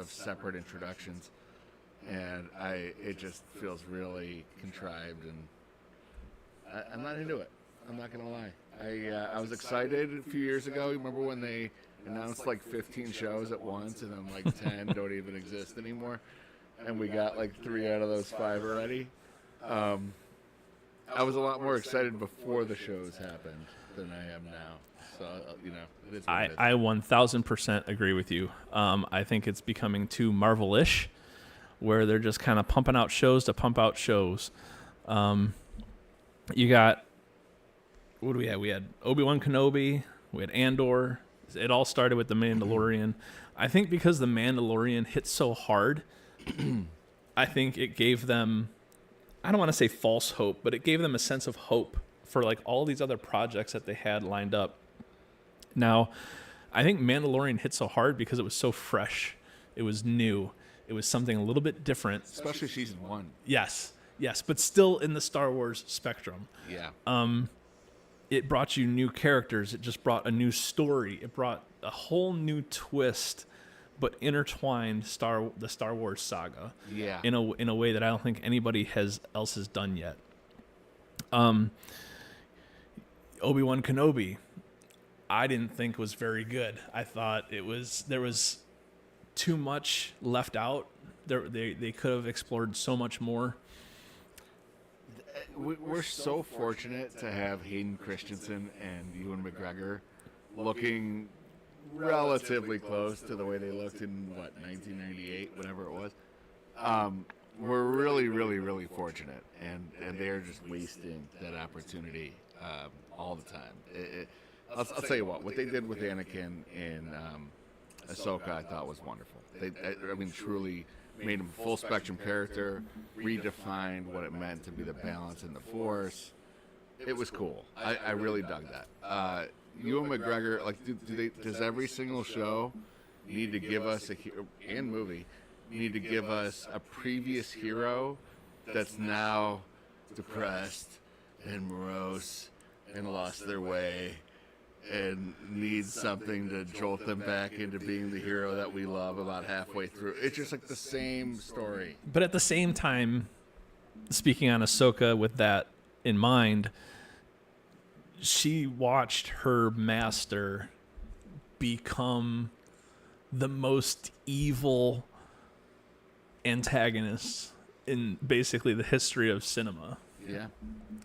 of separate introductions, and it just feels really contrived, and I'm not into it. I'm not gonna lie. I was excited a few years ago. You remember when they announced like 15 shows at once, and then like 10 don't even exist anymore, and we got like 3 out of those 5 already. I was a lot more excited before the shows happened than I am now. So, it is what it is. I 1000% agree with you. I think it's becoming too Marvel-ish, where they're just kind of pumping out shows to pump out shows. You got, what do we have? We had Obi-Wan Kenobi, we had Andor. It all started with The Mandalorian. I think because The Mandalorian hit so hard, I think it gave them, I don't want to say false hope, but it gave them a sense of hope for like all these other projects that they had lined up. Now, I think Mandalorian hit so hard because it was so fresh. It was new. It was something a little bit different. Especially season 1. Yes, but still in the Star Wars spectrum. Yeah. It brought you new characters. It just brought a new story. It brought a whole new twist, but intertwined the Star Wars saga. Yeah. In a way that I don't think anybody else has done yet. Obi-Wan Kenobi, I didn't think was very good. I thought there was too much left out. They could have explored so much more. We're so fortunate to have Hayden Christensen and Ewan McGregor looking relatively close to the way they looked in 1998, whatever it was. We're really, really, really fortunate, and they're just wasting that opportunity all the time. I'll tell you what they did with Anakin in Ahsoka, I thought was wonderful. They truly made him a full spectrum character, redefined what it meant to be the balance in the Force. It was cool. I really dug that. Ewan McGregor, like, does every single show need to give us and movie need to give us a previous hero that's now depressed and morose and lost their way and needs something to jolt them back into being the hero that we love about halfway through? It's just like the same story. But at the same time, speaking on Ahsoka with that in mind, she watched her master become the most evil antagonist in basically the history of cinema. Yeah.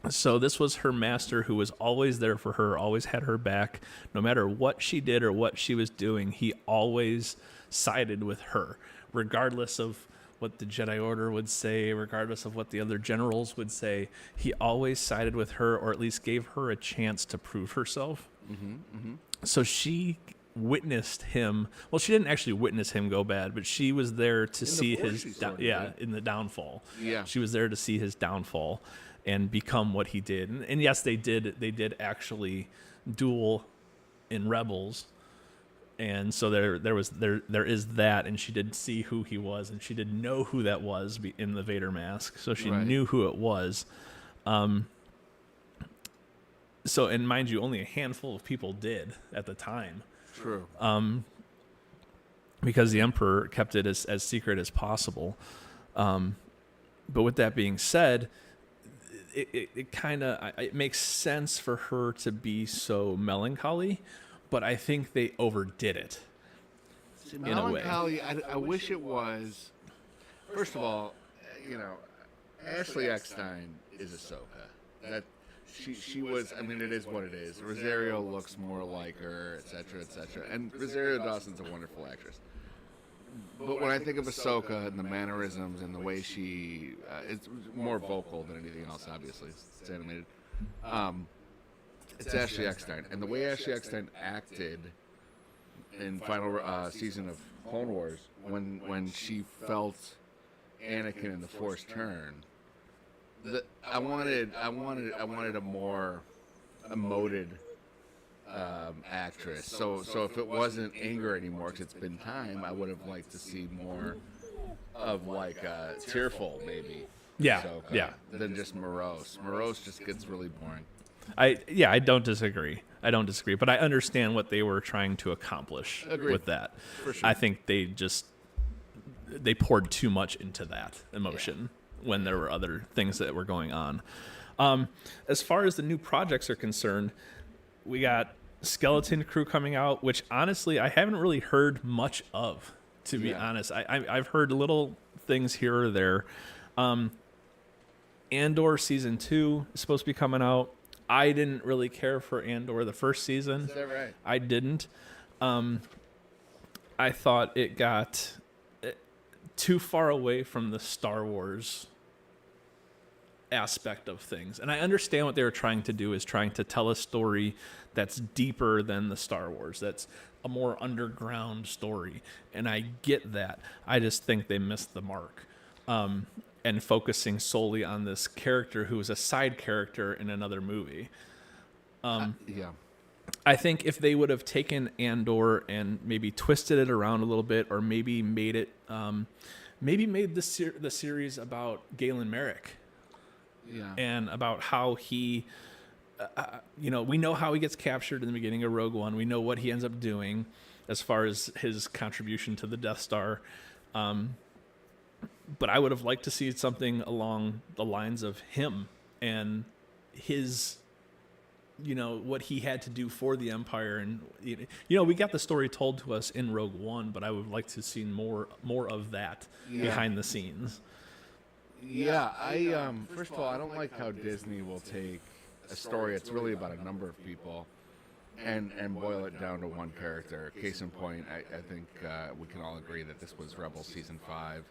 So this was her master who was always there for her, always had her back. No matter what she did or what she was doing, he always sided with her, regardless of what the Jedi Order would say, regardless of what the other generals would say. He always sided with her, or at least gave her a chance to prove herself. Mm-hmm, mm-hmm. So she witnessed him. Well, she didn't actually witness him go bad, but she was there to see his in the downfall. Yeah. She was there to see his downfall and become what he did. And yes, they did actually duel in Rebels. And so there is that, and she did see who he was, and she did know who that was in the Vader mask. So she knew who it was. So, and mind you, only a handful of people did at the time. True. Because the Emperor kept it as secret as possible. But with that being said, it makes sense for her to be so melancholy, but I think they overdid it. See, melancholy, I wish it was. First of all, Ashley Eckstein is Ahsoka. That she was. I mean, it is what it is. Rosario looks more like her, etc., etc. And Rosario Dawson's a wonderful actress. But when I think of Ahsoka and the mannerisms and the way she, it's more vocal than anything else. Obviously, it's animated. It's Ashley Eckstein, and the way Ashley Eckstein acted in final season of Clone Wars, when she felt Anakin in the Force turn, I wanted a more emoted actress. So if it wasn't anger anymore, because it's been time, I would have liked to see more of like tearful, maybe. Yeah, Ahsoka, than just morose. Morose just gets really boring. I don't disagree. But I understand what they were trying to accomplish with that. For sure. I think they just they poured too much into that emotion when there were other things that were going on. As far as the new projects are concerned, we got Skeleton Crew coming out, which honestly I haven't really heard much of, to be honest. I've heard little things here or there. Andor season 2 is supposed to be coming out. I didn't really care for Andor the first season. Is that right? I didn't. I thought it got too far away from the Star Wars aspect of things. And I understand what they were trying to do, is trying to tell a story that's deeper than the Star Wars. That's a more underground story. And I get that. I just think they missed the mark. And focusing solely on this character who is a side character in another movie. I think if they would have taken Andor and maybe twisted it around a little bit, or maybe made it, made the series about Galen Merrick, and about how he, we know how he gets captured in the beginning of Rogue One. We know what he ends up doing as far as his contribution to the Death Star. But I would have liked to see something along the lines of him and his, what he had to do for the Empire. And, we got the story told to us in Rogue One, but I would like to see more of that behind the scenes. Yeah, first of all, I don't like how Disney will take a story that's really about a number of people and boil it down to one character. Case in point, I think we can all agree that this was Rebels Season 5.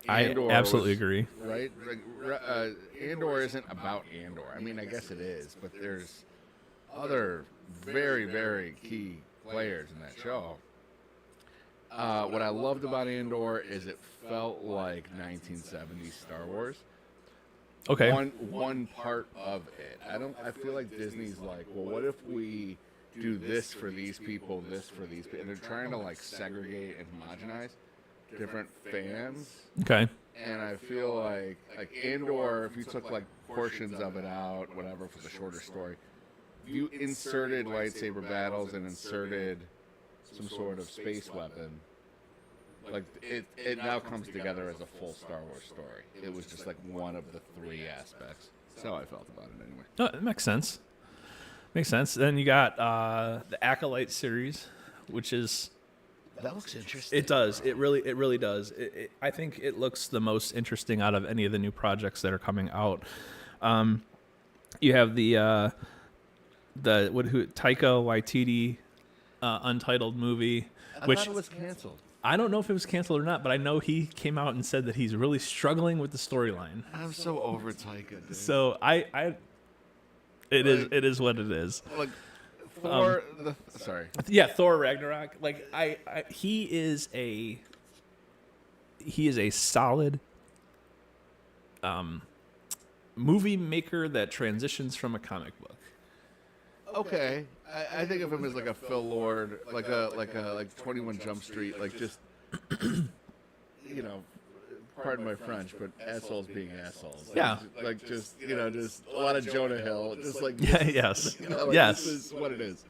Andor absolutely agree. Right? Andor isn't about Andor. I mean, I guess it is, but there's other very, very key players in that show. What I loved about Andor is it felt like 1970s Star Wars. Okay. One part of it. I feel like Disney's like, well, what if we do this for these people, this for these people? And they're trying to segregate and homogenize different fans. Okay. And I feel like Andor, if you took portions of it out, whatever, for the shorter story, you inserted lightsaber battles and inserted some sort of space weapon, it now comes together as a full Star Wars story. It was just one of the three aspects. That's how I felt about it anyway. No, it makes sense. Then you got the Acolyte series, which is... That looks interesting. It does. It really does. I think it looks the most interesting out of any of the new projects that are coming out. You have the Taika Waititi Untitled movie, which I thought it was canceled. I don't know if it was canceled or not, but I know he came out and said that he's really struggling with the storyline. I'm so over Taika, dude. So it is what it is. Thor Ragnarok. He is a solid movie maker that transitions from a comic book. Okay, I think of him as a Phil Lord, like 21 Jump Street, just pardon my French, but assholes being assholes. Just a lot of Jonah Hill. Yes. This is what it is.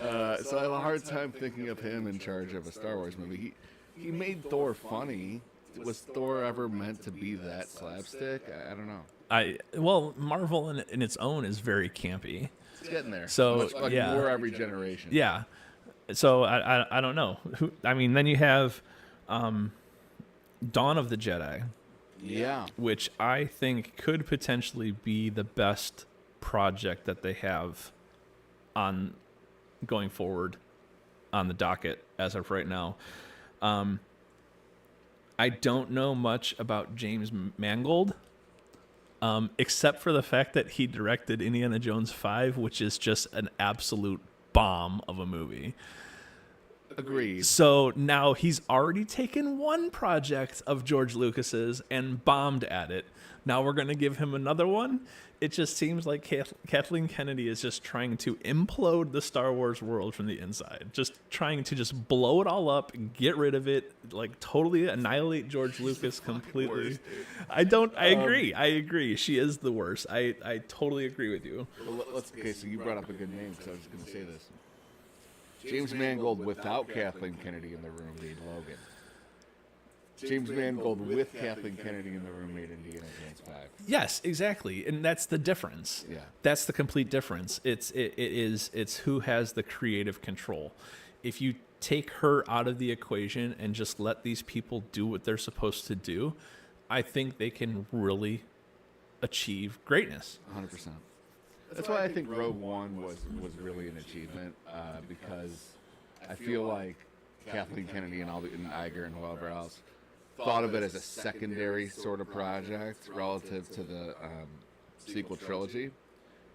So I have a hard time thinking of him in charge of a Star Wars movie. He made Thor funny. Was Thor ever meant to be that slapstick? I don't know. Marvel in its own is very campy. It's getting there. So more every generation. Yeah. So I don't know. Then you have Dawn of the Jedi. Yeah. Which I think could potentially be the best project that they have on going forward on the docket as of right now. I don't know much about James Mangold, except for the fact that he directed Indiana Jones 5, which is just an absolute bomb of a movie. Agreed. So now he's already taken one project of George Lucas's and bombed at it. Now we're going to give him another one. It just seems like Kathleen Kennedy is just trying to implode the Star Wars world from the inside. Just trying to just blow it all up and get rid of it, totally annihilate George Lucas completely. Worst, I agree. She is the worst. I totally agree with you. Well, so you brought up a good name because I was going to say this. James Mangold without Kathleen Kennedy in the room being Logan. James Mangold with Kathleen Kennedy in the room made Indiana Jones 5. Yes, exactly, and that's the difference. Yeah. That's the complete difference. It's who has the creative control. If you take her out of the equation and just let these people do what they're supposed to do, I think they can really achieve greatness. 100%. That's why I think Rogue One was really an achievement, because I feel like Kathleen Kennedy and Iger and whoever else thought of it as a secondary sort of project relative to the sequel trilogy.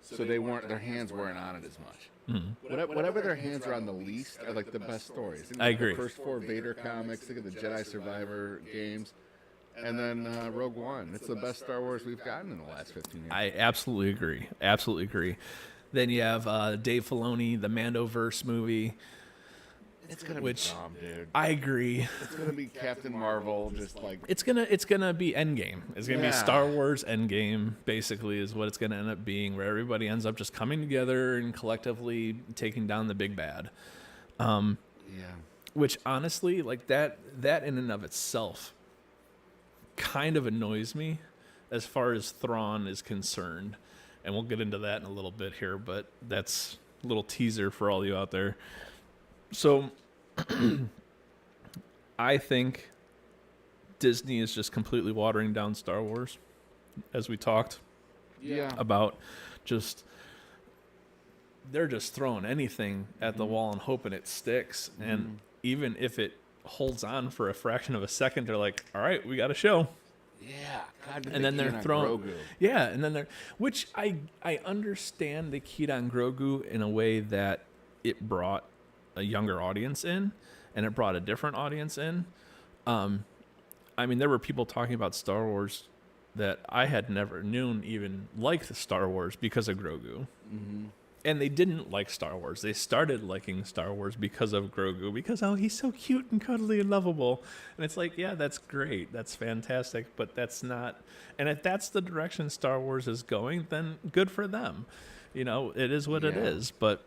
So their hands weren't on it as much. Mm-hmm. Whatever their hands are on the least are like the best stories. I agree. The first 4 Vader comics, think of the Jedi Survivor games, and then Rogue One. It's the best Star Wars we've gotten in the last 15 years. I absolutely agree. Absolutely agree. Then you have Dave Filoni, the Mandoverse movie. It's gonna be dumb, dude. I agree. It's gonna be Captain Marvel, just like it's gonna be Endgame. It's gonna be Star Wars Endgame, basically, is what it's gonna end up being, where everybody ends up just coming together and collectively taking down the big bad. Which honestly, like that in and of itself, kind of annoys me, as far as Thrawn is concerned, and we'll get into that in a little bit here. But that's a little teaser for all you out there. So, I think Disney is just completely watering down Star Wars, as we talked about. They're just throwing anything at the wall and hoping it sticks. And even if it holds on for a fraction of a second, they're like, all right, we got a show. Yeah. God, and then they're throwing Grogu. Yeah, and then which I understand they keyed on Grogu in a way that it brought a younger audience in, and it brought a different audience in. I mean, there were people talking about Star Wars that I had never known even liked Star Wars because of Grogu. Mm-hmm. And they didn't like Star Wars. They started liking Star Wars because of Grogu, because, oh, he's so cute and cuddly and lovable. And it's like, yeah, that's great. That's fantastic. But that's not, and if that's the direction Star Wars is going, then good for them. You know, it is what it is. But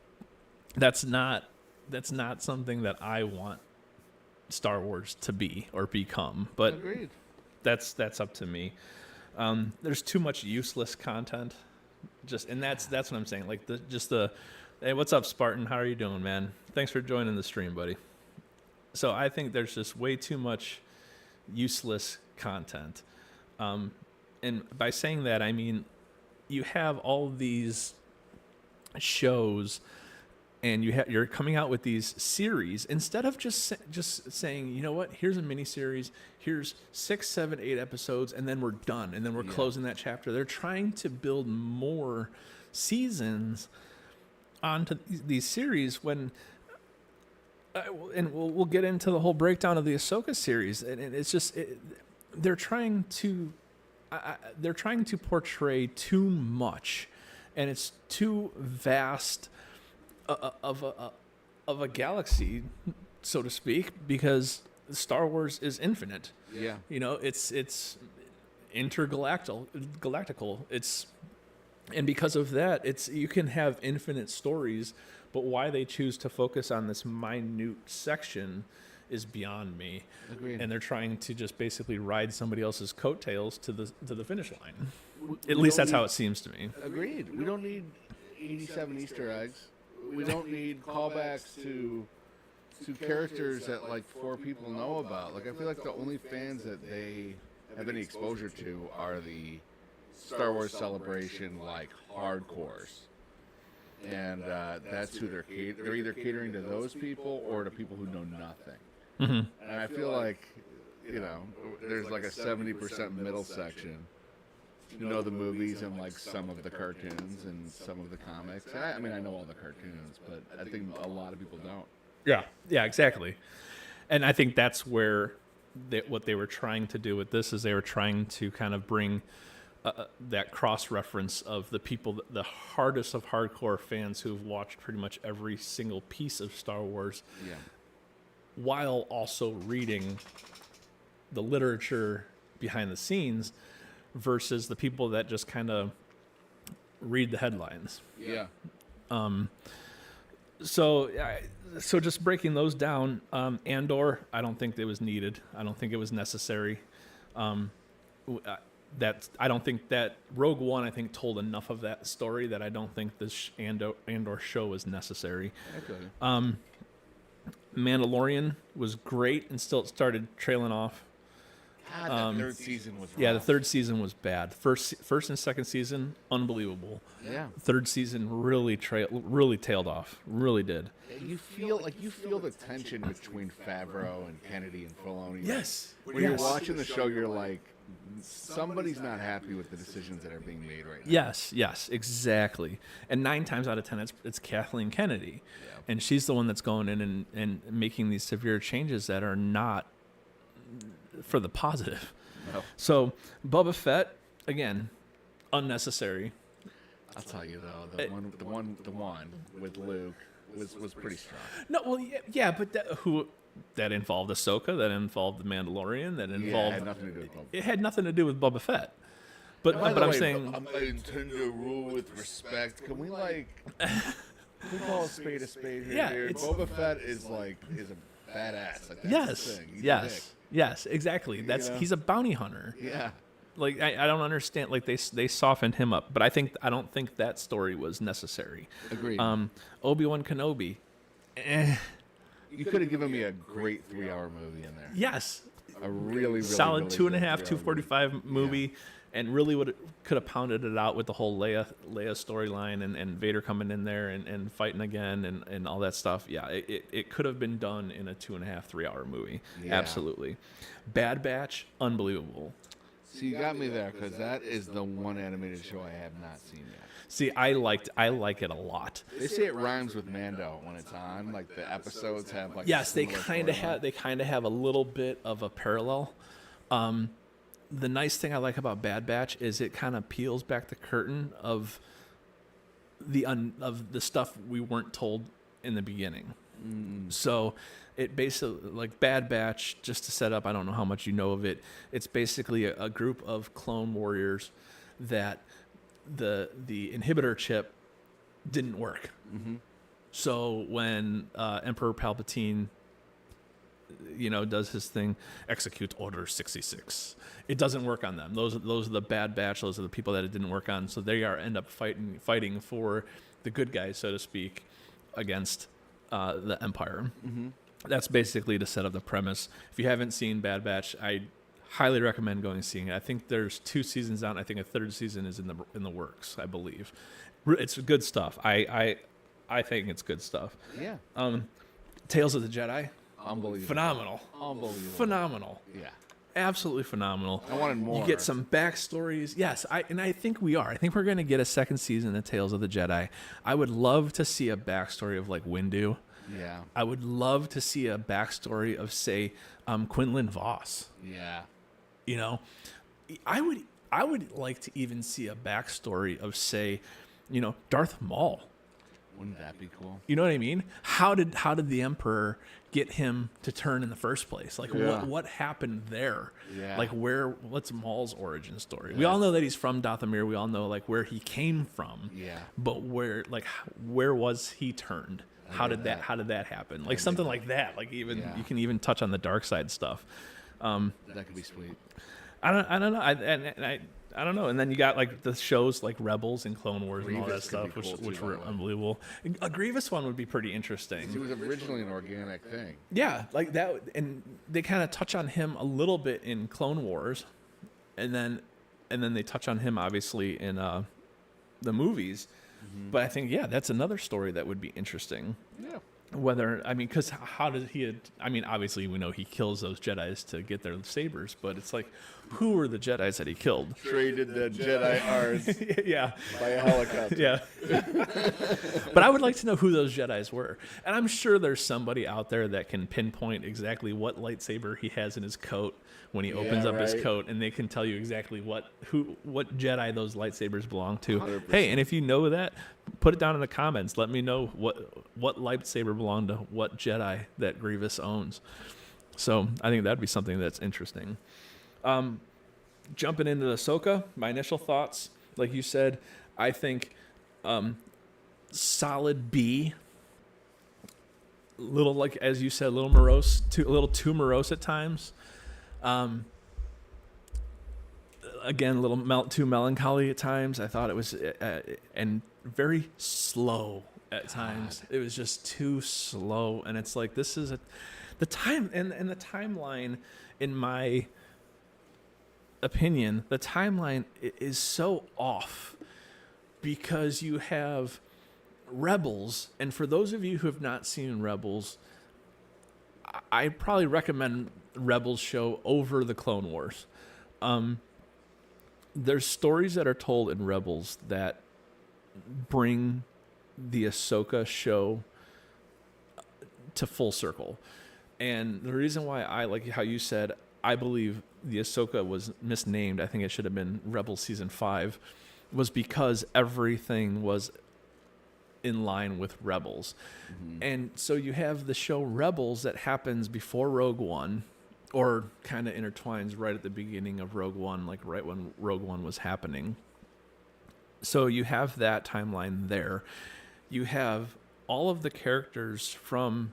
that's not something that I want Star Wars to be or become. But agreed. That's up to me. There's too much useless content. That's what I'm saying. Like hey, what's up, Spartan? How are you doing, man? Thanks for joining the stream, buddy. So I think there's just way too much useless content. And by saying that, I mean you have all these shows, and you're coming out with these series instead of just saying, you know what, here's a mini series, here's 6, 7, 8 episodes, and then we're done, and then we're closing that chapter. They're trying to build more seasons onto these series when, and we'll get into the whole breakdown of the Ahsoka series, and it's just they're trying to portray too much, and it's too vast of a galaxy, so to speak, because Star Wars is infinite. Yeah. You know, it's intergalactical. And because of that, you can have infinite stories, but why they choose to focus on this minute section is beyond me. Agreed. And they're trying to just basically ride somebody else's coattails to the finish line. At least that's how it seems to me. Agreed. We don't need 87 Easter eggs. We don't need callbacks to characters that like 4 people know about. Like, I feel like the only fans that they have any exposure to are the Star Wars Celebration like hardcores, and that's who they're catering. They're either catering to those people or to people who know nothing. Mm-hmm. And I feel like, you know, there's like a 70% middle section. You know the movies and like some of the cartoons and some of the comics. And I mean, I know all the cartoons, but I think a lot of people don't. Yeah, exactly. And I think that's where what they were trying to do with this is they were trying to kind of bring that cross-reference of the people, the hardest of hardcore fans who've watched pretty much every single piece of Star Wars, while also reading the literature behind the scenes, versus the people that just kind of read the headlines. Yeah. So just breaking those down, Andor, I don't think it was needed. I don't think it was necessary. I don't think that Rogue One, I think, told enough of that story that I don't think this Andor show was necessary. Okay. Mandalorian was great and still started trailing off. God, that third season was rough. Yeah, the third season was bad. First and second season, unbelievable. Yeah. Third season really tailed off. Really did. You feel the tension between Favreau and Kennedy and Filoni. Yes. When you're watching the show, you're like, somebody's not happy with the decisions that are being made right now. Yes, exactly. And 9 times out of 10, it's Kathleen Kennedy. Yeah. And she's the one that's going in and making these severe changes that are not for the positive. No. So Boba Fett, again, unnecessary. I'll tell you though, the one with Luke was pretty strong. No, well, yeah, but that involved Ahsoka, that involved the Mandalorian, that involved. It had nothing to do with Boba. It had nothing to do with Boba Fett. But I'm saying, I intend to rule with respect. Can we call a spade here? Yeah, Dude? it's- Boba Fett is a badass. Like, that's the thing. He's a dick. Yes, exactly. He's a bounty hunter. Yeah. Like I don't understand. Like they softened him up, but I don't think that story was necessary. Agreed. Obi-Wan Kenobi. You could have given me a great 3-hour movie in there. Yes. A really Solid really 2.5, good 2:45 movie, Yeah. and really could have pounded it out with the whole Leia storyline and Vader coming in there and fighting again and all that stuff. Yeah, it could have been done in a 2.5, 3-hour movie. Yeah. Absolutely. Bad Batch, unbelievable. So you got me there because that is the one animated show I have not seen yet. See, I like it a lot. They say it rhymes with Mando when it's on. Like the episodes have like. Yes, a they similar kind of storyline. have a little bit of a parallel. The nice thing I like about Bad Batch is it kind of peels back the curtain of the stuff we weren't told in the beginning. So it basically, like Bad Batch, just to set up, I don't know how much you know of it. It's basically a group of clone warriors that the inhibitor chip didn't work. Mm-hmm. So when Emperor Palpatine, does his thing, execute Order 66, it doesn't work on them. Those are the Bad Batch. Those are the people that it didn't work on. So they end up fighting for the good guys, so to speak, against the Empire. Mm-hmm. That's basically to set up the premise. If you haven't seen Bad Batch, I highly recommend going and seeing it. I think there's 2 seasons out. And I think a 3rd season is in the works, I believe. It's good stuff. I think it's good stuff. Yeah. Tales of the Jedi, Unbelievable. phenomenal. Phenomenal. Yeah. Absolutely phenomenal. I wanted more. You get some backstories. Yes, I think we are. I think we're going to get a 2nd season of Tales of the Jedi. I would love to see a backstory of like Windu. Yeah. I would love to see a backstory of, say, Quinlan Voss. Yeah. I would like to even see a backstory of, say, Darth Maul. Wouldn't that be cool? You know what I mean? How did the Emperor get him to turn in the first place? Like, Yeah. what happened there? Yeah. Like, what's Maul's origin story? We all know that he's from Dathomir. We all know like where he came from. Yeah. But where was he turned? How did that happen? Like something like that. Like even you can even touch on the dark side stuff. That could be sweet. I don't know. I don't know. And then you got like the shows like Rebels and Clone Wars and all that Grievous could stuff, be cool, which too, were by the way. unbelievable. A Grievous one would be pretty It interesting. was originally an organic thing. Yeah, like that, and they kind of touch on him a little bit in Clone Wars, and then they touch on him obviously in the movies. Mm-hmm. But I think that's another story that would be interesting. Yeah. Because how did he? Obviously we know he kills those Jedis to get their sabers, but it's like, who were the Jedis that he killed? Traded the Jedi Arts Yeah, by a helicopter. yeah. But I would like to know who those Jedis were, and I'm sure there's somebody out there that can pinpoint exactly what lightsaber he has in his coat when he opens up his right. coat, and they can tell you exactly what Jedi those lightsabers belong to. 100%. Hey, and if you know that, put it down in the comments. Let me know what lightsaber belonged to what Jedi that Grievous owns. So I think that'd be something that's interesting. Jumping into Ahsoka, my initial thoughts, like you said, I think solid B. little, like as you said, a little morose, a little too morose at times. Again, a little too melancholy at times. I thought it was, and very slow at times. It was just too slow, and it's like this is the time and the timeline. In my opinion, the timeline is so off because you have Rebels, and for those of you who have not seen Rebels, I probably recommend Rebels show over the Clone Wars. There's stories that are told in Rebels that bring the Ahsoka show to full circle. And the reason why I like how you said, I believe the Ahsoka was misnamed, I think it should have been Rebels Season 5, was because everything was in line with Rebels. Mm-hmm. And so you have the show Rebels that happens before Rogue One, or kind of intertwines right at the beginning of Rogue One, like right when Rogue One was happening. So you have that timeline there. You have all of the characters from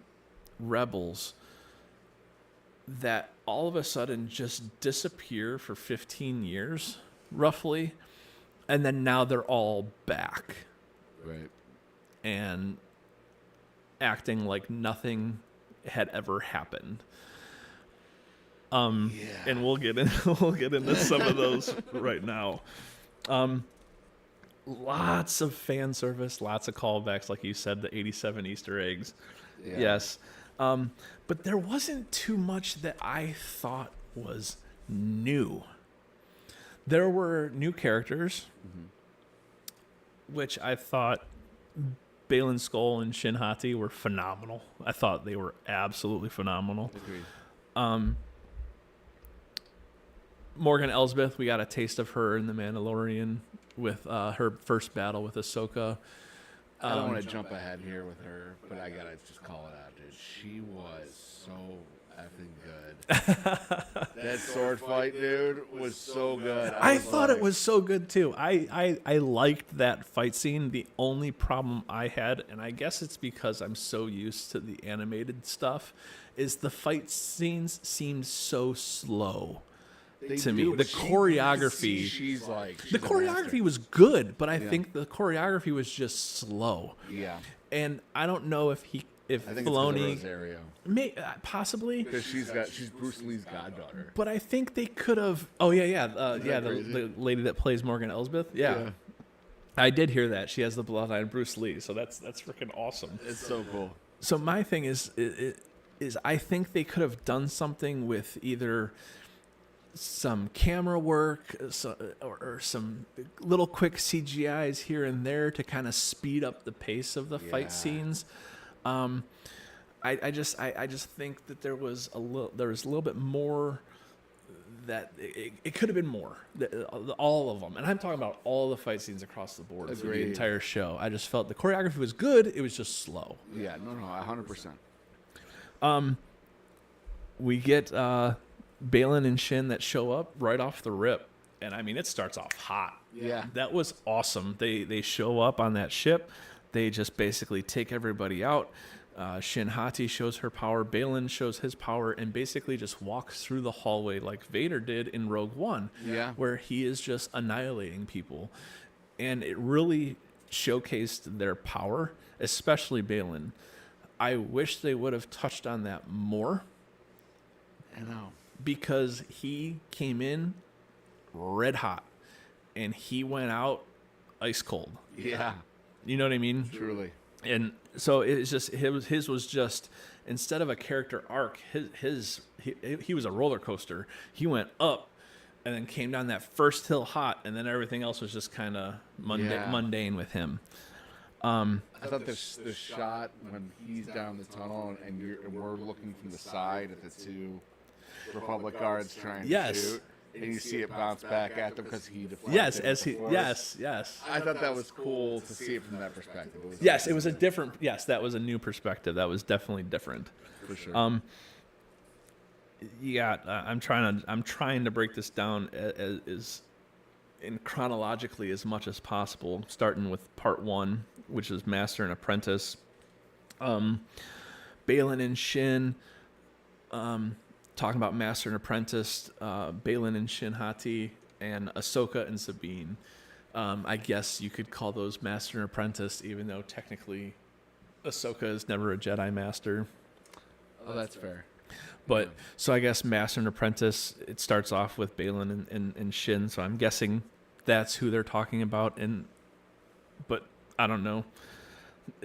Rebels that all of a sudden just disappear for 15 years, roughly, and then now they're all back. Right. And acting like nothing had ever happened. And we'll get into some of those right now. Lots of fan service, lots of callbacks, like you said, the 87 Easter eggs. Yeah. Yes. But there wasn't too much that I thought was new. There were new characters, which I thought Baylan Skoll and Shin Hati were phenomenal. I thought they were absolutely phenomenal. Agreed. Morgan Elsbeth, we got a taste of her in The Mandalorian with her first battle with Ahsoka. I don't want to jump ahead here with her, but I gotta just call it out, dude. She was so effing good. That sword fight, dude, was so good. I thought it was so good too. I liked that fight scene. The only problem I had, and I guess it's because I'm so used to the animated stuff, is the fight scenes seemed so slow. To me, the choreography. She's the choreography was good, but I think the choreography was just slow. Yeah, and I don't know if I think Filoni, it's Rosario. Possibly because she's Bruce Lee's goddaughter. But I think they could have. Oh the lady that plays Morgan Elsbeth. Yeah, I did hear that she has the bloodline Bruce Lee, so that's freaking awesome. It's so cool. So my thing is I think they could have done something with either some camera work or some little quick CGIs here and there to kind of speed up the pace of the fight scenes. I just think that there was a little bit more that it could have been more. All of them, and I'm talking about all the fight scenes across the board through the entire show. I just felt the choreography was good. It was just slow. Yeah, no, 100%. We get Baylan and Shin that show up right off the rip, and I mean it starts off hot. Yeah, that was awesome. They show up on that ship. They just basically take everybody out. Shin Hati shows her power. Baylan shows his power, and basically just walks through the hallway like Vader did in Rogue One, where he is just annihilating people. And it really showcased their power, especially Baylan. I wish they would have touched on that more. I know. Because he came in red hot, and he went out ice cold. Yeah. You know what I mean? Truly. And so it's just his was just, instead of a character arc, he was a roller coaster. He went up and then came down that first hill hot, and then everything else was just kind of mundane with him. I thought the shot when he's down the tunnel and we're looking from the side at the two Republic guards trying to shoot. And you see it bounce back at them because he deflected. Yes. I thought that was cool to see it from that perspective. It was a different. Yes, that was a new perspective. That was definitely different. For sure. I'm trying to break this down as in chronologically as much as possible, starting with part 1, which is Master and Apprentice. Balin and Shin, talking about Master and Apprentice, Balin and Shin Hati, and Ahsoka and Sabine. I guess you could call those Master and Apprentice, even though technically Ahsoka is never a Jedi Master. Oh, that's fair. But so I guess Master and Apprentice, it starts off with Balin and Shin, so I'm guessing that's who they're talking about. But I don't know.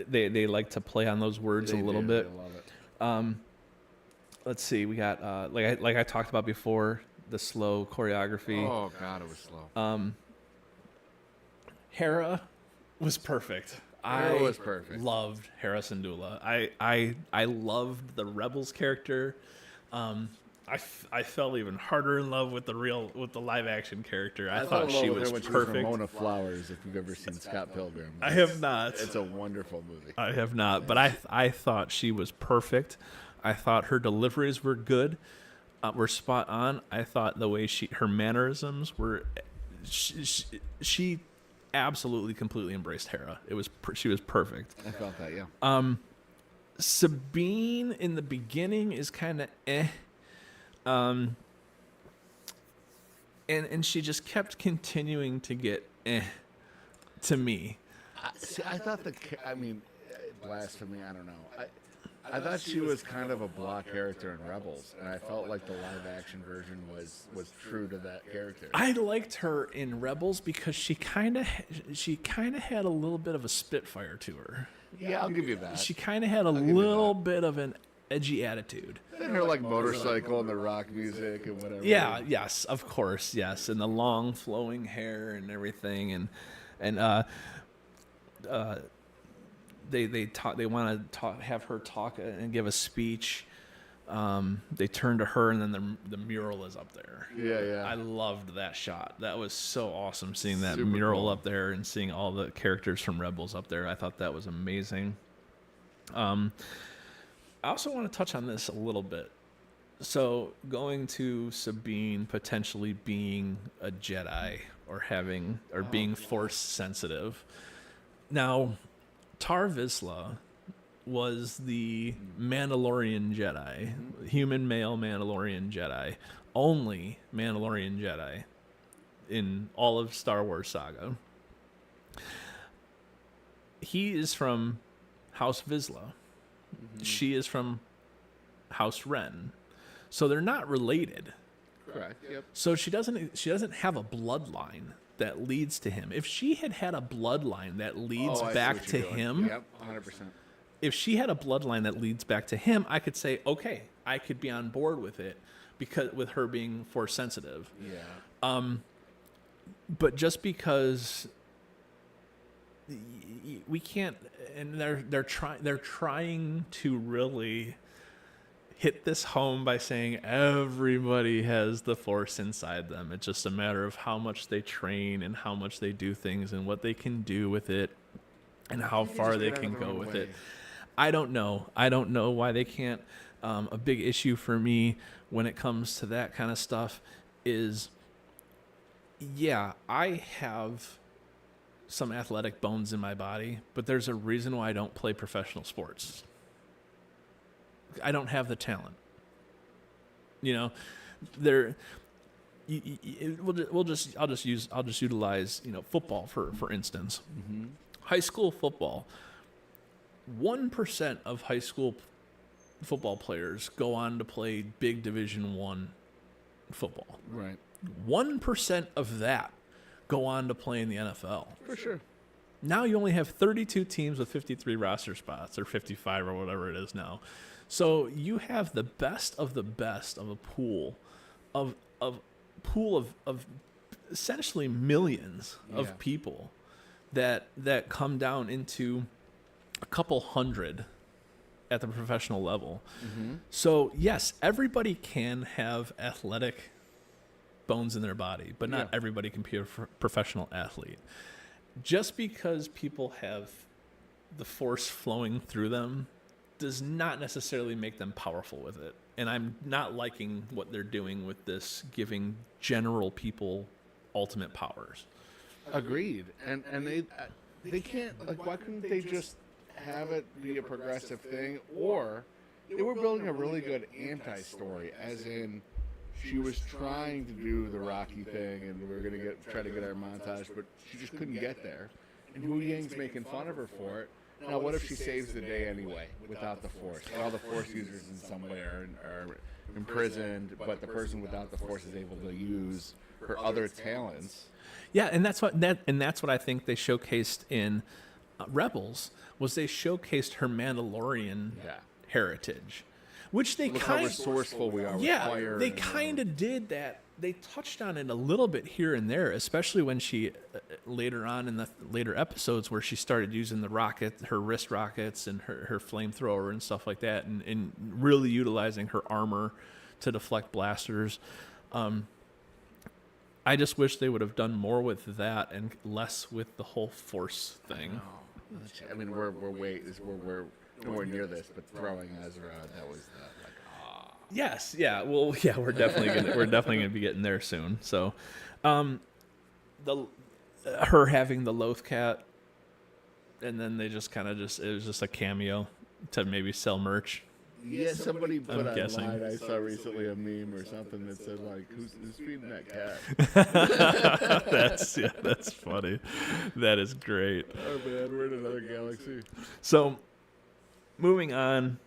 They like to play on those words a little bit. They love it. Let's see. We got like I talked about before, the slow choreography. Oh God, it was slow. Hera was perfect. Hera was perfect. Loved Hera Syndulla. I loved the Rebels character. I fell even harder in love with the live action character. I thought she was perfect. Ramona Flowers, if you've ever seen Scott Pilgrim. I have not. It's a wonderful movie. I have not, but I thought she was perfect. I thought her deliveries were good, were spot on. I thought the way her mannerisms were, she absolutely completely embraced Hera. She was perfect. I felt that, yeah. Sabine in the beginning is kind of and she just kept continuing to get to me. I thought blasphemy, I don't know. I thought she was kind of a blah character in Rebels, and I felt like the live action version was true to that character. I liked her in Rebels because she kind of had a little bit of a spitfire to her. Yeah, I'll give you that. She kind of had a little bit of an edgy attitude. And her motorcycle and the rock music and whatever. Yeah, yes, of course, yes, and the long flowing hair and everything, and they want to have her talk and give a speech. They turn to her, and then the mural is up there. Yeah. I loved that shot. That was so awesome, seeing that Super mural cool. up there and seeing all the characters from Rebels up there. I thought that was amazing. I also want to touch on this a little bit. So going to Sabine potentially being a Jedi or being Force sensitive. Now, Tar Vizsla was the Mandalorian Jedi, human male Mandalorian Jedi, only Mandalorian Jedi in all of Star Wars saga. He is from House Vizsla. She is from House Ren. So they're not related. Correct. Yep. So she doesn't have a bloodline that leads to him. If she had a bloodline that leads back to him, yep, 100%. If she had a bloodline that leads back to him, I could say, okay, I could be on board with it because with her being Force sensitive. Yeah. But just because we can't, and they're trying to really hit this home by saying everybody has the Force inside them. It's just a matter of how much they train and how much they do things and what they can do with it and how far they can go with it. I don't know why they can't. A big issue for me when it comes to that kind of stuff is, yeah, I have some athletic bones in my body, but there's a reason why I don't play professional sports. I don't have the talent. I'll just utilize football for instance. Mm-hmm. High school football. 1% of high school football players go on to play big Division I football. Right. 1% of that go on to play in the NFL. For sure. Now you only have 32 teams with 53 roster spots, or 55 or whatever it is now. So you have the best of a pool of essentially millions of people that come down into a couple hundred at the professional level. Mm-hmm. So yes, everybody can have athletic bones in their body, but not everybody can be a professional athlete. Just because people have the Force flowing through them does not necessarily make them powerful with it. And I'm not liking what they're doing with this, giving general people ultimate powers. Agreed. And they can't, why couldn't they just have it be a progressive thing? Or they were building a really good anti-story, as in she was trying to do the Rocky thing, and we were gonna try to get our montage, but she just couldn't get there. And Wu Yang's making fun of her for it. Now, what if she saves the day anyway without the Force? All the Force users in some way are imprisoned, but the person without the Force is able to use her other talents. Yeah, and that's what I think they showcased in Rebels was they showcased her Mandalorian heritage, which they Look how resourceful we are. Yeah, they kind of did that. They touched on it a little bit here and there, especially when she later on in the later episodes where she started using her wrist rockets and her flamethrower and stuff like that, and really utilizing her armor to deflect blasters. I just wish they would have done more with that and less with the whole Force thing. I mean, we're nowhere near this, but throwing Ezra, that was Yes, yeah. Well, yeah, we're definitely gonna be getting there soon. So, her having the Loth Cat, and then they just it was just a cameo to maybe sell merch. Yeah, somebody put online, I saw recently a meme or something that said like, "Who's feeding that cat?" That's funny. That is great. Oh man, we're in another galaxy. So, moving on.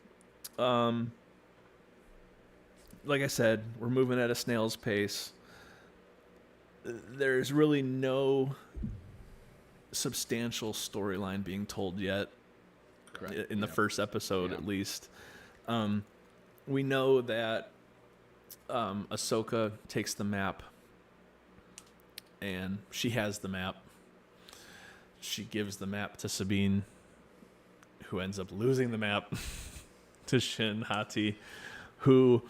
Like I said, we're moving at a snail's pace. There's really no substantial storyline being told yet. Correct. In the first episode, at least. We know that Ahsoka takes the map, and she has the map. She gives the map to Sabine, who ends up losing the map to Shin Hati, who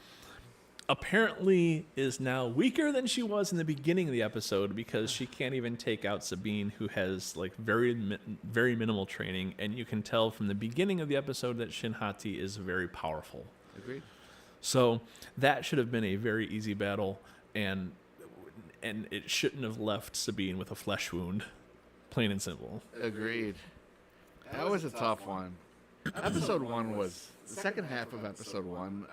apparently is now weaker than she was in the beginning of the episode because she can't even take out Sabine, who has like very minimal training, and you can tell from the beginning of the episode that Shin Hati is very powerful. Agreed. So that should have been a very easy battle, and it shouldn't have left Sabine with a flesh wound, plain and simple. Agreed. That was a tough one. Episode 1 was the second half of episode 1.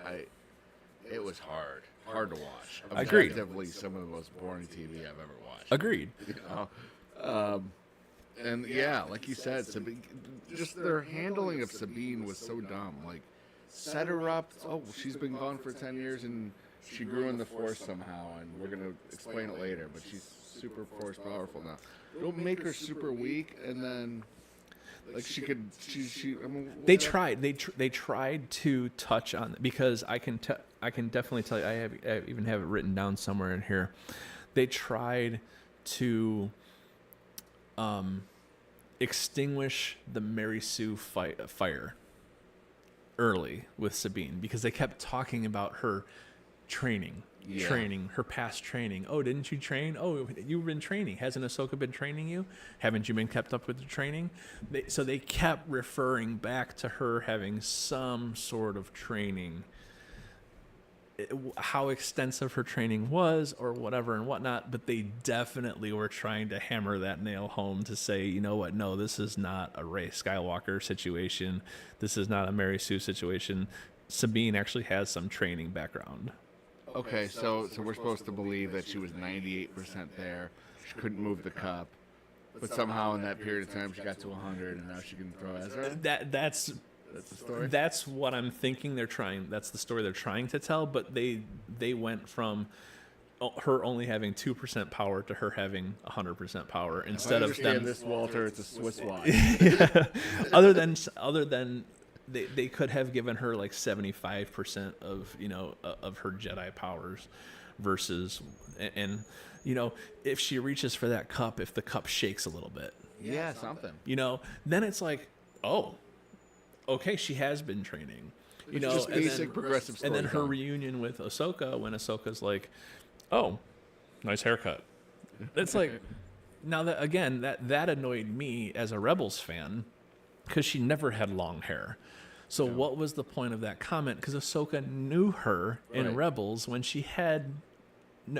It was hard to watch. Agreed. Objectively, some of the most boring TV I've ever watched. Agreed. You know? And yeah, like you said, Sabine, just their handling of Sabine was so dumb. Like, set her up. Oh, she's been gone for 10 years and she grew in the Force somehow, and we're gonna explain it later. But she's super Force powerful now. Don't make her super weak, and then like she could. She. I mean, they tried. They tried to touch on, because I can definitely tell you. I even have it written down somewhere in here. They tried to extinguish the Mary Sue fire early with Sabine, because they kept talking about her training, her past training. Oh, didn't you train? Oh, you've been training. Hasn't Ahsoka been training you? Haven't you been kept up with the training? So they kept referring back to her having some sort of training. How extensive her training was or whatever and whatnot, but they definitely were trying to hammer that nail home to say, you know what, no, this is not a Rey Skywalker situation. This is not a Mary Sue situation. Sabine actually has some training background. Okay, so we're supposed to believe that she was 98% there. She couldn't move the cup, but somehow in that period of time she got to 100, and now she can throw Ezra. That's the story. That's what I'm thinking they're trying. That's the story they're trying to tell. But they went from her only having 2% power to her having 100% power instead of them. This, Walter, it's a Swiss watch. Yeah. Other than. They could have given her like 75% of of her Jedi powers versus and if she reaches for that cup, if the cup shakes a little bit, something, then it's like, oh, okay, she has been training, just basic progressive story. And then her reunion with Ahsoka, when Ahsoka's like, oh, nice haircut. It's like, now that again that annoyed me as a Rebels fan, because she never had long hair. So what was the point of that comment? Because Ahsoka knew her in Rebels when she had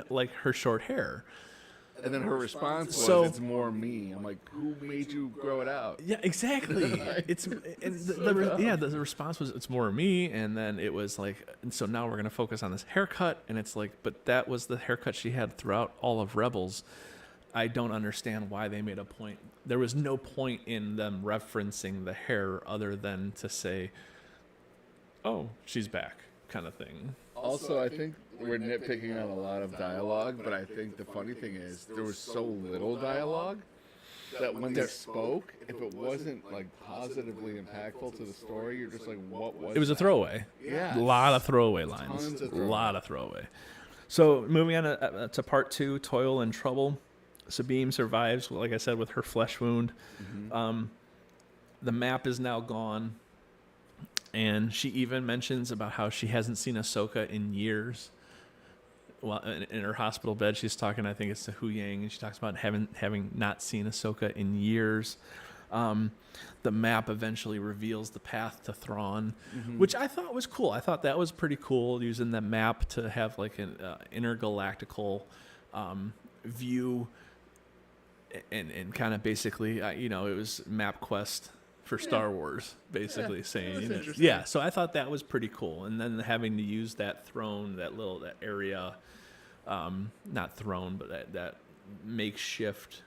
like her short hair. And then her response was, So- "It's more me." I'm like, "Who made you grow it out?" Yeah, exactly. It's and the response was it's more me, and then it was like, and so now we're gonna focus on this haircut, and it's like, but that was the haircut she had throughout all of Rebels. I don't understand why they made a point. There was no point in them referencing the hair other than to say, "Oh, she's back," kind of thing. Also, I think we're nitpicking on a lot of dialogue, but I think the funny thing is there was so little dialogue that when they spoke, if it wasn't like positively impactful to the story, you're just like, "What was?" It was a that?" throwaway. Yeah, A lot of throwaway lines. Tons of A throwaway. lot of throwaway. So moving on to part 2, Toil and Trouble. Sabine survives, like I said, with her flesh wound. The map is now gone. And she even mentions about how she hasn't seen Ahsoka in years. Well, in her hospital bed, she's talking, I think it's to Hu Yang, and she talks about having not seen Ahsoka in years. The map eventually reveals the path to Thrawn, which I thought was cool. I thought that was pretty cool, using the map to have like an intergalactical view, and kind of basically, it was MapQuest for Star Wars, basically saying, interesting. So I thought that was pretty cool. And then having to use that throne, that area, not throne, but that makeshift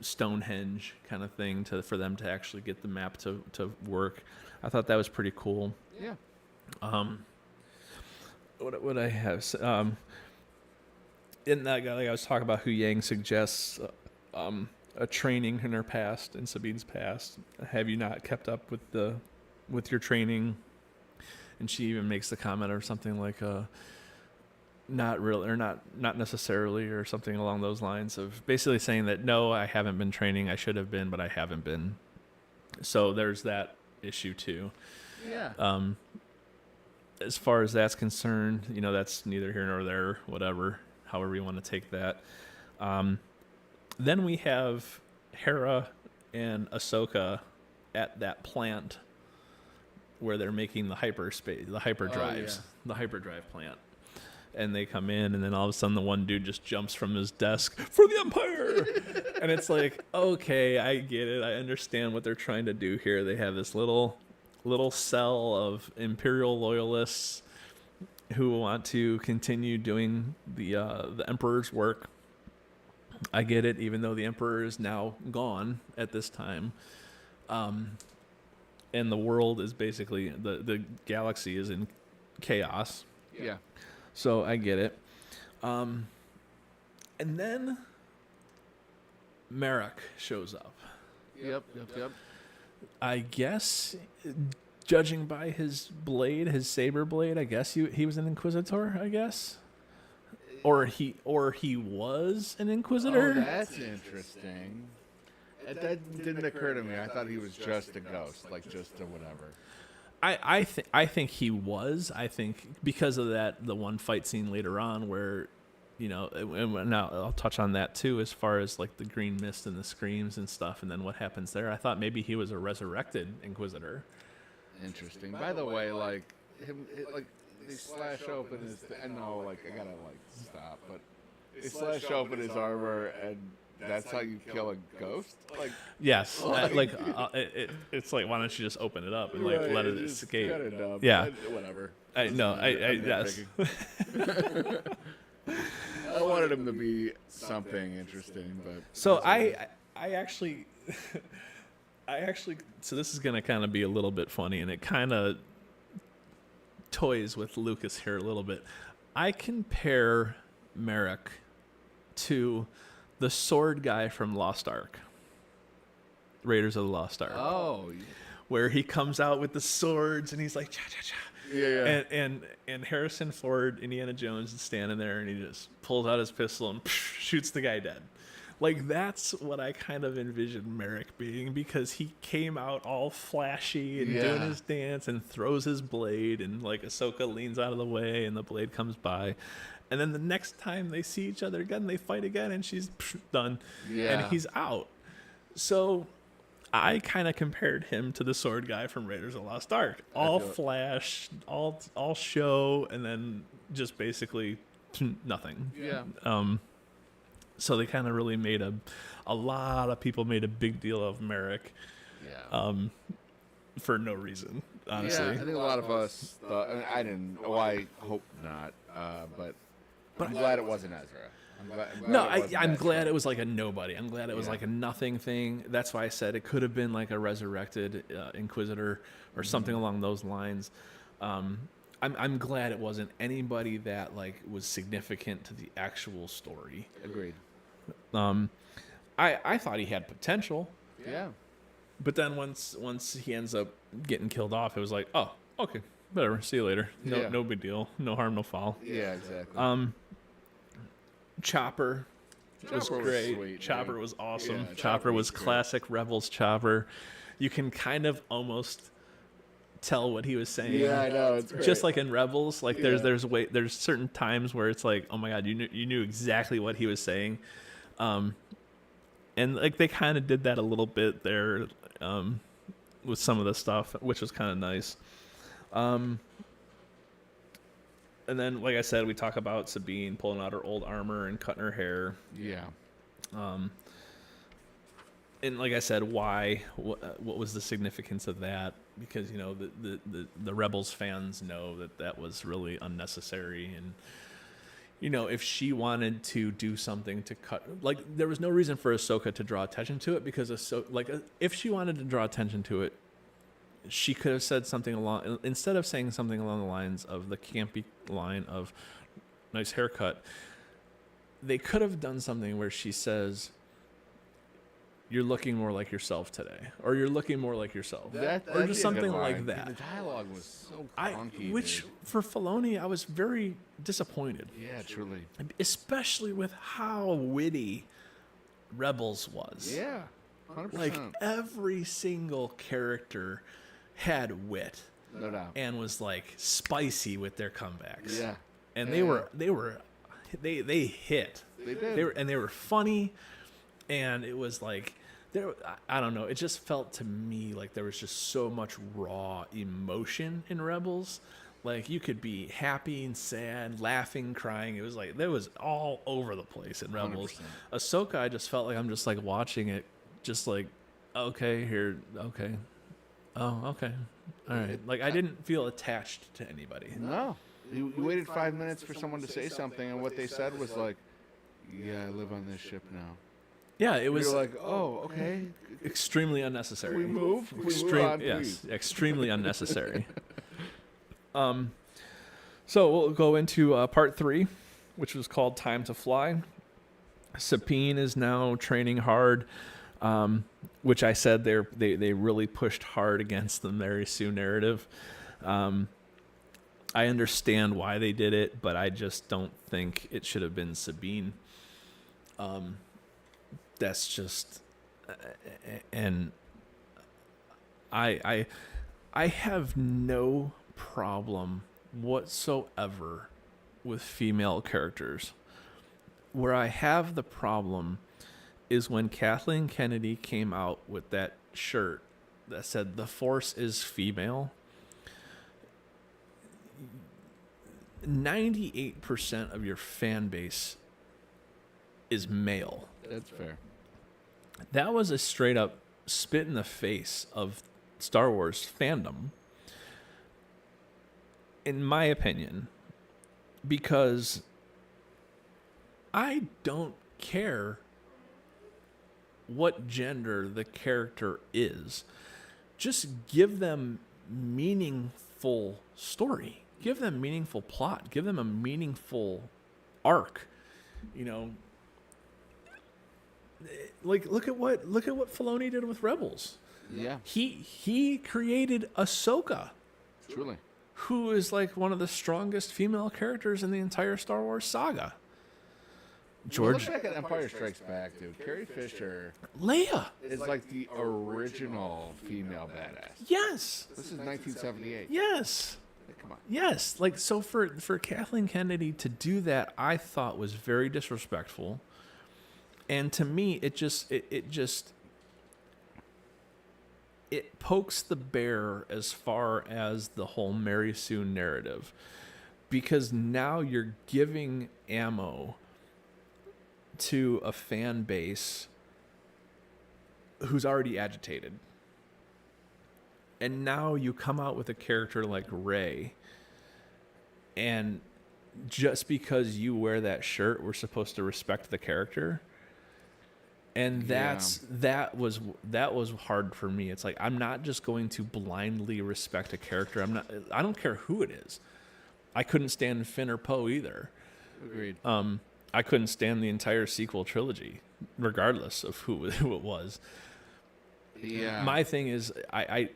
Stonehenge kind of thing for them to actually get the map to work. I thought that was pretty cool. Yeah. What would I have? In that guy, like I was talking about, Hu Yang suggests a training in her past, in Sabine's past. Have you not kept up with your training? And she even makes the comment or something like, not really, or not necessarily, or something along those lines, of basically saying that, no, I haven't been training. I should have been, but I haven't been. So there's that issue too. Yeah. As far as that's concerned, that's neither here nor there, whatever, however you want to take that. Then we have Hera and Ahsoka at that plant where they're making the hyperdrives, the hyperdrive plant. And they come in, and then all of a sudden the one dude just jumps from his desk, "For the Empire!" And it's like, okay, I get it. I understand what they're trying to do here. They have this little cell of Imperial loyalists who want to continue doing the Emperor's work. I get it, even though the Emperor is now gone at this time. And the world is basically, the galaxy is in chaos. Yeah. So I get it. And then Merrick shows up. Yep. I guess, judging by his blade, his saber blade, I guess he was an Inquisitor, I guess. Or he was an Inquisitor. Oh, that's interesting. That didn't occur to me. I thought he was just a ghost, like just a whatever. I think he was. I think because of the one fight scene later on where, and now I'll touch on that too, as far as like the green mist and the screams and stuff, and then what happens there. I thought maybe he was a resurrected Inquisitor. Interesting. By the way, like they slash open his. I know, like I gotta stop, but they slash open his armor, and that's how you kill a ghost. Like yes, it's like, why don't you just open it up and like let it escape? Kinda dumb, Yeah, whatever. I'm yes. I wanted him to be something interesting, but so I actually, so this is gonna kind of be a little bit funny, and it kind of toys with Lucas here a little bit. I compare Merrick to the sword guy from Lost Ark, Raiders of the Lost Ark. Oh, where he comes out with the swords and he's like, cha cha cha. yeah. And Harrison Ford, Indiana Jones, is standing there and he just pulls out his pistol and shoots the guy dead. Like, that's what I kind of envisioned Merrick being, because he came out all flashy and doing his dance and throws his blade, and like Ahsoka leans out of the way and the blade comes by. And then the next time they see each other again, they fight again, and she's done. Yeah. And he's out. So I kind of compared him to the sword guy from Raiders of the Lost Ark. All flash, all show, and then just basically nothing. Yeah. So they kind of really made a lot of people made a big deal of Merrick Yeah. for no reason, honestly. Yeah, I think a lot of us thought, I didn't. Oh, I hope not. But I'm glad it wasn't Ezra. No, I'm glad it was like a nobody. I'm glad it was like a nothing thing. That's why I said it could have been like a resurrected Inquisitor or something along those lines. I'm glad it wasn't anybody that like was significant to the actual story. Agreed. I thought he had potential. Yeah. But then once he ends up getting killed off, it was like, oh, okay, whatever. See you later. No big deal. No harm, no foul. Yeah, exactly. Chopper was great. Sweet, Chopper dude. was awesome. Yeah, Chopper was great. classic Rebels Chopper. You can kind of almost tell what he was saying. Yeah, I know. It's great. Just like in Rebels, like there's certain times where it's like, oh my god, you knew exactly what he was saying. And like they kind of did that a little bit there with some of the stuff, which was kind of nice. And then, like I said, we talk about Sabine pulling out her old armor and cutting her hair. Yeah. And like I said, why? What was the significance of that? Because the Rebels fans know that was really unnecessary, and if she wanted to do something to cut, like there was no reason for Ahsoka to draw attention to it, because if she wanted to draw attention to it, she could have said something instead of saying something along the lines of the campy line of nice haircut, they could have done something where she says, you're looking more like yourself today, or you're looking more like yourself, or just something like that. The dialogue was so clunky, which dude. for Filoni, I was very disappointed. Yeah, truly. Especially with how witty Rebels was. Yeah, 100%. Like every single character had wit, no doubt, and was like spicy with their comebacks. Yeah, and they hit. They did. They were funny, and it was like I don't know. It just felt to me like there was just so much raw emotion in Rebels. Like you could be happy and sad, laughing, crying. It was like there was all over the place in Rebels. 100%. Ahsoka, I just felt like I'm just like watching it, just like okay, here, okay. Oh, okay. All right. Like, I didn't feel attached to anybody. No. You waited 5 minutes for someone to say something, and what they said was like, yeah, I live on this ship now. Yeah, it was... You're like, oh, okay. Extremely unnecessary. We move? We move on, yes, please. extremely unnecessary. So we'll go into part 3, which was called Time to Fly. Sabine is now training hard. Which I said they really pushed hard against the Mary Sue narrative. I understand why they did it, but I just don't think it should have been Sabine. That's just, and I have no problem whatsoever with female characters. Where I have the problem is when Kathleen Kennedy came out with that shirt that said the Force is female. 98% of your fan base is male. That's fair. That was a straight up spit in the face of Star Wars fandom, in my opinion, because I don't care what gender the character is. Just give them meaningful story. Give them meaningful plot. Give them a meaningful arc. Like look at what Filoni did with Rebels. Yeah. He created Ahsoka, Truly. who is like one of the strongest female characters in the entire Star Wars saga. George, Look back at Empire Strikes Back, dude. Carrie Fisher Leia is like the original female badass. Yes. This is 1978. Yes. Hey, come on. Yes. Like, so for Kathleen Kennedy to do that, I thought was very disrespectful. And to me, it pokes the bear as far as the whole Mary Sue narrative, because now you're giving ammo to a fan base who's already agitated. And now you come out with a character like Rey, and just because you wear that shirt, we're supposed to respect the character. And that was hard for me. It's like, I'm not just going to blindly respect a character. I don't care who it is. I couldn't stand Finn or Poe either. Agreed. I couldn't stand the entire sequel trilogy, regardless of who it was. Yeah. My thing is, I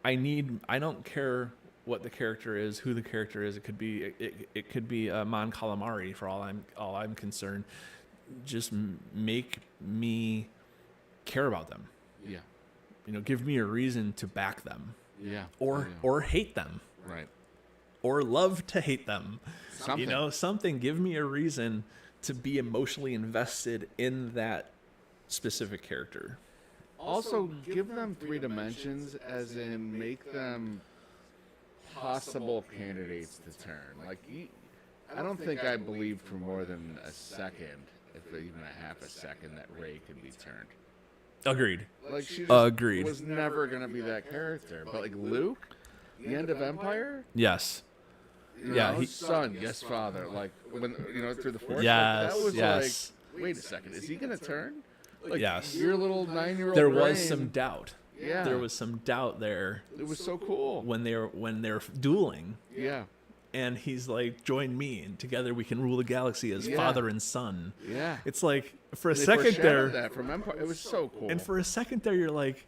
don't care what the character is, who the character is. It could be Mon Calamari for all I'm concerned. Just make me care about them. Yeah. Give me a reason to back them. Yeah. Or hate them. Right. Or love to hate them. Something. Something. Give me a reason to be emotionally invested in that specific character. Also, give them 3 dimensions, as in make them possible candidates to turn. Like, I don't think I believed for more than a second, if even a half a second, that Rey could be turned. Agreed. Like, she Agreed. was never going to be that character. But, like, Luke, the end of Empire? Yes. Son, yes, father. Like, when, through the Force? Yes, like, that was yes. like, wait a second, is he going to turn? Like, yes. Your little 9-year-old There brain, was some doubt. Yeah. There was some doubt there. It was so cool. When they're dueling. Yeah. And he's like, join me, and together we can rule the galaxy as father and son. Yeah. It's like, for a They second there. that from Empire. It was so cool. And for a second there, you're like,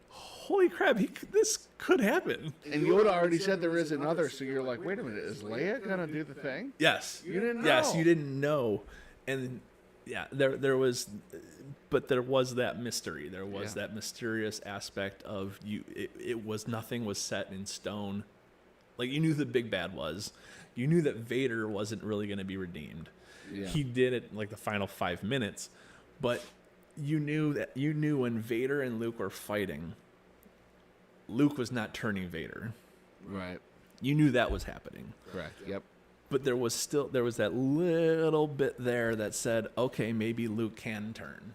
holy crap, this could happen. And Yoda already said there is another, so you're like, wait a minute, is Leia going to do the thing? Yes. You didn't know. Yes, you didn't know. And yeah, there was, but there was that mystery. There was that mysterious aspect of you. Nothing was set in stone. Like, you knew who the big bad was. You knew that Vader wasn't really going to be redeemed. Yeah. He did it like the final 5 minutes, but you knew when Vader and Luke were fighting, Luke was not turning Vader. Right. You knew that was happening. Correct. Yep. But there was that little bit there that said, okay, maybe Luke can turn.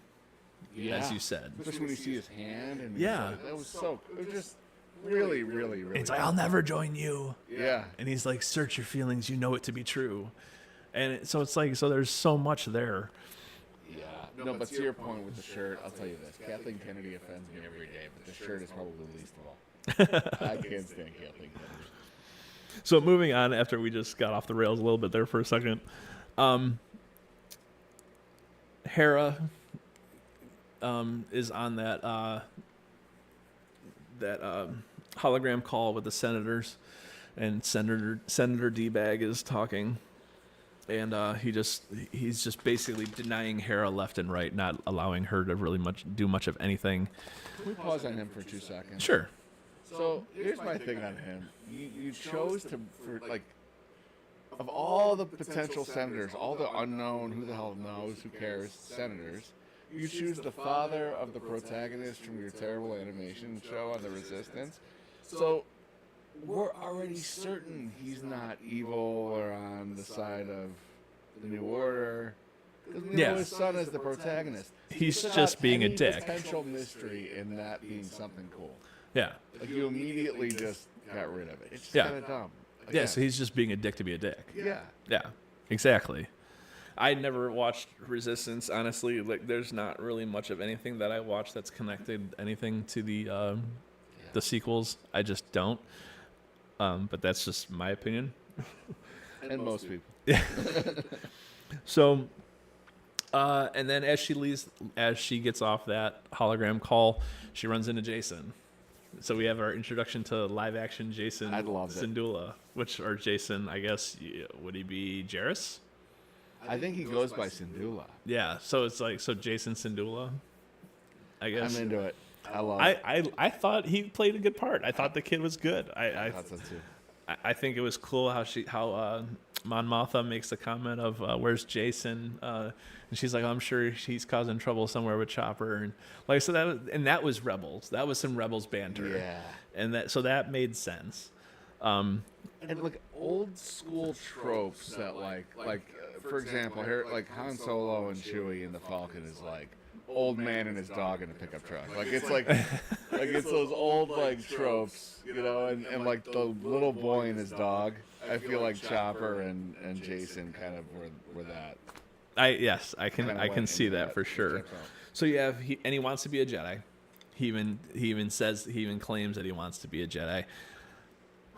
Yeah. As you said. Especially when you see his hand. And yeah. That was so, it was just really, really, really. It's like, I'll never join you. Yeah. And he's like, search your feelings. You know it to be true. And so it's like, so there's so much there. Yeah. No, but to your point with the shirt, I'll tell you this. Kathleen Kennedy offends me every day, but the shirt is probably the least of all. I can't stand Kathleen Kennedy. So moving on, after we just got off the rails a little bit there for a second, Hera is on that hologram call with the senators, and Senator D-Bag is talking, and he's just basically denying Hera left and right, not allowing her to really do much of anything. Can we pause on him for 2 seconds? Sure. So here's my thing on him. You chose of all the potential senators, all the unknown, who the hell knows, who cares, senators, you choose the father of the protagonist from your terrible animation show on The Resistance. So we're already certain he's not evil or on the side of the New Order. Because we know his son is the protagonist. He's just being a dick. Potential mystery in that being something cool. Yeah. Like, you immediately just got rid of it. It's just kind of dumb. Yeah, so he's just being a dick to be a dick. Yeah. Yeah, exactly. I never watched Resistance, honestly. Like, there's not really much of anything that I watch that's connected anything to the sequels. I just don't. But that's just my opinion. And most people. Yeah. So, and then as she gets off that hologram call, she runs into Jason. So we have our introduction to live action Jason Syndulla, or Jason, I guess, would he be Jarrus? I think he goes by Syndulla. Yeah, so it's like, Jason Syndulla, I guess. I'm into it. I love it. I thought he played a good part. I thought the kid was good. I thought so too. I think it was cool how Mon Mothma makes the comment of where's Jason, and she's like, I'm sure he's causing trouble somewhere with Chopper, and like, so that was Rebels. That was some Rebels banter. Yeah. And that made sense. And like old school tropes that like for example, here, like Han Solo and Chewie and the Falcon is like old man and his dog in a pickup truck. Like it's like it's those old like tropes, you know, and like the little boy and his dog. I feel like Chopper and Jason kind of were that. I can see that for sure. So you have he wants to be a Jedi. He even claims that he wants to be a Jedi.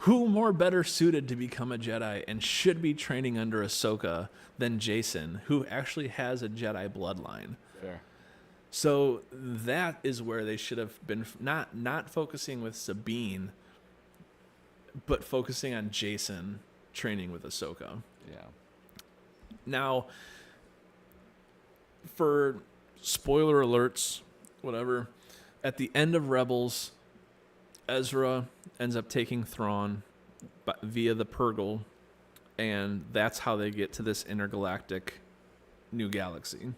Who more better suited to become a Jedi and should be training under Ahsoka than Jason, who actually has a Jedi bloodline? Fair. So that is where they should have been not focusing with Sabine, but focusing on Jason training with Ahsoka. Yeah. Now, for spoiler alerts, whatever, at the end of Rebels, Ezra ends up taking Thrawn via the Purgle, and that's how they get to this intergalactic new galaxy.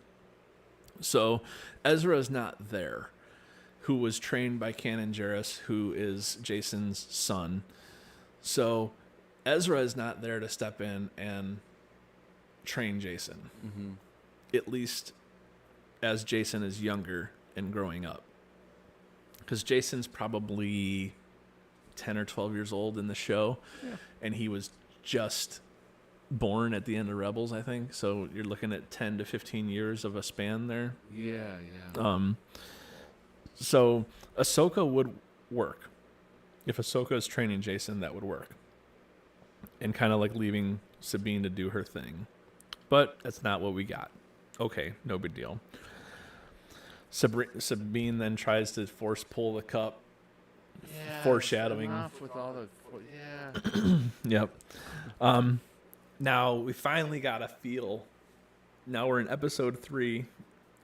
So Ezra is not there, who was trained by Kanan Jarrus, who is Jason's son. So Ezra is not there to step in and train Jason, at least as Jason is younger and growing up. Because Jason's probably 10 or 12 years old in the show, and he was just born at the end of Rebels, I think. So you're looking at 10 to 15 years of a span there. Yeah. So Ahsoka would work. If Ahsoka is training Jason, that would work. And kind of like leaving Sabine to do her thing. But that's not what we got. Okay, no big deal. Sabine then tries to force pull the cup. Yeah. Foreshadowing. Off with all the, Yep. Now we finally got a feel. Now we're in episode 3,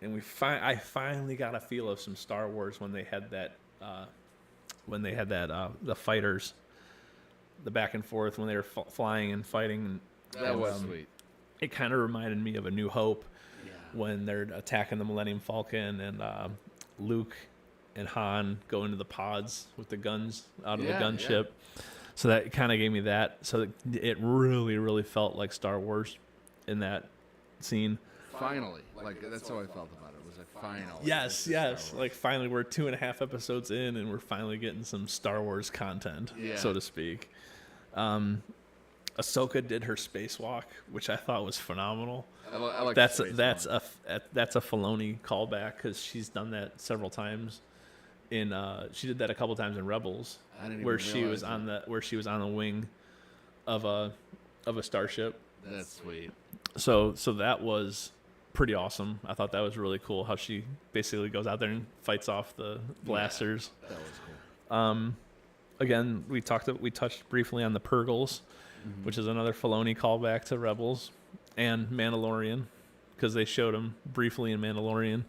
and I finally got a feel of some Star Wars when they had that the fighters, the back and forth when they were flying and fighting. that was sweet. It kind of reminded me of A New Hope. When they're attacking the Millennium Falcon and Luke and Han go into the pods with the guns out of the gunship. So that kind of gave me that. So it really, really felt like Star Wars in that scene. Finally. Like, that's how I felt about it. It was like, finally. Yes. Like, finally, we're 2.5 episodes in, and we're finally getting some Star Wars content, so to speak. Ahsoka did her spacewalk, which I thought was phenomenal. I like that's a Filoni callback because she's done that several times. She did that a couple times in Rebels, where she was on the wing of a starship. That's sweet. So that was pretty awesome. I thought that was really cool how she basically goes out there and fights off the blasters. That was cool. Again, we touched briefly on the Purgles, which is another Filoni callback to Rebels and Mandalorian, because they showed him briefly in Mandalorian.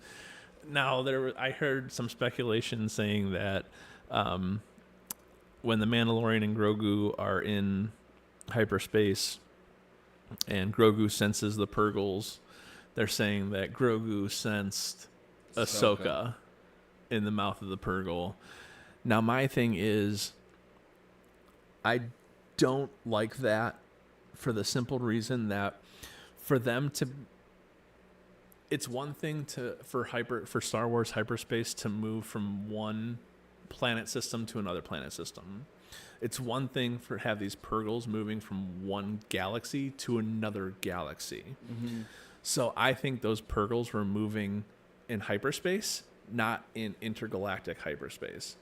Now, I heard some speculation saying that when the Mandalorian and Grogu are in hyperspace and Grogu senses the Purgles, they're saying that Grogu sensed Ahsoka in the mouth of the Purgle. Now, my thing is, I don't like that for the simple reason that for them to, it's one thing for Star Wars hyperspace to move from one planet system to another planet system. It's one thing for have these Purgles moving from one galaxy to another galaxy. So I think those Purgles were moving in hyperspace, not in intergalactic hyperspace.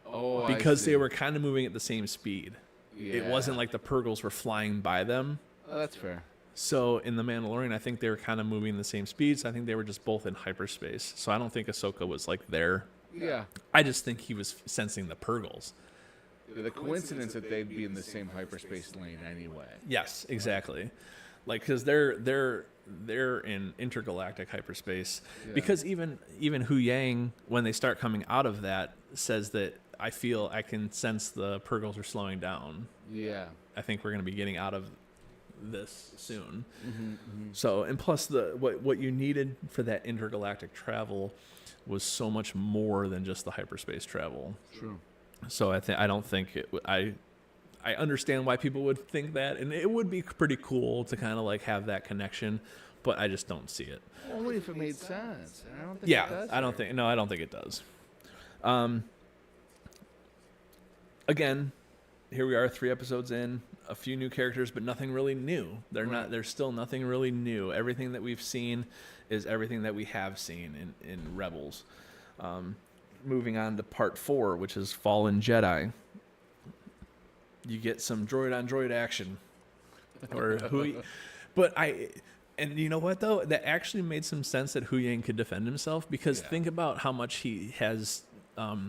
Oh, because they were kind of moving at the same speed. It wasn't like the Purgles were flying by them. Oh, that's fair. So in The Mandalorian, I think they were kind of moving the same speeds. I think they were just both in hyperspace. So I don't think Ahsoka was like there. Yeah. I just think he was sensing the Purgles. The coincidence that they'd be in the same hyperspace lane anyway. Yes, exactly. Like, because they're in intergalactic hyperspace. Yeah. Because even Hu Yang, when they start coming out of that, says that I can sense the Purgles are slowing down. Yeah. I think we're going to be getting out of this soon. So, and plus what you needed for that intergalactic travel was so much more than just the hyperspace travel. True. So I don't think I I understand why people would think that, and it would be pretty cool to kind of like have that connection, but I just don't see it. Only if it made sense. And I don't think it does. I don't think it does. Again, here we are 3 episodes in, a few new characters, but nothing really new. There's still nothing really new. Everything that we've seen is everything that we have seen in Rebels. Moving on to part 4, which is Fallen Jedi. You get some droid on droid action. And you know what though? That actually made some sense that Hu Yang could defend himself, because think about how much he has I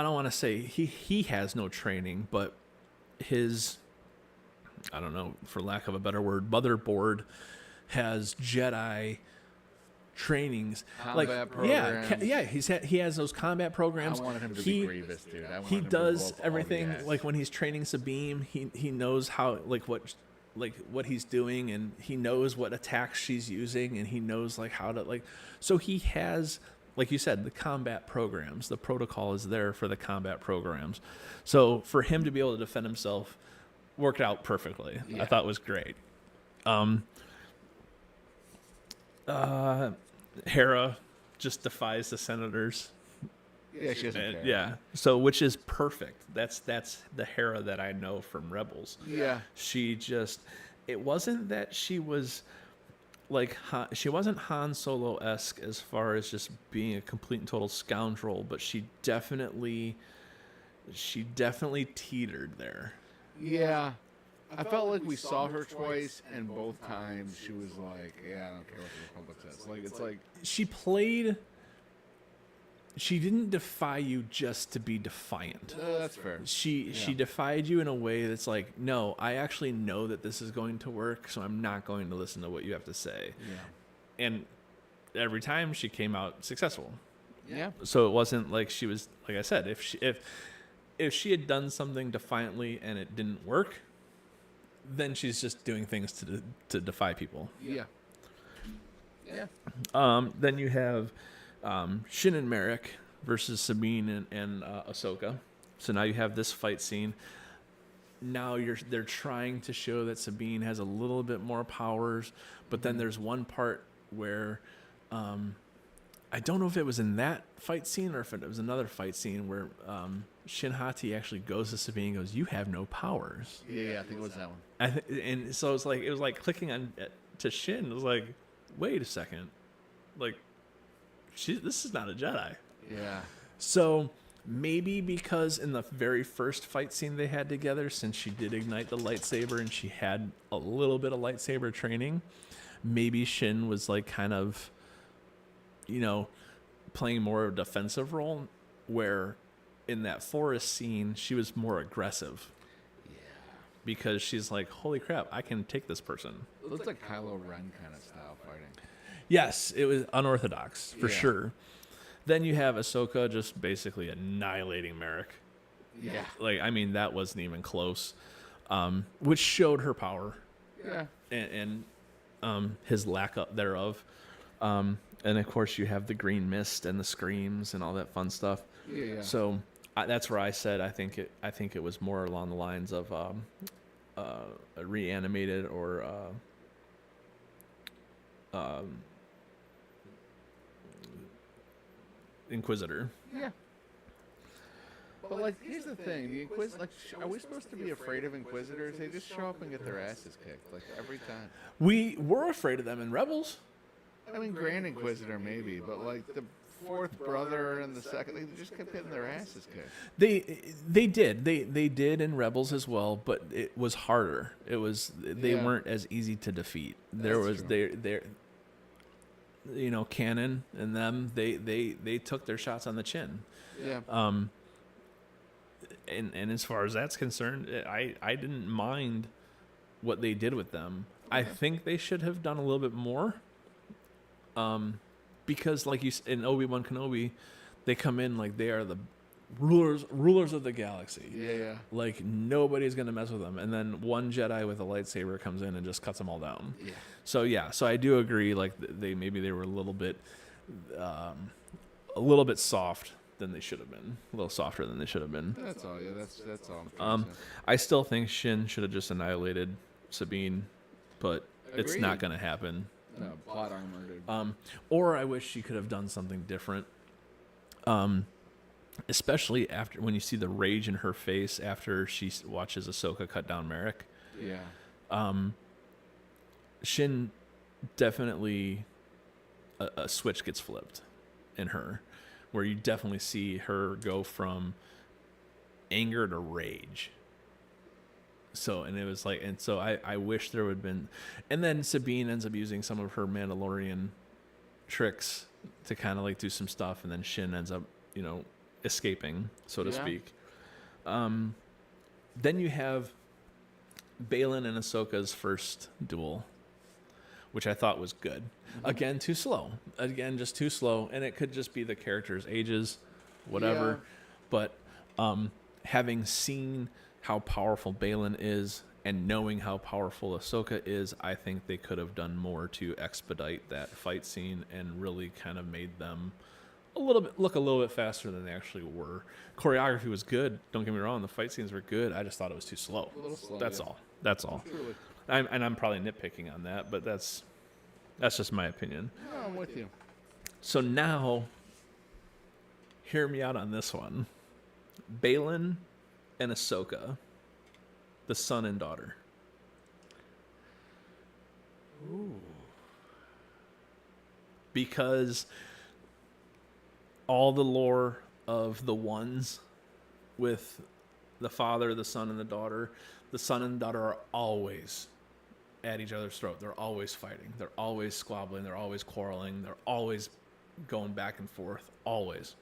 don't want to say he has no training, but his, I don't know, for lack of a better word, motherboard has Jedi trainings, combat programs. He has those combat programs. I wanted him to be Grievous, dude. He does everything. Like when he's training Sabine, he knows how what he's doing, and he knows what attacks she's using, and he knows like how to so he has, like you said, the combat programs. The protocol is there for the combat programs. So for him to be able to defend himself worked out perfectly. I thought it was great. Hera just defies the senators. Yeah, she doesn't care. Yeah. So which is perfect. That's the Hera that I know from Rebels. Yeah. She just, it wasn't that she was like, she wasn't Han Solo-esque as far as just being a complete and total scoundrel, but she definitely teetered there. Yeah. I felt like we saw her twice, and both times she was like, yeah, I don't care what the Republic says. Like, it's like... She didn't defy you just to be defiant. That's fair. She defied you in a way that's like, no, I actually know that this is going to work, so I'm not going to listen to what you have to say. Yeah. And every time she came out successful. Yeah. So it wasn't like she was, like I said, if she had done something defiantly and it didn't work, then she's just doing things to defy people. Yeah. Yeah. Then you have Shin and Merrick versus Sabine and Ahsoka. So now you have this fight scene. Now they're trying to show that Sabine has a little bit more powers, but then there's one part where I don't know if it was in that fight scene or if it was another fight scene where Shin Hati actually goes to Sabine and goes, "You have no powers." Yeah, I think it was that one. And so it was like clicking on to Shin. It was like, wait a second, like this is not a Jedi. Yeah. So maybe because in the very first fight scene they had together, since she did ignite the lightsaber and she had a little bit of lightsaber training, maybe Shin was like kind of, playing more of a defensive role, where in that forest scene she was more aggressive. Yeah. Because she's like, holy crap, I can take this person. It looks like Kylo Ren kind of style fighting. Yes, it was unorthodox, for sure. Then you have Ahsoka just basically annihilating Merrick. Yeah. That wasn't even close, which showed her power. Yeah. And his lack thereof. And, of course, you have the green mist and the screams and all that fun stuff. Yeah. So that's where I said I think it was more along the lines of a reanimated or... Inquisitor. Yeah. But here's the thing: the are we supposed to be afraid of Inquisitors? They just show up and get their asses kicked every time. We were afraid of them in Rebels. I mean, Grand Inquisitor maybe, but the fourth brother and the second, they just kept getting their asses kicked. They did in Rebels as well, but it was harder. They weren't as easy to defeat. Canon and them, they took their shots on the chin. Yeah. And as far as that's concerned, I didn't mind what they did with them. I think they should have done a little bit more. Because like in Obi-Wan Kenobi, they come in like they are the rulers of the galaxy. Yeah. Like nobody's gonna mess with them. And then one Jedi with a lightsaber comes in and just cuts them all down. Yeah. So I do agree. Like they were a little bit soft than they should have been. A little softer than they should have been. That's all. Yeah, that's all. I'm trying to say. I still think Shin should have just annihilated Sabine, but it's Agreed. not going to happen. No, plot armor, dude. Or I wish she could have done something different. Especially after when you see the rage in her face after she watches Ahsoka cut down Merrick. Yeah. Shin definitely a switch gets flipped in her, where you definitely see her go from anger to rage. So, and it was like, and so I wish there would have been, and then Sabine ends up using some of her Mandalorian tricks to kind of like do some stuff, and then Shin ends up, escaping, so to speak. Then you have Baylan and Ahsoka's first duel, which I thought was good. Again, too slow. Again, just too slow, and it could just be the characters' ages, whatever. Yeah. But having seen how powerful Baylan is and knowing how powerful Ahsoka is, I think they could have done more to expedite that fight scene and really kind of made them look a little bit faster than they actually were. Choreography was good. Don't get me wrong. The fight scenes were good. I just thought it was too slow. A little slow. That's yeah. all. That's all. Truly. I'm probably nitpicking on that, but that's just my opinion. No, I'm with you. So now, hear me out on this one. Baylan and Ahsoka, the son and daughter. Ooh. Because all the lore of the ones with the father, the son, and the son and the daughter are always at each other's throat. They're always fighting. They're always squabbling. They're always quarreling. They're always going back and forth. Always.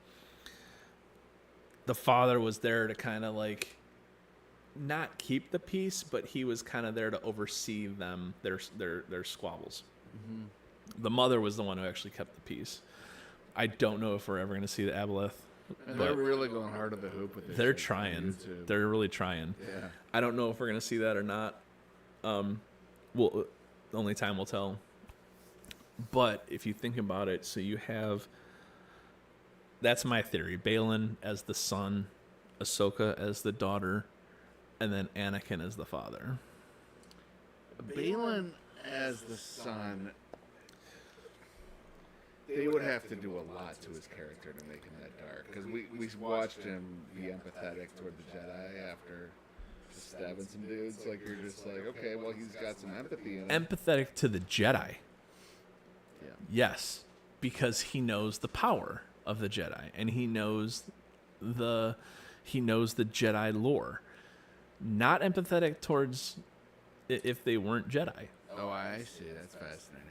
The father was there to kind of like not keep the peace, but he was kind of there to oversee them, their squabbles. Mm-hmm. The mother was the one who actually kept the peace. I don't know if we're ever going to see the Aboleth. And they're really going hard at the hoop with this. They're shit on trying. YouTube. They're really trying. Yeah. I don't know if we're going to see that or not. Well, only time will tell. But if you think about it, so you have, that's my theory. Baylan as the son, Ahsoka as the daughter, and then Anakin as the father. Baylan as the son, they would have to do a lot to his character to make him that dark. Because we watched him be empathetic toward the Jedi after just stabbing some dudes. Like, you're just like, okay, well, he's got some empathy in him. Empathetic to the Jedi. Yeah. Yes, because he knows the power of the Jedi, and he knows the Jedi lore. Not empathetic towards if they weren't Jedi. Oh, I see. That's fascinating.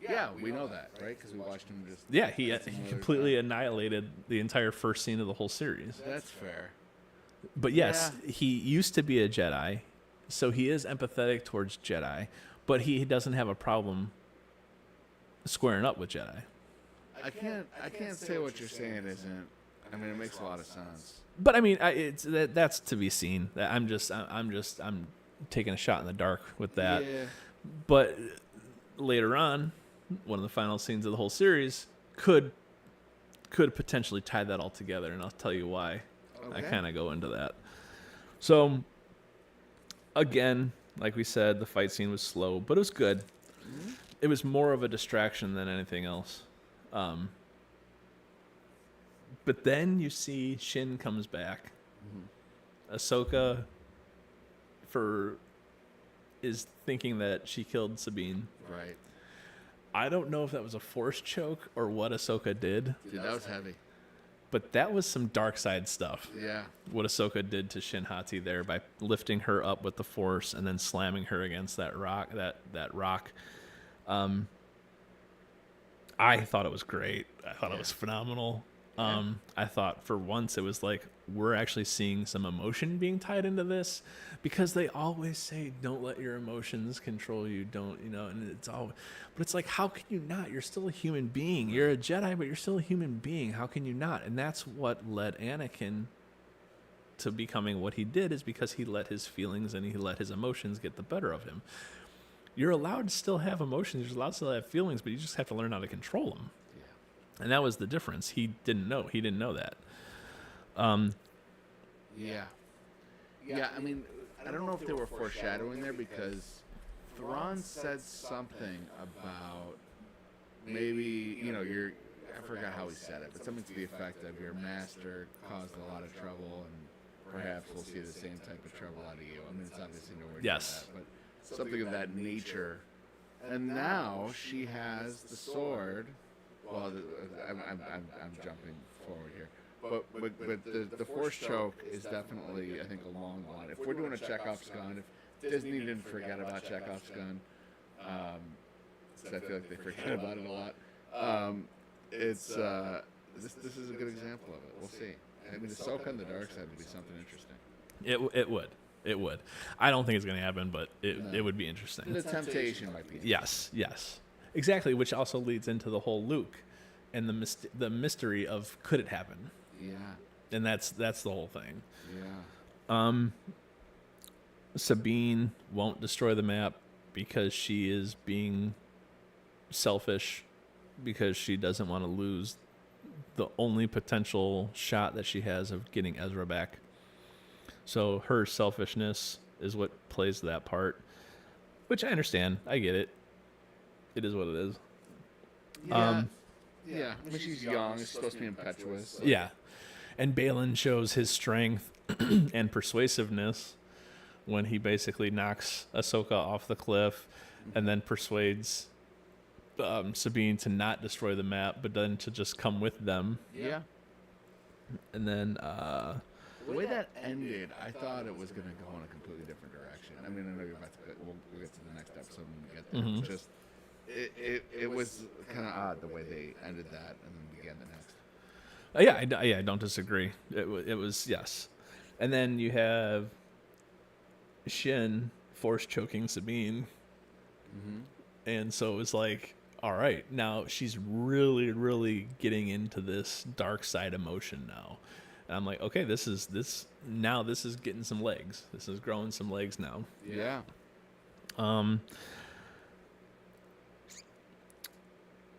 Yeah, we know that, right? Because we watched him just... Yeah, he completely annihilated the entire first scene of the whole series. That's fair. But yes, he used to be a Jedi, so he is empathetic towards Jedi, but he doesn't have a problem squaring up with Jedi. I can't say what you're saying isn't... I mean, it makes a lot of sense. But I mean, that's to be seen. I'm taking a shot in the dark with that. Yeah. But later on, one of the final scenes of the whole series could potentially tie that all together, and I'll tell you why. Okay. I kind of go into that. So, again, like we said, the fight scene was slow, but it was good. Mm-hmm. It was more of a distraction than anything else. But then you see Shin comes back. Mm-hmm. Ahsoka is thinking that she killed Sabine. Right. I don't know if that was a force choke or what Ahsoka did. Dude, that was heavy. But that was some dark side stuff. Yeah. What Ahsoka did to Shin Hati there by lifting her up with the force and then slamming her against that rock. That rock. I thought it was great. I thought it was phenomenal. I thought for once it was like we're actually seeing some emotion being tied into this, because they always say don't let your emotions control you, and it's all, but it's like, how can you not? You're still a human being. You're a Jedi, but you're still a human being. How can you not? And that's what led Anakin to becoming what he did, is because he let his feelings and he let his emotions get the better of him. You're allowed to still have emotions. You're allowed to still have feelings, but you just have to learn how to control them. And that was the difference. He didn't know that. Yeah. Yeah, I mean, I don't know if they were foreshadowing there because Thrawn said something about maybe, I forgot how he said it, but something to the effect of your master caused a lot of trouble and perhaps we'll see the same type of trouble out of you. I mean, it's obviously nowhere near Yes. that, but something of that nature. And now she has the sword. Well, I'm jumping forward here. But the Force choke is definitely, I think, a long one. If we're doing a Chekhov's gun, if Disney didn't forget about Chekhov's gun, so I feel like they forget about it a lot. It's this is a good example of it. We'll see. I mean, Ahsoka and the dark side would be something interesting. It would. I don't think it's going to happen, but it would be interesting. The temptation might be. Yes, exactly. Which also leads into the whole Luke and the mystery of could it happen? Yeah. And that's the whole thing. Yeah. Sabine won't destroy the map because she is being selfish, because she doesn't want to lose the only potential shot that she has of getting Ezra back. So her selfishness is what plays that part, which I understand. I get it. It is what it is. Yeah. Yeah. I mean, she's young. She's supposed to be impetuous. So. Yeah. And Balin shows his strength and persuasiveness when he basically knocks Ahsoka off the cliff and then persuades Sabine to not destroy the map, but then to just come with them. Yeah. And then the way that ended, I thought it was going to go in a completely different direction. I mean, I know we'll get to the next episode when we get there. Mm-hmm. It's just it was kind of odd the way they ended that and then began the next. I don't disagree. It was, yes. And then you have Shin force choking Sabine. Mm-hmm. And so it's like, all right, now she's really, really getting into this dark side emotion now. And I'm like, okay, this is getting some legs. This is growing some legs now. Yeah.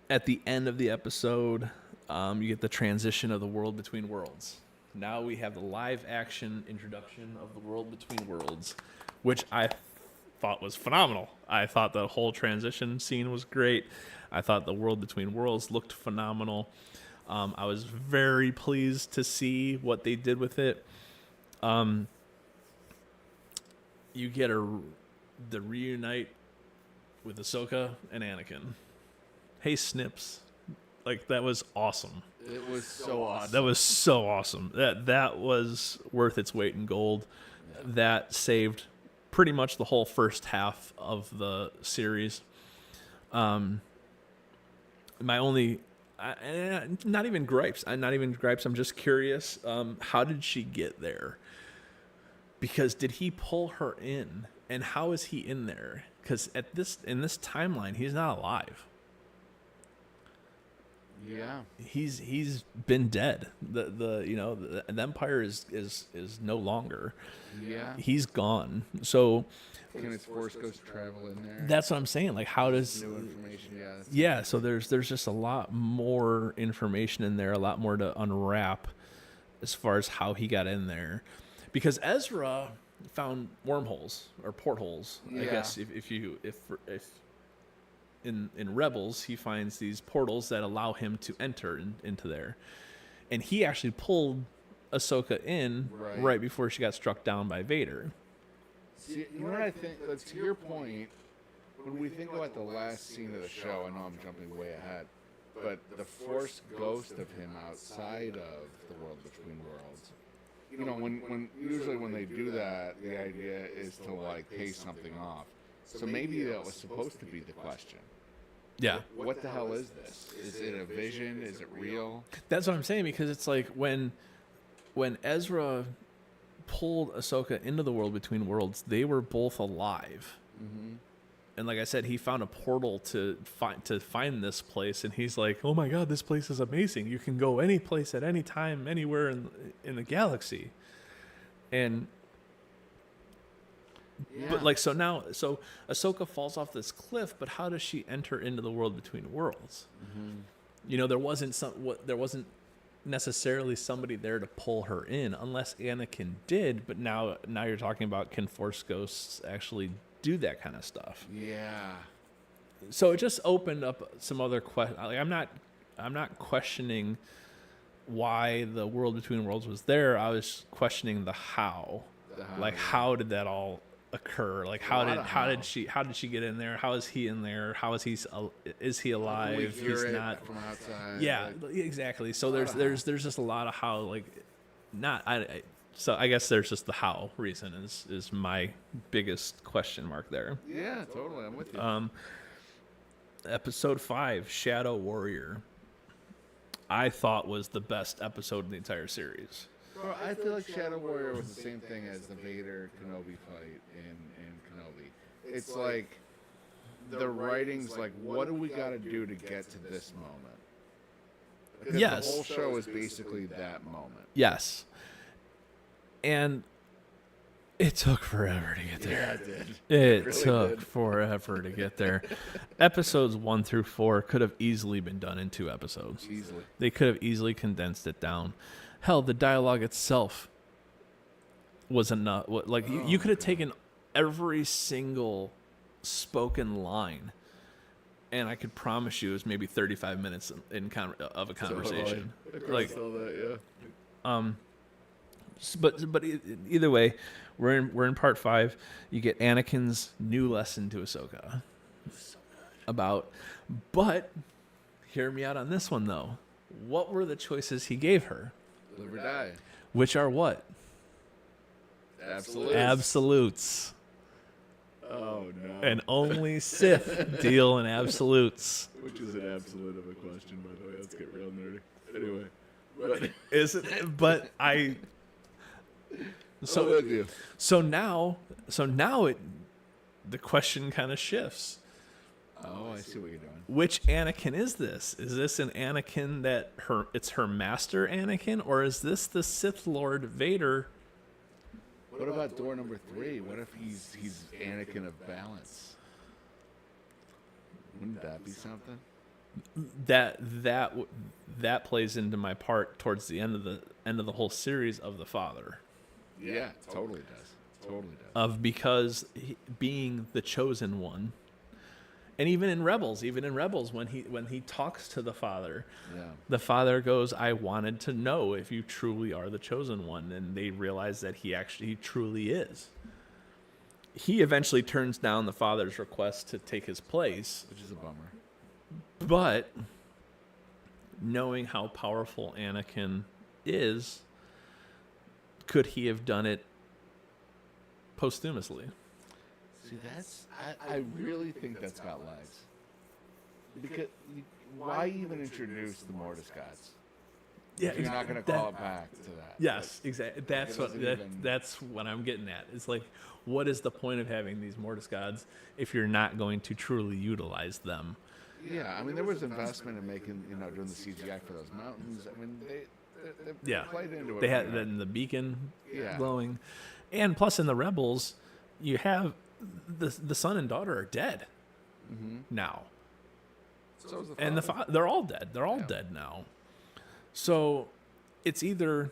At the end of the episode, you get the transition of the world between worlds. Now we have the live action introduction of the world between worlds, which I thought was phenomenal. I thought the whole transition scene was great. I thought the world between worlds looked phenomenal. I was very pleased to see what they did with it. You get the reunite with Ahsoka and Anakin. Hey, Snips. Like, that was awesome. It was so awesome. That was so awesome. That was worth its weight in gold. Yeah. That saved pretty much the whole first half of the series. My only... not even gripes. I'm just curious. How did she get there? Because did he pull her in? And how is he in there? Because in this timeline, he's not alive. Yeah, he's been dead. The Empire is no longer. Yeah, he's gone. So can its Force Ghost travel in there? That's what I'm saying. Like, how does new information? Yeah. So there's just a lot more information in there, a lot more to unwrap as far as how he got in there, because Ezra found wormholes or portholes. Yeah. I guess if in Rebels, he finds these portals that allow him to enter into there. And he actually pulled Ahsoka in right before she got struck down by Vader. See, you know what I think? To your point, when we think about the last scene of the show, I know I'm jumping way ahead, but the Force ghost of him outside of the world between worlds. You know, when they do that, the idea is to, like, pay something off. So maybe that was supposed to be the question. Yeah. What the hell is this? Is it a vision? Is it real? That's what I'm saying, because it's like when Ezra pulled Ahsoka into the world between worlds, they were both alive. Mm-hmm. And like I said, he found a portal to find this place, and he's like, "Oh my God, this place is amazing! You can go any place at any time, anywhere in the galaxy." And yeah. But like, so Ahsoka falls off this cliff, but how does she enter into the world between worlds? Mm-hmm. You know, there wasn't necessarily somebody there to pull her in, unless Anakin did. But now you're talking about, can Force ghosts actually do that kind of stuff? Yeah. So it just opened up some other questions. Like, I'm not questioning why the World Between Worlds was there. I was questioning the how. Like, how did that all occur? Like, how did she get in there? How is he in there? How is he alive? He's not from outside. Yeah, exactly. So there's just a lot of how, like, not I so I guess there's just the how reason is my biggest question mark there. Yeah, totally. I'm with you. Episode 5, Shadow Warrior, I thought was the best episode in the entire series. Bro, I feel like Shadow Warrior was the same thing as the Vader Kenobi fight in Kenobi. It's like the writing's like, what do we got to do to get to this moment? Because Yes. the whole show is basically that moment. Yes. And it took forever to get there. Yeah, it did. It really took did. forever to get there. Episodes 1 through 4 could have easily been done in 2 episodes. Easily. They could have easily condensed it down. Hell, the dialogue itself was enough. Like, you could have taken every single spoken line, and I could promise you it was maybe 35 minutes of a conversation. Like, but either way, we're in part 5. You get Anakin's new lesson to Ahsoka but hear me out on this one though. What were the choices he gave her? Live or die. Which are what? Absolutes. Absolutes. Oh, no. And only Sith deal in absolutes. Which is an absolute of a question, by the way. Let's get real nerdy. Anyway. But Is it? But I. So now the question kind of shifts. Oh, I see what you're doing. Which Anakin is this? Is this an Anakin that it's her master Anakin, or is this the Sith Lord Vader? What about door number 3? What if he's Anakin of balance? Wouldn't that be something? That plays into my part towards the end of the whole series of the Father. Yeah, totally does. Totally does. Of because being the chosen one. And even in Rebels, when he talks to the Father, the Father goes, "I wanted to know if you truly are the chosen one," and they realize that he truly is. He eventually turns down the Father's request to take his place, Which is a bummer. but knowing how powerful Anakin is, could he have done it posthumously? See, I really think that's got legs. Because why even introduce the Mortiscots? Yeah, You're not going to call it back to that. Yes, exactly. That's what I'm getting at. It's like, what is the point of having these Mortiscots if you're not going to truly utilize them? Yeah, I mean, there was investment in making, doing the CGI for those mountains. I mean, they played into it. They had the beacon Yeah. glowing, and plus in the Rebels, you have the son and daughter are dead now, So is the and father. they're all dead. They're all dead now. So it's either,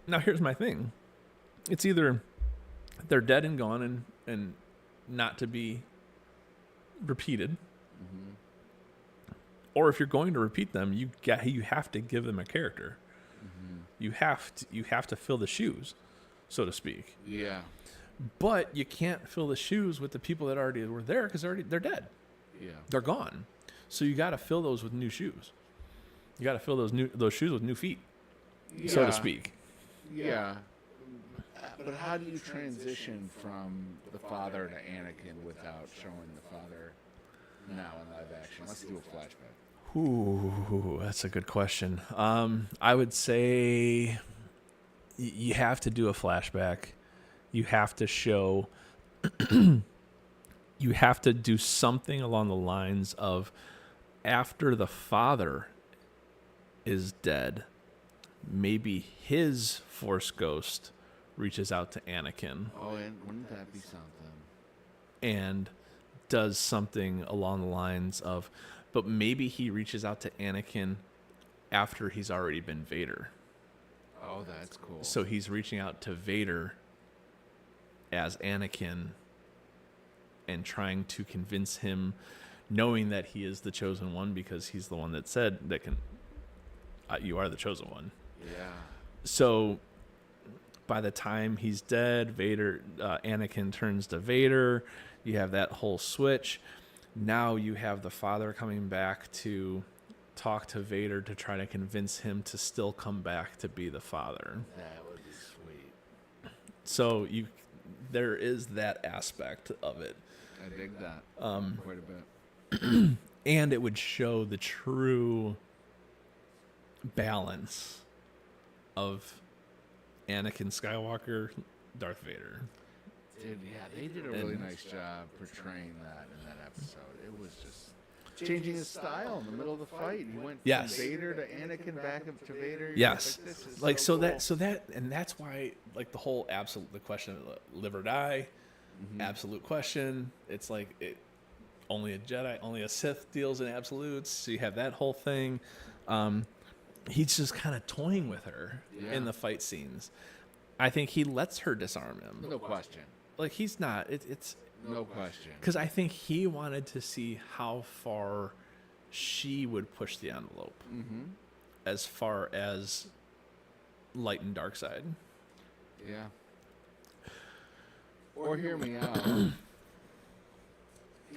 now here's my thing. It's either they're dead and gone and not to be repeated, or if you're going to repeat them, you have to give them a character. You have to fill the shoes, so to speak. Yeah. But you can't fill the shoes with the people that already were there because they're dead. Yeah. They're gone. So you got to fill those with new shoes. You got to fill those shoes with new feet, so to speak. Yeah. But how do you transition from the father to Anakin without showing the father now in live action? Let's do a flashback. Ooh, that's a good question. I would say you have to do a flashback. You have to show. You have to do something along the lines of, after the father is dead, maybe his Force ghost reaches out to Anakin. Oh, and wouldn't that be something? And does something along the lines of, but maybe he reaches out to Anakin after he's already been Vader. Oh, that's cool. So he's reaching out to Vader as Anakin and trying to convince him, knowing that he is the chosen one because he's the one that said that you are the chosen one. Yeah. So by the time he's dead, Anakin turns to Vader. You have that whole switch. Now you have the father coming back to talk to Vader to try to convince him to still come back to be the father. That would be sweet. So there is that aspect of it. I dig that quite a bit. And it would show the true balance of Anakin Skywalker, Darth Vader. Dude, yeah, they did a really nice job portraying that in that episode. It was just changing his style in the middle of the fight. He went from Vader to Anakin, back up to Vader. Yes, like, this is like so cool. and that's why, like, the whole the question of live or die, absolute question. It's like only a Jedi, only a Sith deals in absolutes. So you have that whole thing. He's just kind of toying with her in the fight scenes. I think he lets her disarm him. No question. Like, he's not. It's no question. Because I think he wanted to see how far she would push the envelope, as far as light and dark side. Yeah. Or hear me out.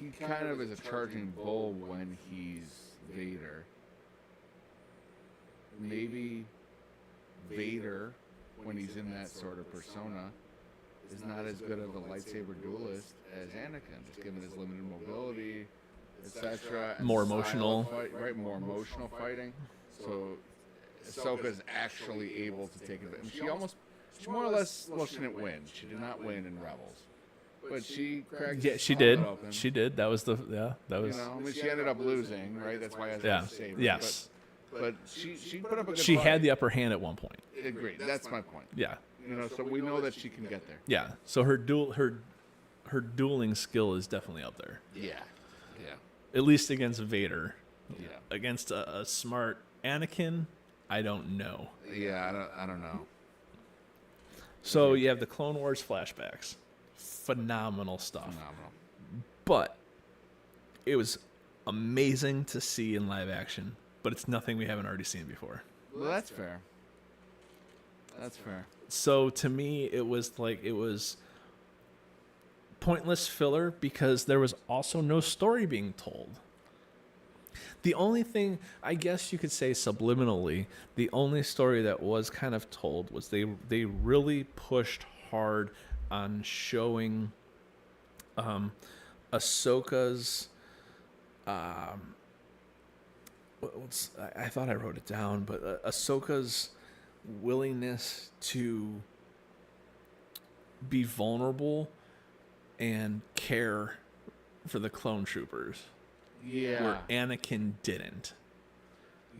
He kind of is a charging bull when he's Vader. Maybe Vader, when he's in that sort of persona, is not as good of a lightsaber duelist as Anakin, just given his limited mobility, etc. More emotional. Right, more emotional fighting. So Ahsoka's actually able to take it. She more or less, well, she didn't win. She did not win in Rebels. But she cracked she the did. gauntlet open. She did. That was that was. You know, I mean, she ended up losing, right? That's why I was saving. Yes. But she put up a good She fight. had the upper hand at one point. Agreed. That's my point. Yeah. You know, so we know that she can get there. Yeah. So her dueling skill is definitely up there. Yeah. Yeah. At least against Vader. Yeah. Against a smart Anakin, I don't know. Yeah, I don't know. So you have the Clone Wars flashbacks. Phenomenal stuff. Phenomenal. But it was amazing to see in live action, but it's nothing we haven't already seen before. Well, that's fair. That's fair. So to me, it was pointless filler because there was also no story being told. The only thing, I guess you could say subliminally, the only story that was kind of told was they really pushed hard on showing Ahsoka'S. I thought I wrote it down, but Ahsoka'S willingness to be vulnerable and care for the clone troopers. Yeah. Where Anakin didn't.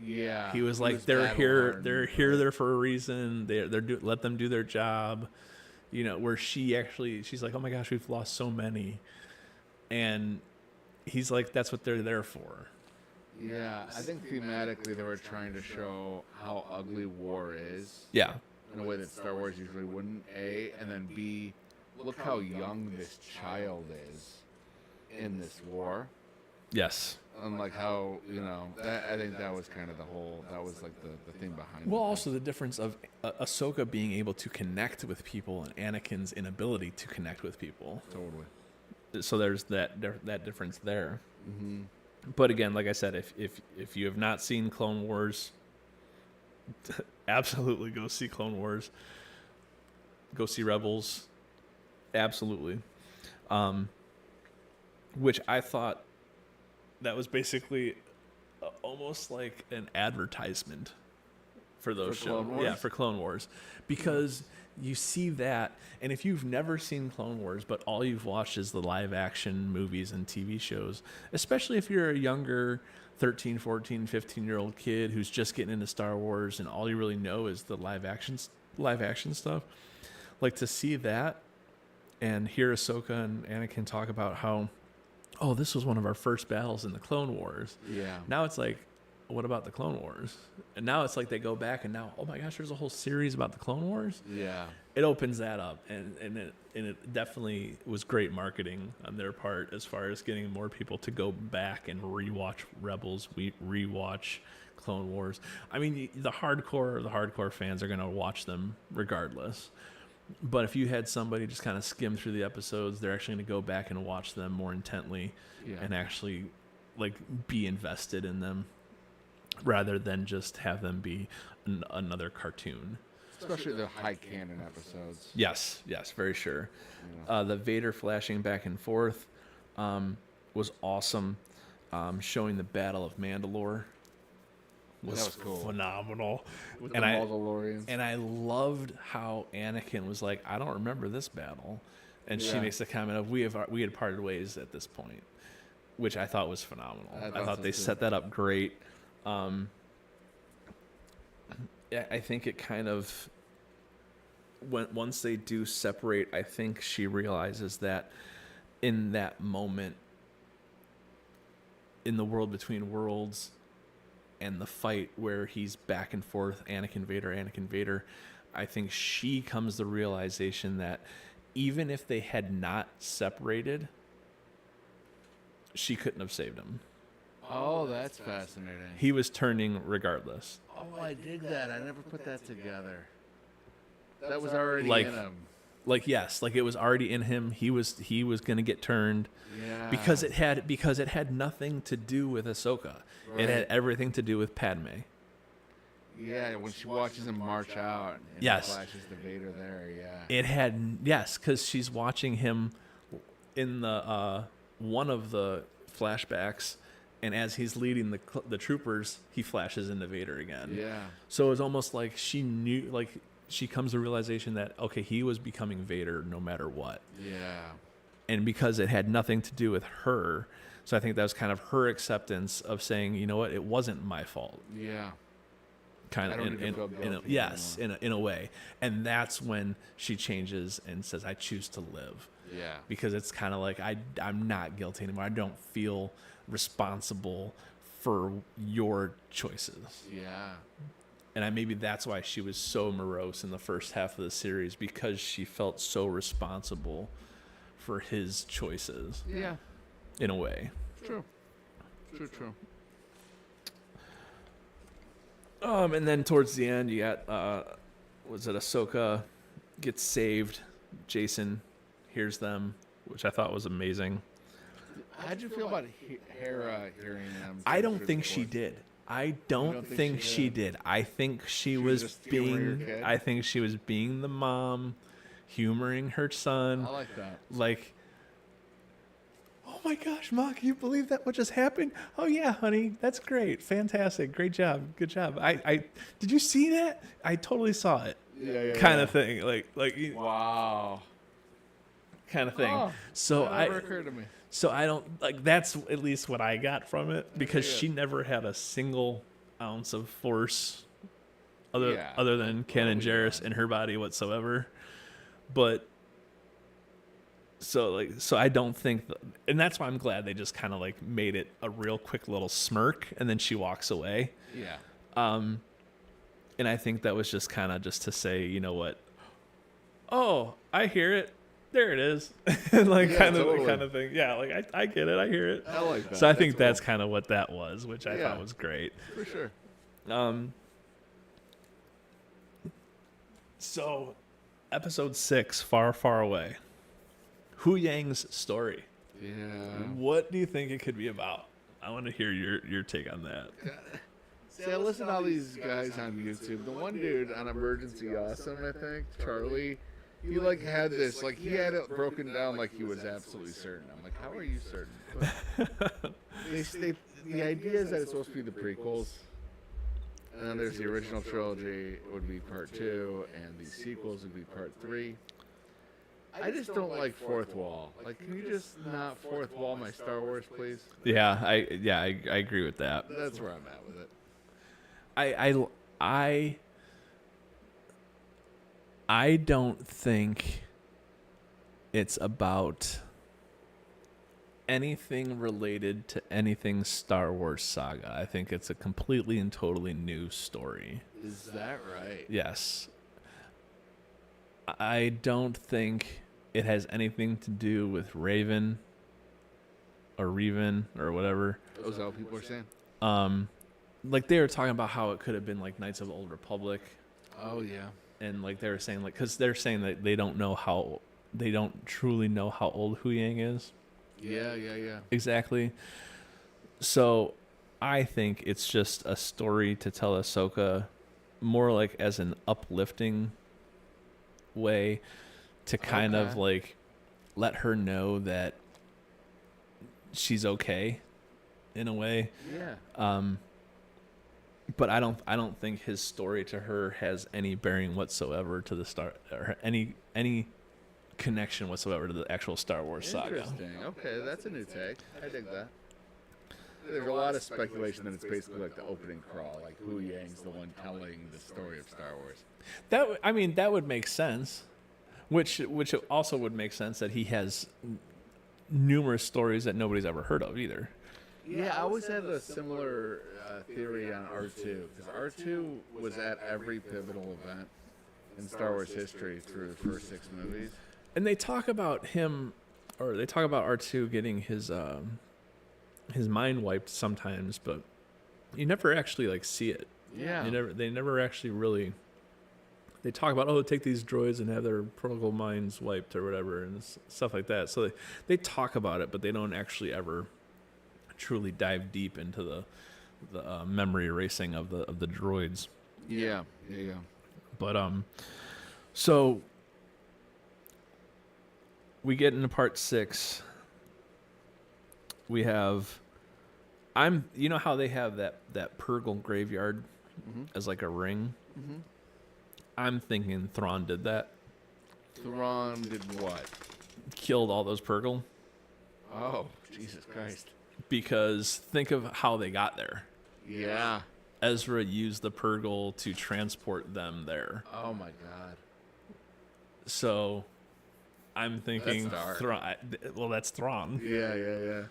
Yeah. He was like, they're here there for a reason. Let them do their job. You know, where she's like, oh my gosh, we've lost so many. And he's like, that's what they're there for. Yeah, I think thematically they were trying to show how ugly war is. Yeah. In a way that Star Wars usually wouldn't, A, and then B, look how young this child is in this war. Yes. And like how, you know, I think that was kind of that was like the thing behind it. Well, also the difference of Ahsoka being able to connect with people and Anakin's inability to connect with people. Totally. So there's that difference there. Mm-hmm. But again, like I said, if you have not seen Clone Wars, absolutely go see Clone Wars. Go see Rebels. Absolutely. Which I thought that was basically almost like an advertisement for those shows. Yeah, for Clone Wars. Because you see that, and if you've never seen Clone Wars, but all you've watched is the live action movies and TV shows, especially if you're a younger 13, 14, 15-year-old kid who's just getting into Star Wars and all you really know is the live action stuff, like to see that and hear Ahsoka and Anakin talk about how, oh, this was one of our first battles in the Clone Wars. Yeah. Now it's like, what about the Clone Wars? And now it's like they go back and now, oh my gosh, there's a whole series about the Clone Wars. Yeah. It opens that up, and it definitely was great marketing on their part as far as getting more people to go back and rewatch Rebels, rewatch Clone Wars. I mean, the hardcore fans are gonna watch them regardless. But if you had somebody just kind of skim through the episodes, they're actually going to go back and watch them more intently and actually like be invested in them rather than just have them be another cartoon. Especially the high canon episodes. Yes, very sure. The Vader flashing back and forth was awesome. Showing the Battle of Mandalore was cool. Phenomenal. With the Mandalorians. And I loved how Anakin was like, I don't remember this battle. And she makes the comment of, we had parted ways at this point, which I thought was phenomenal. I thought they set that up great. I think it kind of, once they do separate, I think she realizes that in that moment, in the world between worlds, and the fight where he's back and forth, Anakin Vader, I think she comes to the realization that even if they had not separated, she couldn't have saved him. Oh, that's fascinating. He was turning regardless. Oh, I dig that. I never put that together. That was already like, in him. Yes, it was already in him. He was going to get turned. Yeah. Because it had nothing to do with Ahsoka. Right. It had everything to do with Padme. Yeah, when she watches him march out and flashes the Vader there, It had, because she's watching him in the one of the flashbacks, and as he's leading the troopers, he flashes into Vader again. Yeah. So it was almost like she knew, like she comes to the realization that, okay, he was becoming Vader no matter what. Yeah. And because it had nothing to do with her, so I think that was kind of her acceptance of saying, you know what, it wasn't my fault. Yeah. Kind of in a way. And that's when she changes and says, I choose to live. Yeah. Because it's kind of like, I'm not guilty anymore. I don't feel responsible for your choices. Yeah. And maybe that's why she was so morose in the first half of the series, because she felt so responsible for his choices. Yeah. In a way. True. And then towards the end, you got, was it Ahsoka gets saved? Jason hears them, which I thought was amazing. How'd you feel about Hera hearing them? I don't think she did. I don't think she did. I think she was being. I think she was being the mom, humoring her son. I like that. Like, oh my gosh, Ma, can you believe that what just happened? Oh yeah, honey, that's great, fantastic, great job, good job. I did you see that? I totally saw it. Yeah. Kind of thing, like wow. Kind of thing. Oh, so that never occurred to me. So I don't like. That's at least what I got from it, because she never had a single ounce of force, other than Kanan Jarrus in her body whatsoever. But so I don't think, and that's why I'm glad they just kind of like made it a real quick little smirk, and then she walks away. Yeah. And I think that was just kind of just to say, you know what? Oh, I hear it. There it is. Like kind of thing. Yeah, like I get it. I hear it. I like that. So I think that's kind of what that was, which I thought was great. For sure. So episode 6, Far, Far Away. Hu Yang's story. Yeah. What do you think it could be about? I want to hear your take on that. See, I listen to all these guys on YouTube. The one dude on Emergency Awesome, I think, Charlie, he like had this, like he had it broken down like he was absolutely certain. I'm like, how are you certain? But the idea is that it's supposed to be the prequels, and then there's the original trilogy, it would be part 2, and the sequels would be part 3. I just don't like fourth wall. Like, can you just not fourth wall my Star Wars, please? Yeah, I agree with that. That's where I'm at with it. I don't think it's about anything related to anything Star Wars saga. I think it's a completely and totally new story. Is that right? Yes. I don't think it has anything to do with Raven or Reven or whatever. Is that what people are saying? Like they were talking about how it could have been like Knights of the Old Republic. Oh yeah. And like they were saying like because they're saying that they don't truly know how old Hu Yang is. Yeah. Exactly. So I think it's just a story to tell Ahsoka more like as an uplifting way to kind of like let her know that she's okay in a way. Yeah. But I don't think his story to her has any bearing whatsoever to the Star or any connection whatsoever to the actual Star Wars saga. Interesting. Okay, that's a new take. I dig that. There's a lot of speculation that it's basically like the opening crawl, like Hu Yang's the one telling the story of Star Wars. That would make sense. Which also would make sense that he has numerous stories that nobody's ever heard of either. Yeah, I always had a similar theory on R2, because R2 was at every pivotal event in Star Wars history through the first 6 movies. And they talk about him, or they talk about R2 getting his mind wiped sometimes, but you never actually like see it. Yeah. They never actually really. They talk about take these droids and have their protocol minds wiped or whatever and stuff like that. So they talk about it, but they don't actually ever truly dive deep into the memory erasing of the droids. Yeah. But so we get into part 6. We have you know how they have that Purgle graveyard as like a ring? Mm-hmm. I'm thinking Thrawn did that. Thrawn did what? Killed all those Purgle. Oh, Jesus Christ. Because think of how they got there. Yeah. Ezra used the Purgle to transport them there. Oh my God. So I'm thinking that's Thrawn. Well, that's Thrawn. Yeah.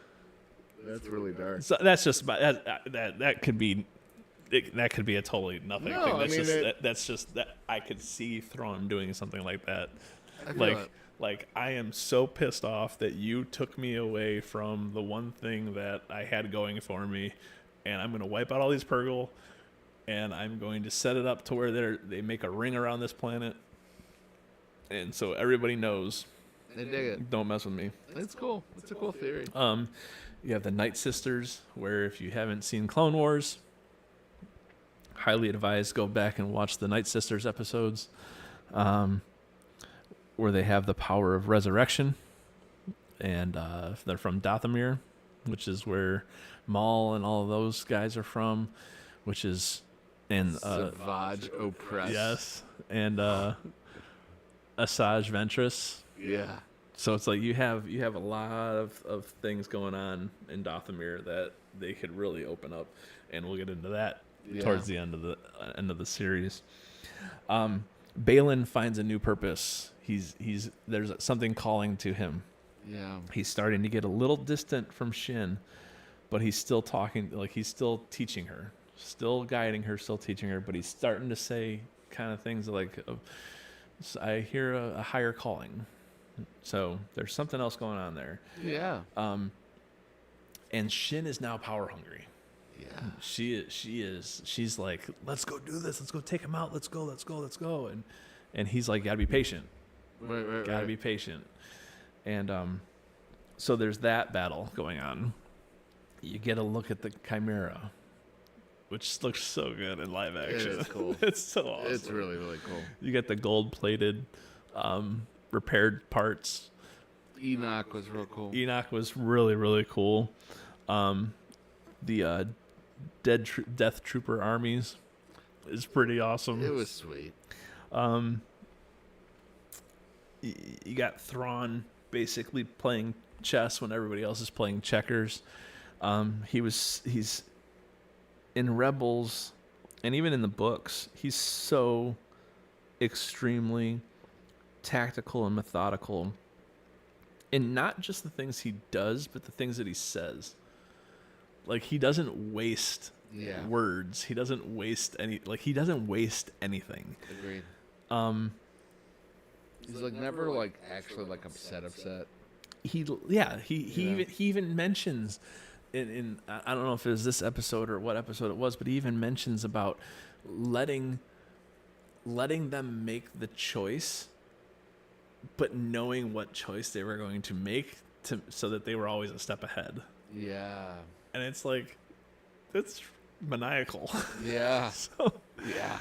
That's really dark. So that's just that could be. That could be a totally nothing thing. That's just that I could see Thrawn doing something like that. Like I am so pissed off that you took me away from the one thing that I had going for me, and I'm going to wipe out all these Purgle, and I'm going to set it up to where they make a ring around this planet, and so everybody knows. They dig it. Don't mess with me. It's cool. It's a cool theory. You have the Night Sisters, where if you haven't seen Clone Wars, highly advised go back and watch the Night Sisters episodes, where they have the power of resurrection, and they're from Dathomir, which is where Maul and all of those guys are from, which is Savage Opress. Yes, and Asajj Ventress. Yeah. So it's like you have a lot of things going on in Dathomir that they could really open up, and we'll get into that towards the end of the series. Balin finds a new purpose. There's something calling to him. Yeah. He's starting to get a little distant from Shin, but he's still talking, like he's still teaching her, still guiding her, still teaching her, but he's starting to say kind of things like, I hear a higher calling. So there's something else going on there. Yeah. And Shin is now power hungry. Yeah. She's like, let's go do this. Let's go take him out. Let's go. And he's like, gotta be patient. Gotta be patient. And so there's that battle going on. You get a look at the Chimera, which looks so good in live action. It is cool. It's so awesome. It's really, really cool. You get the gold-plated repaired parts. Enoch was real cool. Enoch was really, really cool. The Death Trooper armies is pretty awesome. It was sweet. You got Thrawn basically playing chess when everybody else is playing checkers. He's in Rebels, and even in the books, he's so extremely tactical and methodical And not just the things he does, but the things that he says. Like, he doesn't waste words. He doesn't waste he doesn't waste anything. Agreed. He's like never like actually like upset. He even mentions in I don't know if it was this episode or what episode it was, but he even mentions about letting them make the choice, but knowing what choice they were going to make so that they were always a step ahead. Yeah. And it's like, that's maniacal. Yeah. So, yeah.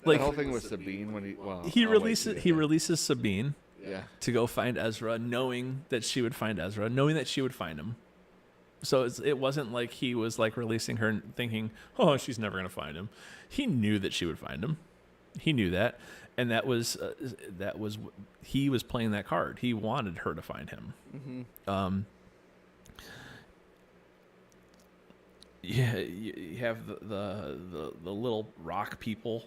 Like the whole thing with Sabine when he releases Sabine. Yeah. To go find Ezra, knowing that she would find Ezra, knowing that she would find him. So it wasn't like he was like releasing her and thinking, oh, she's never going to find him. He knew that she would find him. He knew that. And that was he was playing that card. He wanted her to find him. Mm-hmm. Yeah, you have the little rock people.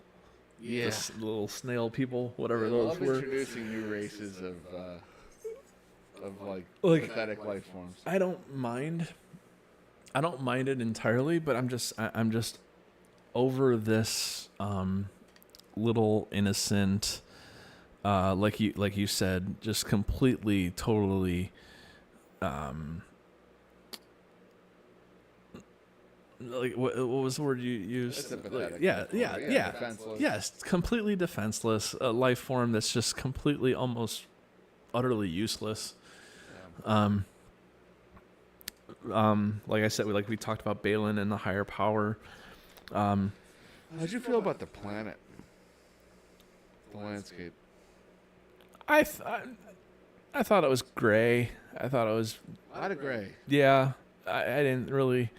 Yeah. The little snail people, whatever those were. Introducing new races of pathetic life forms. I don't mind it entirely, but I'm just over this little innocent, like you said, just completely, totally, like what was the word you used? Defenseless. Yes, completely defenseless. A life form that's just completely, almost utterly useless. Yeah. Like I said, we talked about Balin and the higher power. How'd you feel about the planet? The landscape? I thought it was gray. I thought it was a lot of gray. Yeah, I didn't really.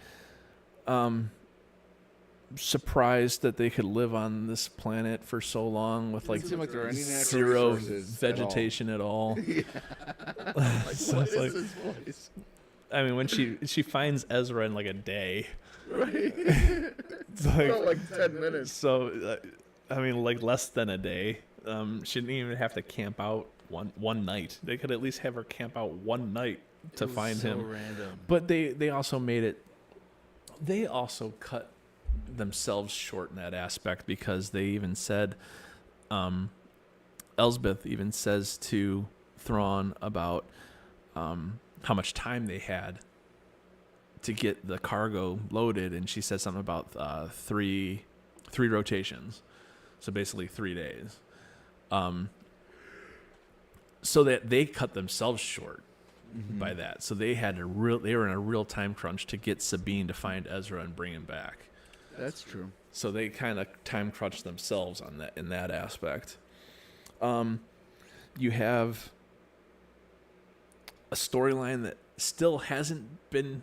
Surprised that they could live on this planet for so long with like there any zero vegetation at all. Yeah. So what is his voice? I mean, when she finds Ezra in like a day, right? It's like 10 minutes. So, I mean, like less than a day. She didn't even have to camp out one night. They could at least have her camp out one night to find him. Random. But they also made it. They also cut themselves short in that aspect because they even said, Elsbeth even says to Thrawn about how much time they had to get the cargo loaded, and she said something about three rotations, so basically 3 days. So that they cut themselves short. Mm-hmm. By that, so they were in a real time crunch to get Sabine to find Ezra and bring him back. That's true. So they kind of time crunched themselves on that in that aspect. You have a storyline that still hasn't been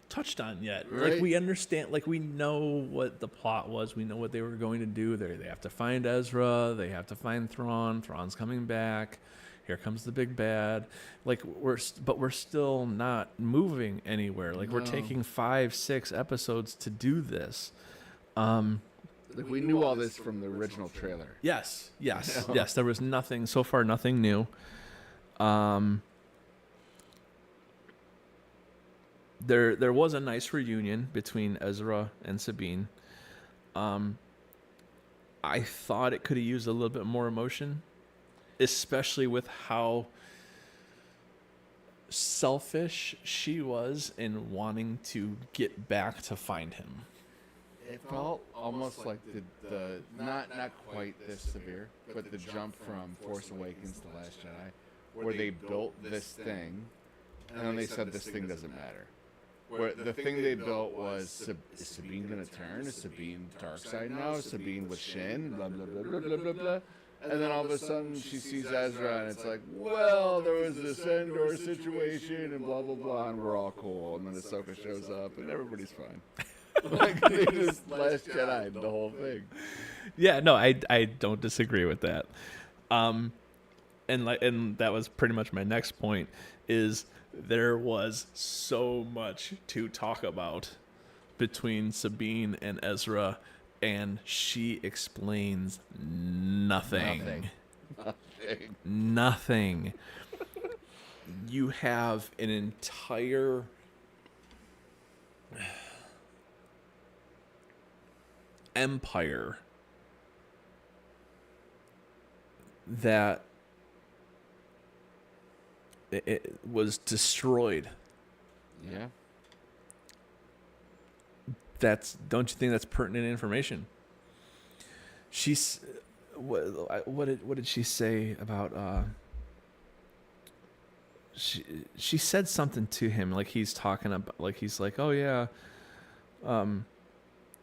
touched on yet. Right. Like we understand, like we know what the plot was. We know what they were going to do. They have to find Ezra. They have to find Thrawn. Thrawn's coming back. Here comes the big bad. Like we're still not moving anywhere. Like we're taking 5-6 episodes to do this. Like we knew all this from the original trailer. Yes. There was nothing so far. Nothing new. There was a nice reunion between Ezra and Sabine. I thought it could have used a little bit more emotion, especially with how selfish she was in wanting to get back to find him. It felt almost like the not quite this severe, but the jump from Force Awakens to Last Jedi, where they built this thing, and then they said this thing doesn't matter. Where the thing they built was, is Sabine going to turn? Is Sabine dark side now? Is Sabine with Shin? Blah, blah, blah, blah, blah, blah, blah. And then all of a sudden she sees Ezra, and it's like, well, there was this Endor situation, and blah, blah, blah, and we're all cool. And then Ahsoka shows up, and everybody's fine. Like, they just Last Jedi the whole thing. Yeah, no, I don't disagree with that. And that was pretty much my next point, is there was so much to talk about between Sabine and Ezra, and she explains nothing. you have an entire empire that it was destroyed. Yeah. Don't you think that's pertinent information? She's what did she say about she said something to him, like he's talking about, like he's like, oh yeah, and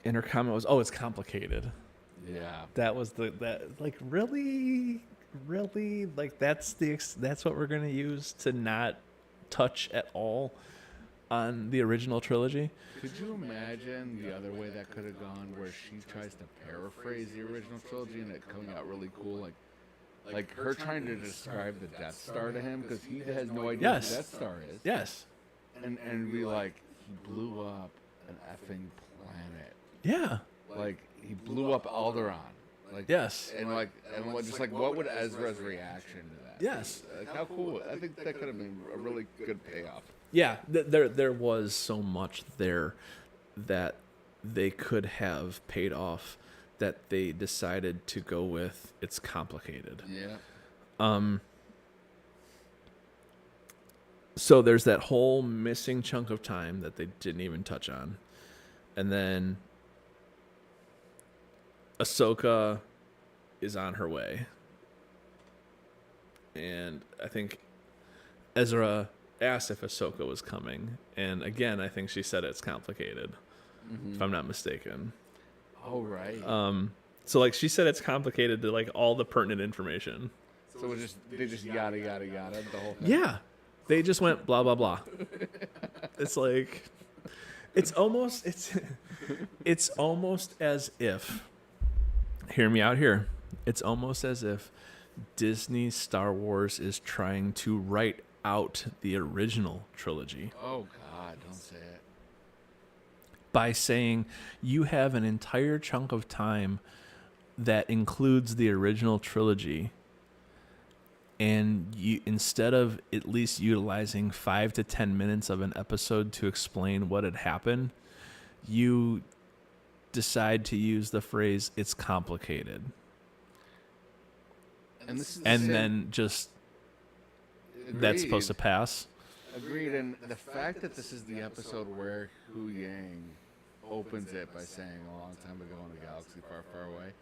her comment was, oh, it's complicated. Yeah. That was like really like that's what we're gonna use to not touch at all on the original trilogy. Could you imagine the other way that could have gone, where she tries to paraphrase the original trilogy and it coming out really cool, like her trying to describe the Death Star to him, because he has no idea what the Death Star is. Yes. And be like, he blew up an effing planet. Yeah. Like, he blew up Alderaan. Like, yes. And just like, what would Ezra's reaction to that? Yes. Like, how cool? I think that could have been a really good payoff. Yeah, there was so much there that they could have paid off that they decided to go with. It's complicated. Yeah. So there's that whole missing chunk of time that they didn't even touch on. And then Ahsoka is on her way. And I think Ezra asked if Ahsoka was coming. And again, I think she said it's complicated, if I'm not mistaken. Oh, right. So like she said it's complicated to like all the pertinent information. So they just yada the whole thing. Yeah. They just went blah blah blah. It's like it's almost as if, hear me out here. It's almost as if Disney Star Wars is trying to write out the original trilogy. Oh God, don't say it. By saying you have an entire chunk of time that includes the original trilogy, and you, instead of at least utilizing 5 to 10 minutes of an episode to explain what had happened, you decide to use the phrase "it's complicated," and then just agreed. That's supposed to pass. Agreed, and the fact that this is the episode where Hu Yang opens it by saying a long time ago in a galaxy far, far away.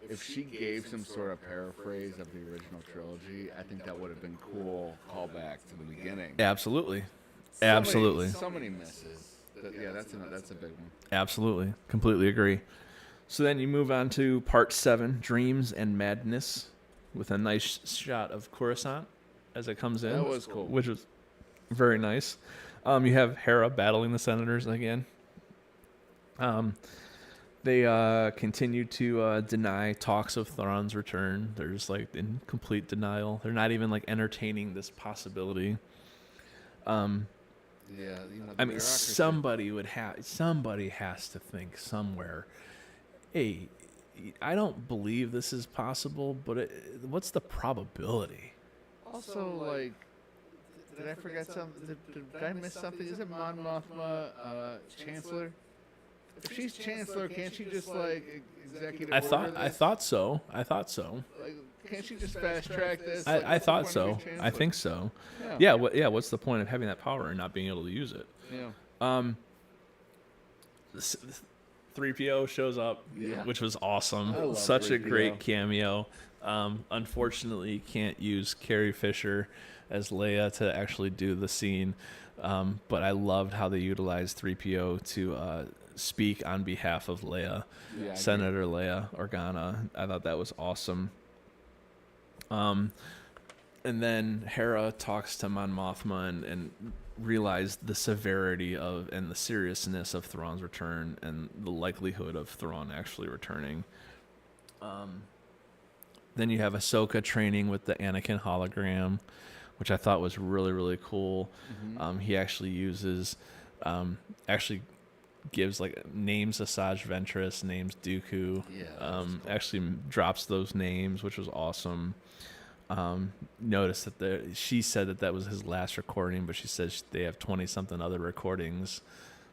If she gave some sort of paraphrase of the original trilogy, I think that would have been cool callback to the beginning. Absolutely. Absolutely. So many misses. Yeah, that's a big one. Absolutely. Completely agree. So then you move on to part 7, Dreams and Madness, with a nice shot of Coruscant as it comes in. That was cool. Which was very nice. You have Hera battling the Senators again. They continue to deny talks of Thrawn's return. They're just like in complete denial. They're not even like entertaining this possibility. Yeah, I mean, somebody has to think somewhere, hey, I don't believe this is possible, but what's the probability? Also, like, did I forget something? Did I miss something? Isn't Mon Mothma Chancellor? If she's Chancellor, can't she just like executive order this? I thought so. Like, can't she just fast track this? I thought so. I think so. Yeah. What's the point of having that power and not being able to use it? Yeah. 3PO shows up, which was awesome. Such 3PO. A great cameo. Unfortunately, can't use Carrie Fisher as Leia to actually do the scene, but I loved how they utilized 3PO to speak on behalf of Leia, Senator Leia Organa. I thought that was awesome. And then Hera talks to Mon Mothma and realized the severity of and the seriousness of Thrawn's return and the likelihood of Thrawn actually returning. Then you have Ahsoka training with the Anakin hologram, which I thought was really, really cool. Mm-hmm. He actually uses, gives like names Asajj Ventress, names Dooku. Actually drops those names, which was awesome. noticed that she said that was his last recording, but she says they have 20 something other recordings.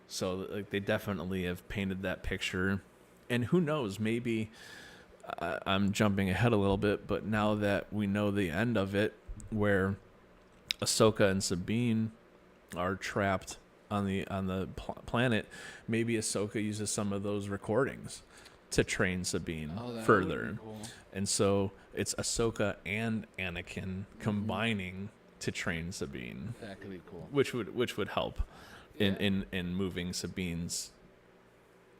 So like they definitely have painted that picture. And who knows, maybe I'm jumping ahead a little bit, but now that we know the end of it, where Ahsoka and Sabine are trapped on the planet, maybe Ahsoka uses some of those recordings to train Sabine further. Cool. And so it's Ahsoka and Anakin combining to train Sabine. That could be cool. Which would help in moving Sabine's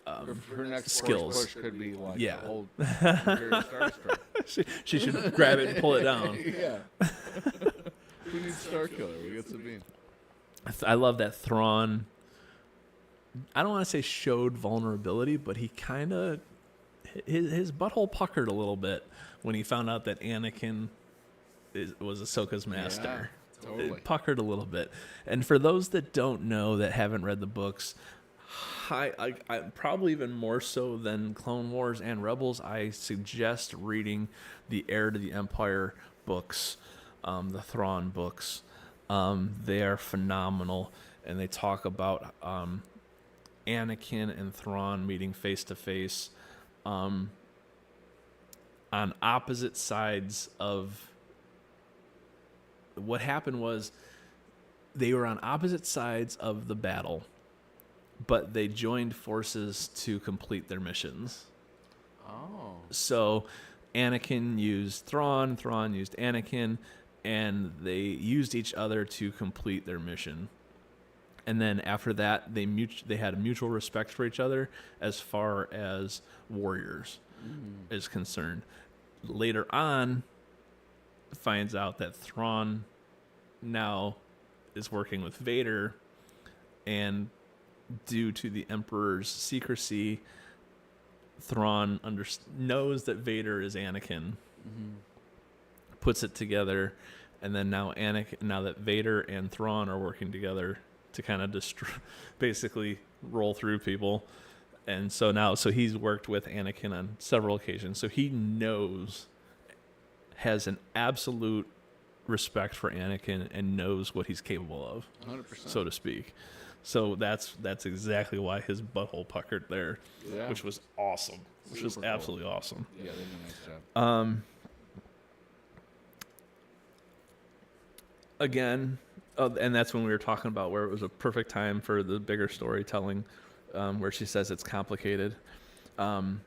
her next skills. Push could be like the old Star Destroyer. she should grab it and pull it down. Yeah. Who needs Star Killer? We get Sabine. I love that Thrawn, I don't want to say showed vulnerability, but he kind of, his butthole puckered a little bit when he found out that Anakin was Ahsoka's master. Yeah, totally. It puckered a little bit. And for those that don't know, that haven't read the books, I probably even more so than Clone Wars and Rebels, I suggest reading the Heir to the Empire books, the Thrawn books. They are phenomenal, and they talk about Anakin and Thrawn meeting face to face on opposite sides of what happened. Was they were on opposite sides of the battle, but they joined forces to complete their missions. Oh. So Anakin used Thrawn used Anakin, and they used each other to complete their mission. And then after that, they had a mutual respect for each other as far as warriors is concerned. Later on, finds out that Thrawn now is working with Vader, and due to the Emperor's secrecy, Thrawn knows that Vader is Anakin, puts it together, and then now that Vader and Thrawn are working together to kind of basically roll through people, and so he's worked with Anakin on several occasions, so he has an absolute respect for Anakin and knows what he's capable of, 100%. So to speak. So that's exactly why his butthole puckered there, which was awesome. Which was absolutely cool. Awesome. Yeah, they did a nice job. Again, and that's when we were talking about where it was a perfect time for the bigger storytelling, where she says it's complicated. And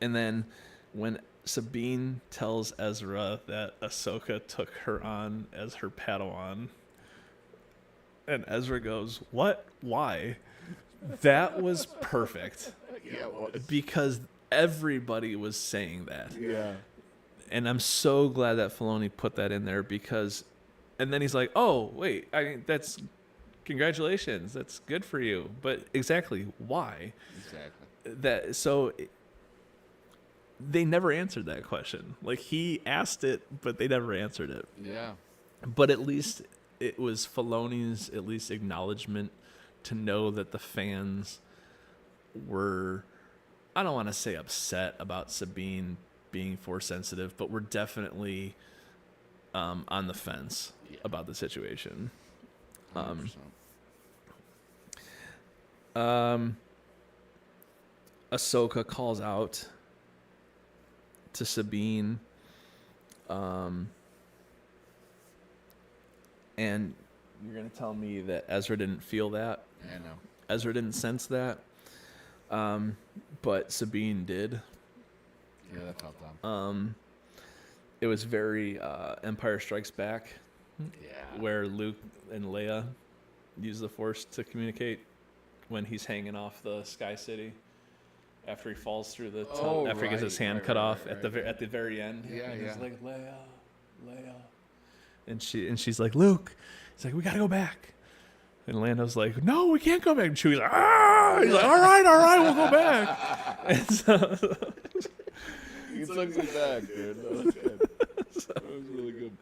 then when Sabine tells Ezra that Ahsoka took her on as her Padawan, and Ezra goes, "What? Why?" That was perfect. Yeah, it was. Because everybody was saying that. Yeah. And I'm so glad that Filoni put that in there, because, and then he's like, "Oh, wait, that's congratulations. That's good for you." But exactly why? Exactly. They never answered that question. Like, he asked it, but they never answered it. Yeah. But at least it was Filoni's acknowledgement to know that the fans were, I don't want to say upset about Sabine being Force sensitive, but we're definitely on the fence about the situation. 100%. Ahsoka calls out to Sabine, and you're going to tell me that Ezra didn't feel that? I know. Ezra didn't sense that, but Sabine did. Yeah, that felt dumb. It was very Empire Strikes Back, where Luke and Leia use the Force to communicate when he's hanging off the Sky City after he falls through the tunnel, after he gets his hand cut off at the very end. Yeah, He's like, Leia, and she's like, Luke. He's like, we gotta go back. And Lando's like, no, we can't go back. And Chewie's like, ah! He's like, all right, we'll go back. And so he took me back, dude. That was good. That was really good.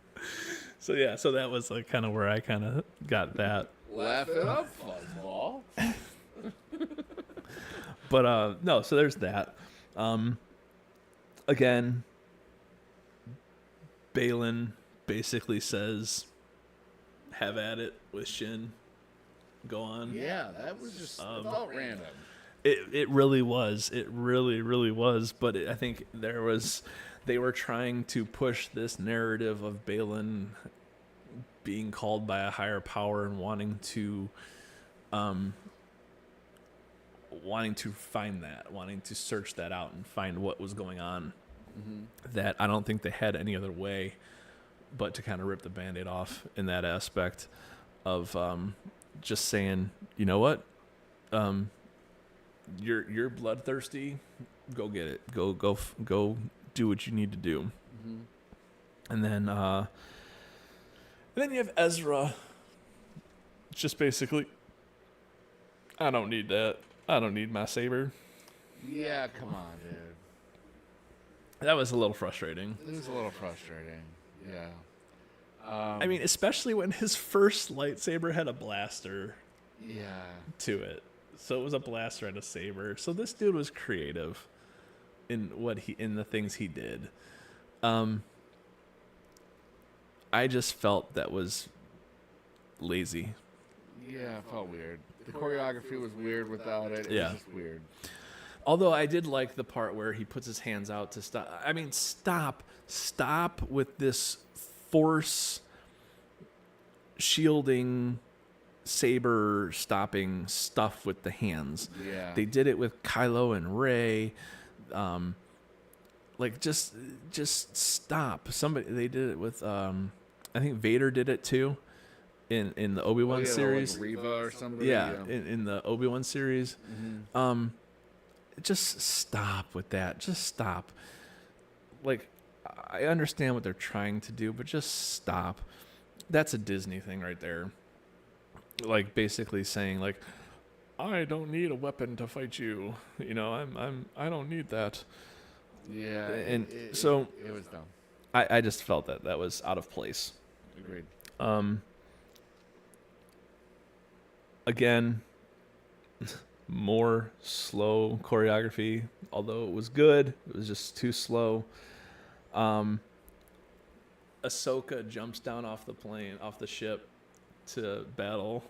So that was like kind of where I kind of got that. Laugh it up, fuzzball. But no, so there's that. Again, Balin basically says, "Have at it with Shin. Go on." Yeah, that was just it felt random. It really was. It really was. But I think they were trying to push this narrative of Balin being called by a higher power and wanting to find that, wanting to search that out and find what was going on. Mm-hmm. That I don't think they had any other way but to kind of rip the Band-Aid off in that aspect of just saying, you know what, you're bloodthirsty, go get it, go do what you need to do. Mm-hmm. And then you have Ezra, just basically, I don't need that. I don't need my saber. Yeah, come on, dude. That was a little frustrating. It was a little frustrating. Yeah. I mean, especially when his first lightsaber had a blaster. Yeah. To it, so it was a blaster and a saber. So this dude was creative in the things he did. I just felt that was lazy. Yeah, it felt weird. The choreography was weird without it. It was just weird. Although I did like the part where he puts his hands out to stop. I mean, stop with this force shielding, saber stopping stuff with the hands. Yeah. They did it with Kylo and Rey. Like just stop. They did it with I think Vader did it too in the Obi-Wan series. Like Reva or somebody. Yeah, in the Obi-Wan series. Mm-hmm. Just stop with that. Just stop. Like, I understand what they're trying to do, but just stop. That's a Disney thing right there. Like, basically saying, like, I don't need a weapon to fight you. You know, I don't need that. Yeah. And it was dumb. I just felt that was out of place. Agreed. Again, more slow choreography. Although it was good, it was just too slow. Ahsoka jumps down off the ship to battle.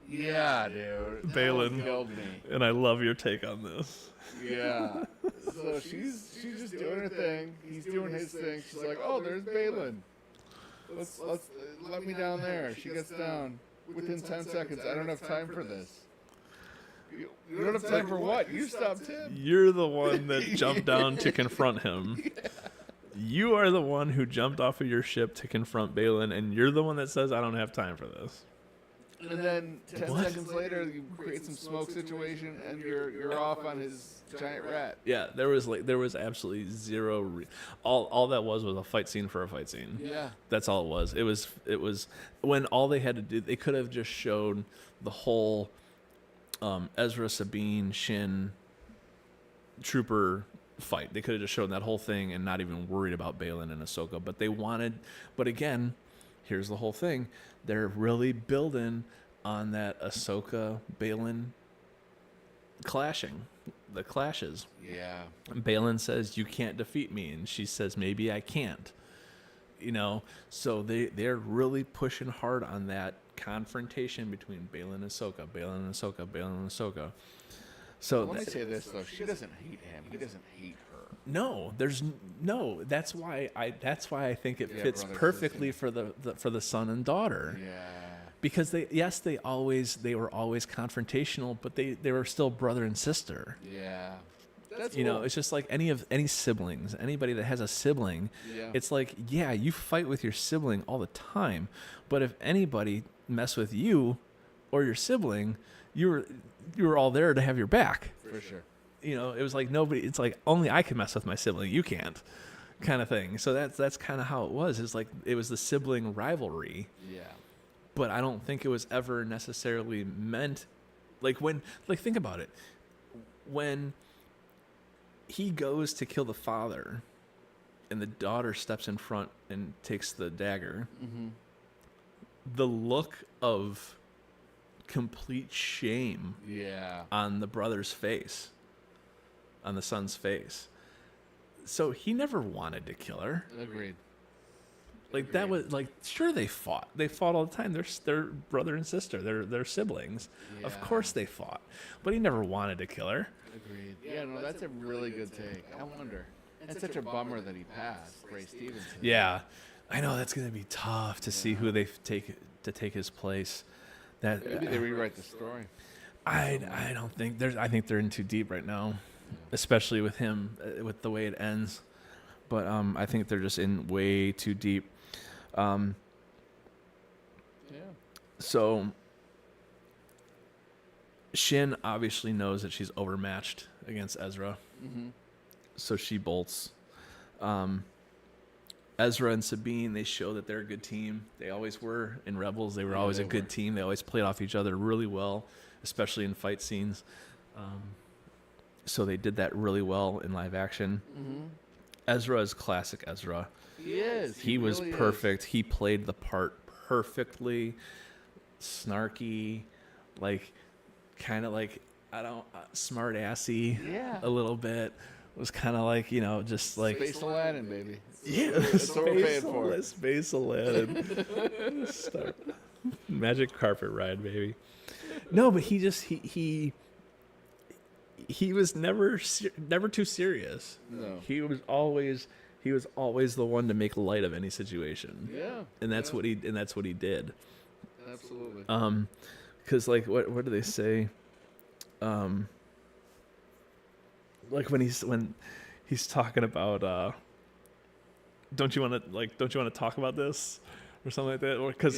Yeah, dude. Balin. Killed me. And I love your take on this. Yeah. So she's just doing her thing. He's doing his thing. She's like, "Oh, there's Balin. Let's let me down there." She gets down within 10 seconds. I don't have time for this. You don't have time for what? You stopped him. You're the one that jumped down to confront him. Yeah. You are the one who jumped off of your ship to confront Balin, and you're the one that says, I don't have time for this. And then 10 seconds later, you create some smoke situation, and you're off on his giant rat. Yeah, there was absolutely zero. All that was a fight scene for a fight scene. Yeah, that's all it was. It was when all they had to do. They could have just shown the whole Ezra, Sabine, Shin, Trooper fight. They could have just shown that whole thing and not even worried about Balin and Ahsoka. But again, here's the whole thing. They're really building on that Ahsoka Balin the clashes. Yeah. Balin says, "You can't defeat me," and she says, "Maybe I can't." You know, so they're really pushing hard on that confrontation between Balin and Ahsoka, Balin and Ahsoka, Balin and Ahsoka. So let me say this though: she doesn't hate him. He doesn't hate her. No, That's why I think it fits perfectly for the son and daughter. Yeah. Because they were always confrontational, but they were still brother and sister. Yeah. That's you know, it's just like any siblings, anybody that has a sibling. Yeah. It's like, yeah, you fight with your sibling all the time, but if anybody mess with you or your sibling, you were all there to have your back. For sure. You know, it was like nobody. It's like only I can mess with my sibling, you can't, kind of thing. So that's kind of how it was. It's like it was the sibling rivalry. Yeah. But I don't think it was ever necessarily meant. Think about it. When he goes to kill the father, and the daughter steps in front and takes the dagger, mm-hmm. the look of complete shame on the brother's face, on the son's face. So he never wanted to kill her. Agreed. Like that was like sure they fought. They fought all the time. They're brother and sister. They're siblings. Yeah. Of course they fought. But he never wanted to kill her. Agreed. Yeah, no, that's a really good take. I wonder. It's such a bummer that he passed, Ray Stevenson. Yeah. I know that's going to be tough to see who they take his place. That Maybe they rewrite the story. I don't think I think they're in too deep right now, especially with him with the way it ends. But I think they're just in way too deep. Yeah. So Shin obviously knows that she's overmatched against Ezra. Mm-hmm. So she bolts. Ezra and Sabine, they show that they're a good team. They always were in Rebels. They were always a good team. They always played off each other really well, especially in fight scenes. So they did that really well in live action. Mm-hmm. Ezra is classic Ezra. He is. He was really perfect. He played the part perfectly. Snarky, like kind of like smart assy. Yeah. A little bit. It was kind of like just like Space Aladdin, baby. yeah, That's what we're paying for. Space Aladdin. Magic carpet ride, baby. No, but he just he was never too serious. No. He was always the one to make light of any situation. Yeah. And that's what he did. Absolutely. Because like what do they say? Like when he's talking about don't you want to talk about this or something like that, or because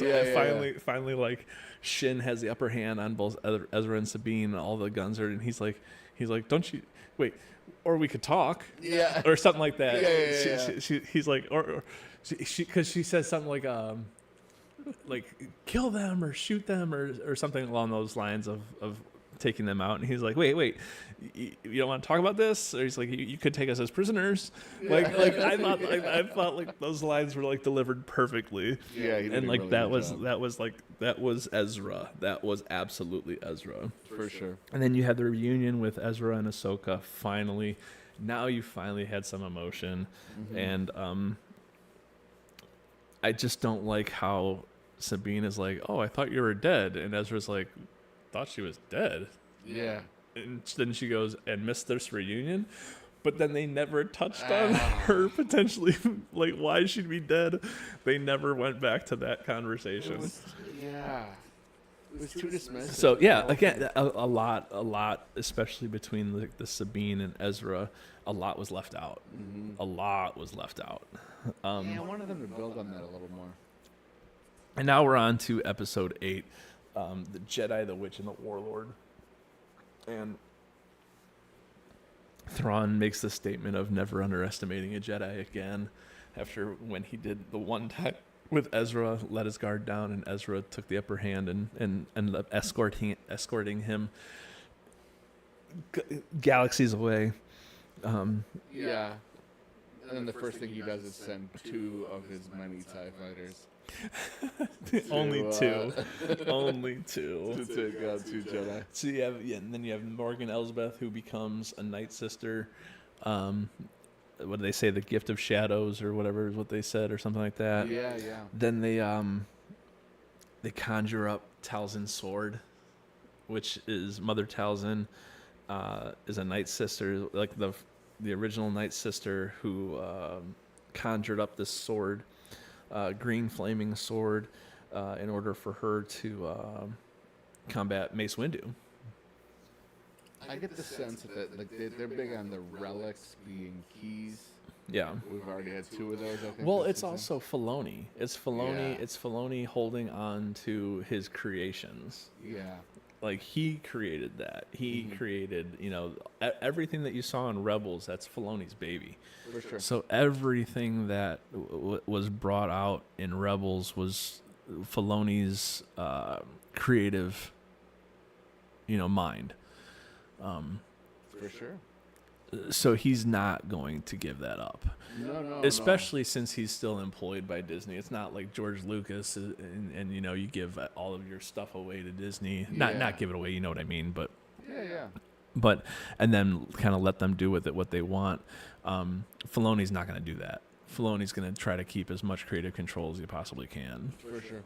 finally like Shin has the upper hand on both Ezra and Sabine, and all the guns are, and he's like don't you wait, or we could talk, or something like that. He's like or because she says something like kill them or shoot them or something along those lines of taking them out, and he's like wait you don't want to talk about this, or he's like you could take us as prisoners. Like I thought like those lines were like delivered perfectly. Yeah, he did and a like really that good was job. that was Ezra. That was absolutely Ezra For sure. And then you had the reunion with Ezra and Ahsoka. Finally, now you finally had some emotion. Mm-hmm. And I just don't like how Sabine is like, oh, I thought you were dead, and Ezra's like, thought she was dead. Yeah. And then she goes and missed this reunion, but then they never touched on her potentially like why she'd be dead. They never went back to that conversation. It was too dismissive. So yeah, again, a lot, especially between the Sabine and Ezra, a lot was left out. Mm-hmm. A lot was left out. I wanted them to build on that a little more. And now we're on to episode 8, the Jedi, the Witch, and the Warlord. And Thrawn makes the statement of never underestimating a Jedi again, after when he did the one time with Ezra, let his guard down, and Ezra took the upper hand and ended up escorting him galaxies away. Yeah. And then the first thing he does is send 2 of his many TIE fighters. Only two. Only two. To take out 2 Jedi. So you have, and then you have Morgan Elsbeth, who becomes a Night Sister. What do they say? The Gift of Shadows, or whatever is what they said, or something like that. Yeah. Then they conjure up Talzin's sword, which is Mother Talzin, is a Night Sister, like the original Night Sister who conjured up this sword. Green flaming sword, in order for her to combat Mace Windu. I get the sense that like they're big on the relics being keys. Yeah. We've already had 2 of those, I think. Well, it's also Filoni. It's Filoni. Yeah. It's Filoni holding on to his creations. Yeah. Like he created that. He created, everything that you saw in Rebels. That's Filoni's baby. For sure. So everything that was brought out in Rebels was Filoni's creative, mind. For sure. So he's not going to give that up. No. Especially since he's still employed by Disney. It's not like George Lucas and you give all of your stuff away to Disney. Yeah. Not give it away, you know what I mean, but Yeah. and then kind of let them do with it what they want. Filoni's not going to do that. Filoni's going to try to keep as much creative control as he possibly can. For sure.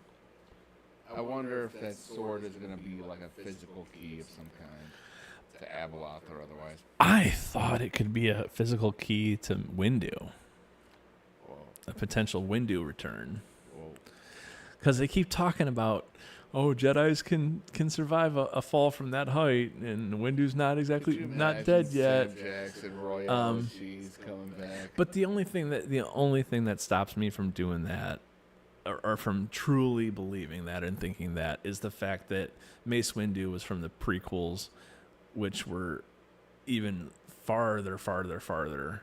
I wonder if that sword is going to be like a physical key of some kind to Abeloth or otherwise. I thought it could be a physical key to Windu. Whoa. A potential Windu return. Whoa. Because they keep talking about, Jedis can survive a fall from that height, and Windu's not dead yet. Sam Jackson, Royale, she's coming back. But the only thing that stops me from doing that, or from truly believing that and thinking that, is the fact that Mace Windu was from the prequels, which were even farther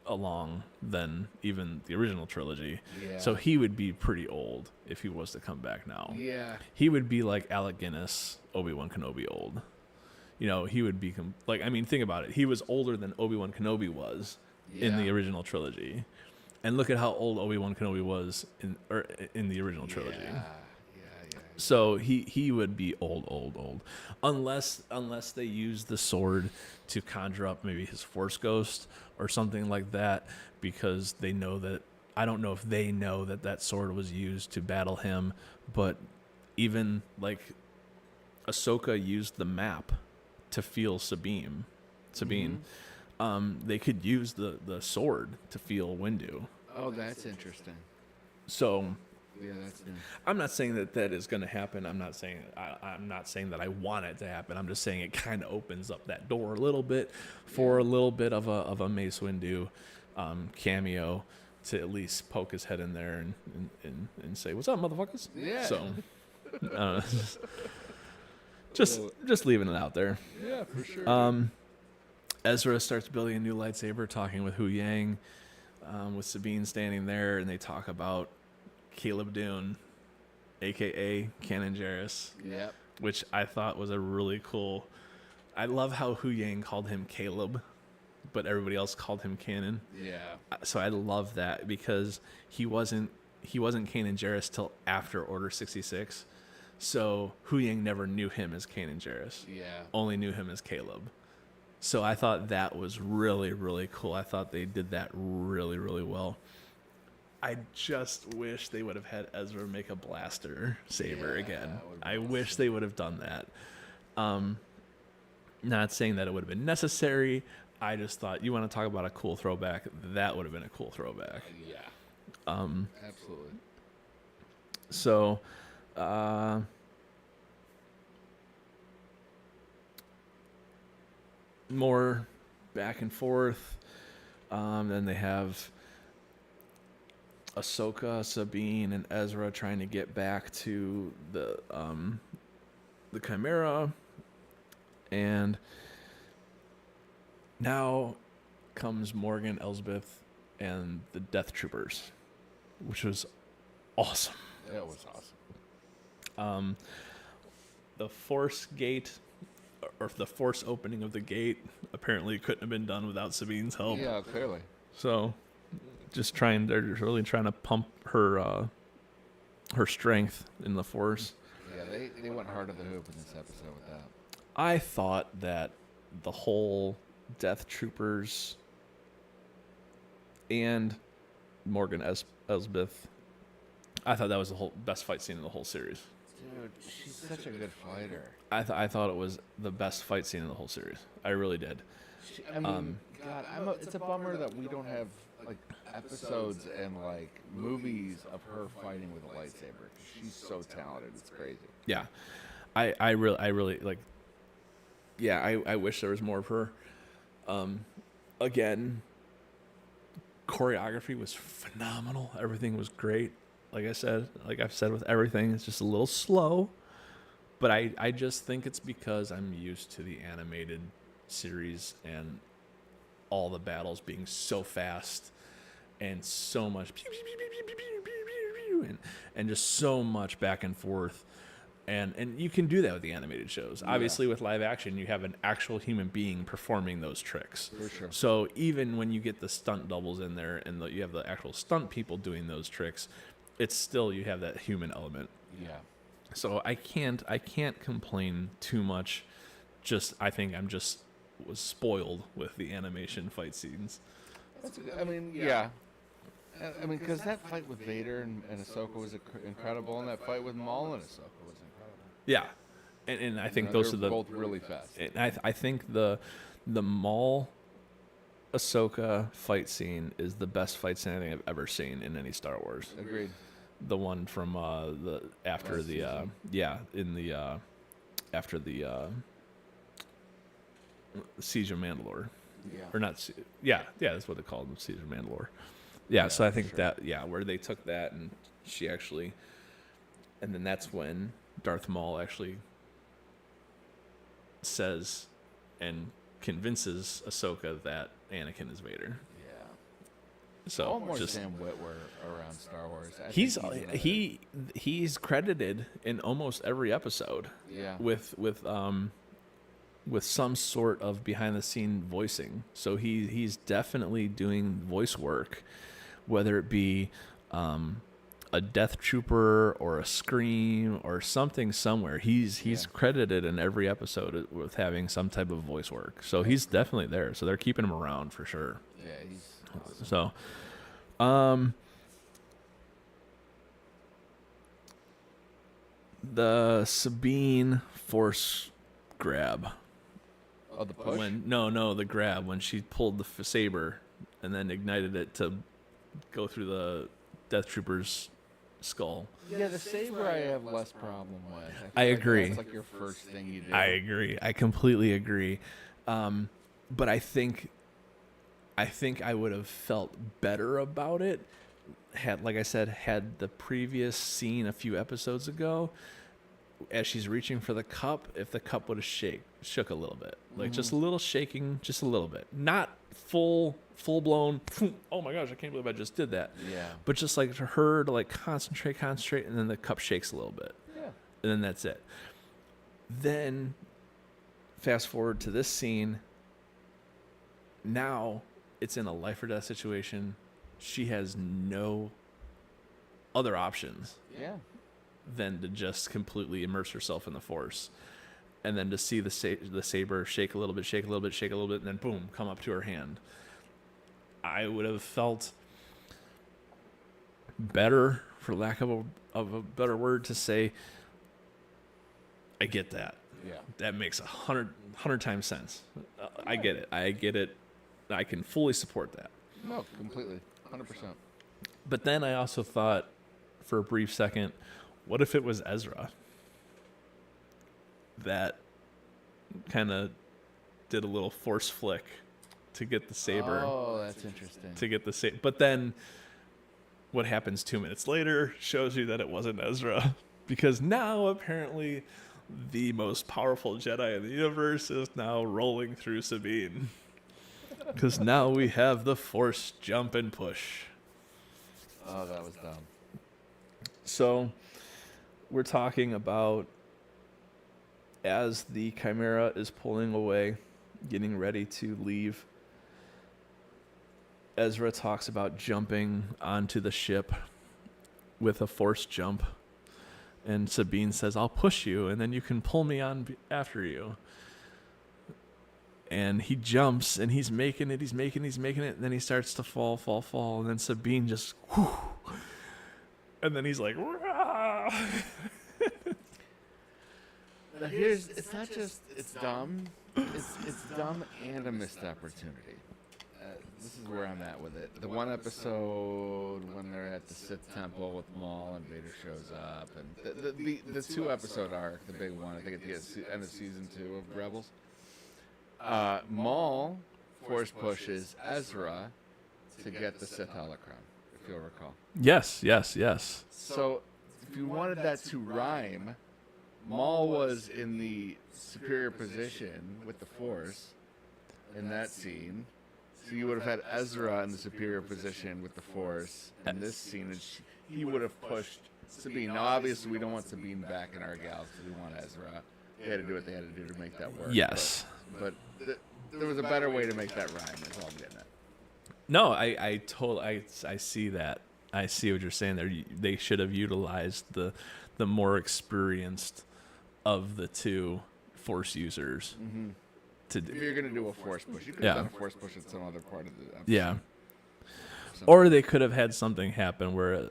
along than even the original trilogy. Yeah. So he would be pretty old if he was to come back now. Yeah. He would be like Alec Guinness, Obi-Wan Kenobi old. He would be think about it. He was older than Obi-Wan Kenobi was in the original trilogy. And look at how old Obi-Wan Kenobi was in the original trilogy. Yeah. So he would be old, unless they use the sword to conjure up maybe his Force ghost or something like that, because they know that, I don't know if they know that sword was used to battle him, but even like Ahsoka used the map to feel Sabine. They could use the sword to feel Windu. Oh, that's interesting. So. Yeah, that's new. I'm not saying that is going to happen. I'm not saying that I want it to happen. I'm just saying it kind of opens up that door a little bit for a little bit of a Mace Windu cameo to at least poke his head in there and say, "What's up, motherfuckers?" Yeah. So, just leaving it out there. Yeah, for sure. Ezra starts building a new lightsaber, talking with Hu Yang, with Sabine standing there, and they talk about Caleb Dune, a.k.a. Kanan Jarrus, Yep. which I thought was a really cool. I love how Hu Yang called him Caleb, but everybody else called him Kanan. Yeah. So I love that, because he wasn't Kanan Jarrus till after Order 66. So Hu Yang never knew him as Kanan Jarrus. Yeah. Only knew him as Caleb. So I thought that was really, really cool. I thought they did that really, really well. I just wish they would have had Ezra make a blaster saber again. I wish they would have done that. Not saying that it would have been necessary. I just thought, you want to talk about a cool throwback, that would have been a cool throwback. Yeah. Absolutely. So, more back and forth. Then they have Ahsoka, Sabine, and Ezra trying to get back to the Chimera, and now comes Morgan Elsbeth and the Death Troopers, which was awesome. That was awesome. The Force gate, or the Force opening of the gate, apparently couldn't have been done without Sabine's help. Yeah, clearly. So, they're really trying to pump her strength in the Force. Yeah, they went hard to the hoop in this episode with that. I thought that the whole Death Troopers and Morgan Elsbeth, I thought that was the whole best fight scene in the whole series. Dude, she's such a good fighter. I thought it was the best fight scene in the whole series. I really did. God, it's a bummer that we don't have like episodes and like movies of her fighting with a lightsaber. She's so talented. It's crazy. Yeah, I really like. Yeah, I wish there was more of her. Again, choreography was phenomenal. Everything was great. Like I've said with everything, it's just a little slow. But I just think it's because I'm used to the animated series and all the battles being so fast and so much and just so much back and forth. And you can do that with the animated shows. Yeah. Obviously, with live action, you have an actual human being performing those tricks. For sure. So even when you get the stunt doubles in there and you have the actual stunt people doing those tricks, it's still, you have that human element. Yeah. So I can't complain too much. I think I'm just was spoiled with the animation fight scenes. I mean, yeah. I mean, because that fight with Vader and Ahsoka was incredible, and that fight with Maul and Ahsoka was incredible. Yeah, and I think those are the both really fast. And I think the Maul Ahsoka fight scene is the best fight scene I think I've ever seen in any Star Wars. Agreed. The one from the after Last the season. in the after the Siege of Mandalore. Yeah. Or not, that's what they called them, Siege of Mandalore. Yeah, so I think sure. where they took that and she actually, and then that's when Darth Maul actually says and convinces Ahsoka that Anakin is Vader. Yeah. So All more just Sam Witwer around Star Wars. I he's think he's credited in almost every episode yeah. with some sort of behind the scene voicing. So he's definitely doing voice work, whether it be a Death Trooper or a Scream or something somewhere. He's credited in every episode with having some type of voice work. So he's definitely there. So they're keeping him around for sure. Yeah, he's awesome. So the Sabine force grab. Oh, the push? The grab when she pulled the saber and then ignited it to go through the Death Trooper's skull. Yeah, the saber I have less problem with. I feel like agree. That's like your first thing you do. I agree. I completely agree. But I think I would have felt better about it had the previous scene a few episodes ago, as she's reaching for the cup, if the cup would have shook a little bit, like just a little shaking, just a little bit, not full blown. Oh my gosh, I can't believe I just did that. Yeah. But just like to her to like concentrate, and then the cup shakes a little bit, Yeah. and then that's it. Then fast forward to this scene. Now it's in a life or death situation. She has no other options Yeah. than to just completely immerse herself in the Force, and then to see the saber shake a little bit, and then boom, come up to her hand. I would have felt better, for lack of a better word to say. I get that. Yeah. That makes 100 times sense. I get it. I can fully support that. No, completely. 100%. But then I also thought, for a brief second, what if it was Ezra that kind of did a little force flick to get the saber? Oh, that's interesting. To get the saber. But then what happens 2 minutes later shows you that it wasn't Ezra. Because now, apparently, the most powerful Jedi in the universe is now rolling through Sabine. Because now we have the Force jump and push. Oh, that was dumb. So we're talking about, as the Chimera is pulling away, getting ready to leave, Ezra talks about jumping onto the ship with a force jump. And Sabine says, "I'll push you, and then you can pull me on after you." And he jumps, and he's making it, and then he starts to fall, and then Sabine just, whew, and then he's like, "Rah!" Now it's not just, it's dumb, it's dumb and a missed opportunity. This is where I'm at with it. The one episode when they're at the Sith Temple with Maul and Vader shows up, and the 2-episode arc, the big one, I think at the end of season 2 of Rebels. Maul force pushes Ezra to get the Sith holocron, if you'll recall. Yes. So, if you wanted that to rhyme, Maul was in the superior position with the Force in that scene. So you would have had Ezra in the superior position with the Force in this scene, and he would have pushed Sabine. Now, obviously, we don't want Sabine back in our galaxy. We want Ezra. They had to do what they had to do to make that work. Yes. But there was a better way to make that rhyme, is all I'm getting at. No, I see that. I see what you're saying there. They should have utilized the more experienced of the two Force users. Mm-hmm. to If you're gonna do a force push, you could Yeah. have done a force push at some other part of the episode. yeah. Something. Or they could have had something happen where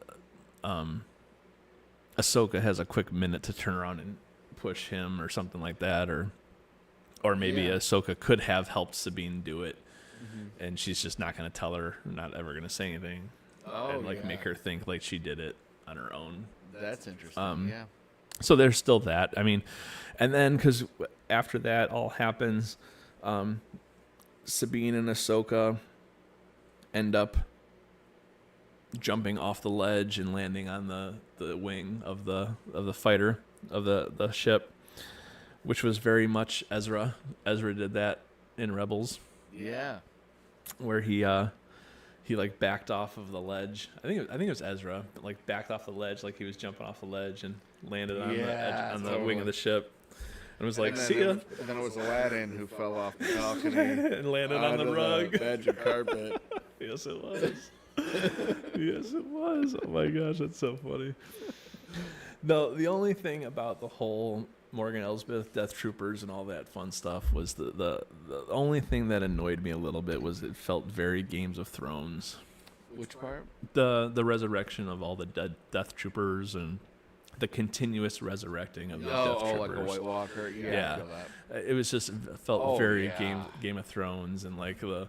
Ahsoka has a quick minute to turn around and push him or something like that, or maybe Yeah. Ahsoka could have helped Sabine do it, Mhm. and she's just not going to tell her, not ever going to say anything, Oh, and like yeah. make her think like she did it on her own. That's interesting. Yeah. So there's still that. I mean, and then because after that all happens, Sabine and Ahsoka end up jumping off the ledge and landing on the wing of the fighter of the ship, which was very much Ezra. Ezra did that in Rebels, Yeah. where he like backed off of the ledge. I think it was Ezra, like backed off the ledge, like he was jumping off the ledge and landed on the edge, on the wing totally. of the ship, and was like, And then "See ya," And then it was Aladdin who fell off the balcony and landed on the onto rug. magic carpet. Yes, it was. Yes, it was. Oh my gosh, that's so funny. No, the only thing about the whole Morgan Elsbeth, Death Troopers, and all that fun stuff was the only thing that annoyed me a little bit was it felt very Games of Thrones. Which part? The resurrection of all the dead Death Troopers and the continuous resurrecting of the Death Troopers. like a White Walker. Yeah. Yeah. I feel that. It was just, it felt Oh, very yeah. Game of Thrones, and like the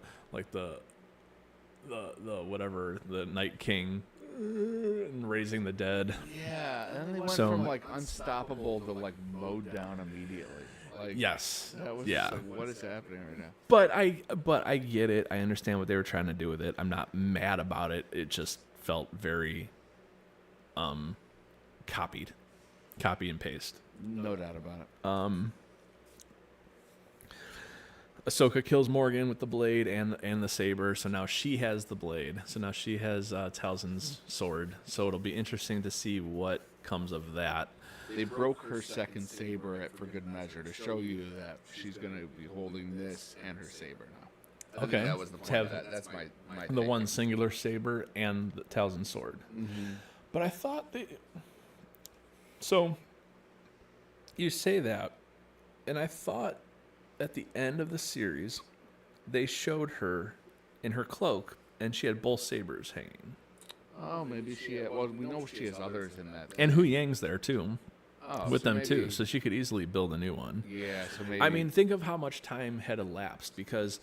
whatever, the Night King and raising the dead. Yeah, and then they went So- from like unstoppable to like mowed down immediately. Like, Yes. that was Yeah. just like, what is happening right now? But I get it. I understand what they were trying to do with it. I'm not mad about it. It just felt very copy and paste. No doubt about it. Ahsoka kills Morgan with the blade and the saber, so now she has the blade. So now she has Talzin's sword. So it'll be interesting to see what comes of that. They broke her second saber for good measure to show you that she's going to be holding this and her saber now. I think Okay. that was the point. Have of that. That's my The take. one singular saber and the Talzin sword. Mm-hmm. But I thought they... So, you say that, and I thought at the end of the series, they showed her in her cloak, and she had both sabers hanging. Oh, maybe she had, well, we know she has others in that. And Hu Yang's there, too, Oh, with so them, too, maybe- so she could easily build a new one. Yeah, so maybe. I mean, think of how much time had elapsed, because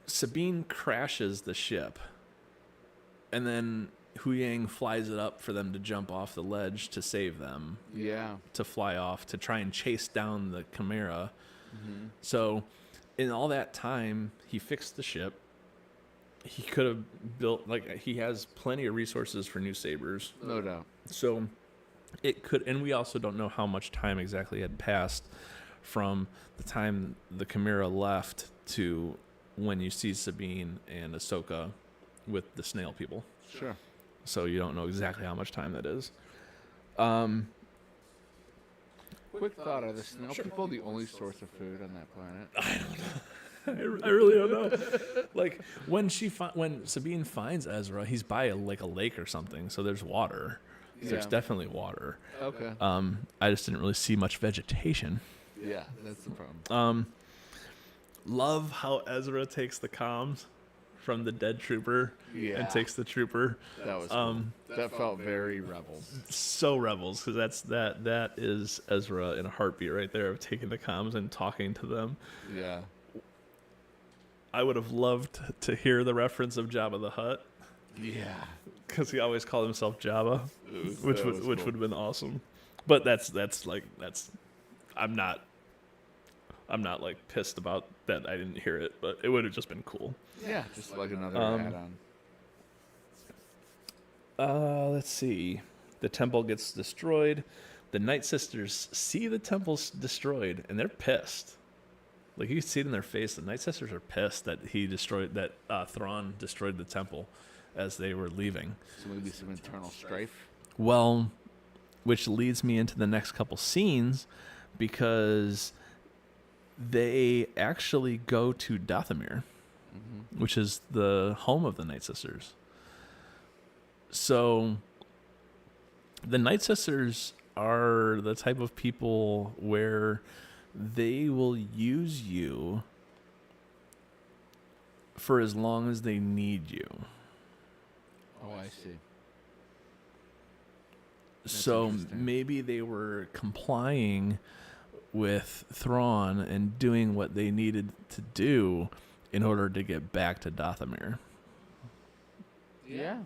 Sabine crashes the ship, and then Hu Yang flies it up for them to jump off the ledge to save them, yeah. to fly off, to try and chase down the Chimera. Mm-hmm. So, in all that time, he fixed the ship. He could have built, like, he has plenty of resources for new sabers. No doubt. So, it could, and we also don't know how much time exactly had passed from the time the Chimera left to when you see Sabine and Ahsoka with the snail people. Sure. So, you don't know exactly how much time that is. Quick thought: are the snail people the only source of food on that planet? I really don't know. Like when when Sabine finds Ezra, he's by a lake or something, so there's water. There's Yeah. definitely water. Okay. I just didn't really see much vegetation. Yeah, that's the problem. Love how Ezra takes the comms from the dead trooper Yeah. and takes the trooper. That was cool. That felt very Rebels. So Rebels, because that is Ezra in a heartbeat right there, of taking the comms and talking to them. Yeah. I would have loved to hear the reference of Jabba the Hutt, Yeah. because he always called himself Jabba, which that would was which cool. would have been awesome. But that's I'm not like pissed about that I didn't hear it, but it would have just been cool. Yeah, just like another add-on. Let's see. The temple gets destroyed. The Night Sisters see the temple's destroyed, and they're pissed. Like, you can see it in their face. The Night Sisters are pissed that Thrawn destroyed the temple as they were leaving. So maybe some internal strife. Well, which leads me into the next couple scenes, because they actually go to Dathomir, which is the home of the Night Sisters. So the Night Sisters are the type of people where they will use you for as long as they need you. Oh, I see. So interesting. maybe they were complying with Thrawn and doing what they needed to do in order to get back to Dathomir. Yeah.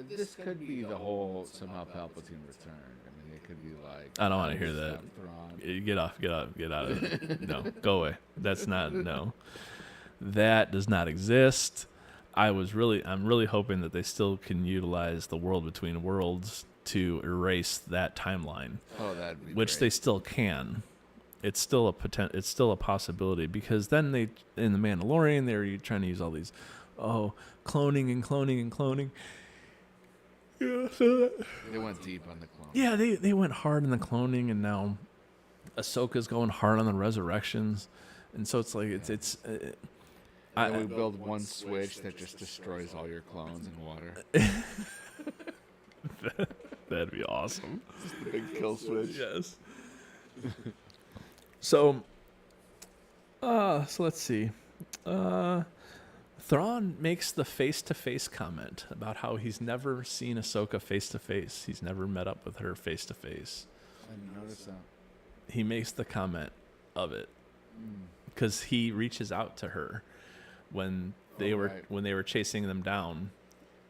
This could be the whole somehow Palpatine returned. I mean, it could be like. I don't want to hear that. stop Thrawn. Get out of it. No, go away. That's not, no. That does not exist. I'm really hoping that they still can utilize the World Between Worlds to erase that timeline, Oh, that'd be which great. they still can. It's still a possibility, because then they, in the Mandalorian, they're trying to use all these, cloning and cloning and cloning. Yeah, so They went deep on the clone. yeah, they went hard in the cloning, and now Ahsoka's going hard on the resurrections, and so it's like it's. And then we build one switch that just destroys all your clones in water. That'd be awesome. The big kill switch. Yes. So let's see. Thrawn makes the face-to-face comment about how he's never seen Ahsoka face-to-face. He's never met up with her face-to-face. I didn't notice that. He makes the comment of it because he reaches out to her when they were chasing them down,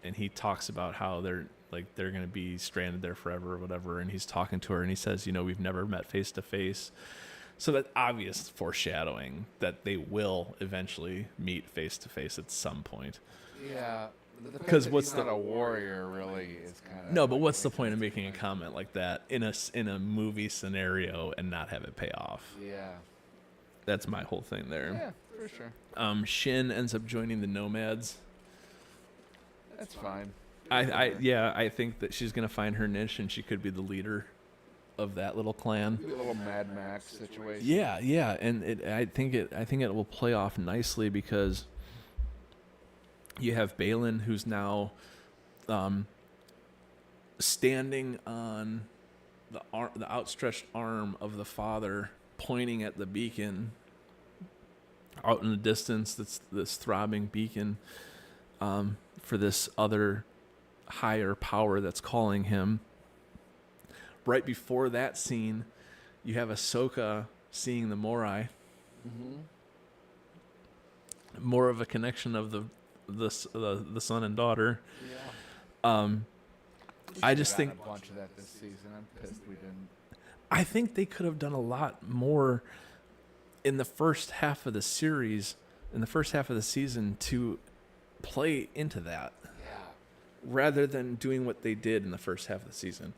and he talks about how they're going to be stranded there forever or whatever, and he's talking to her and he says, we've never met face to face. So that obvious foreshadowing that they will eventually meet face to face at some point. Yeah. Because what's not a warrior really is kind of. No, but what's the point of making a comment like that in a movie scenario and not have it pay off? Yeah. That's my whole thing there. Yeah, for sure. Shin ends up joining the Nomads. That's fine. I think that she's gonna find her niche, and she could be the leader of that little clan. A little Mad Max situation. Yeah, and I think it will play off nicely, because you have Balin, who's now standing on the outstretched arm of the Father, pointing at the beacon out in the distance. That's this throbbing beacon for this other higher power that's calling him. Right before that scene, you have Ahsoka seeing the Morai. Mm-hmm. More of a connection of the son and daughter. Yeah. I just think a bunch of that this season. I'm pissed we didn't. I think they could have done a lot more in the first half of the series, in the first half of the season, to play into that, rather than doing what they did in the first half of the season.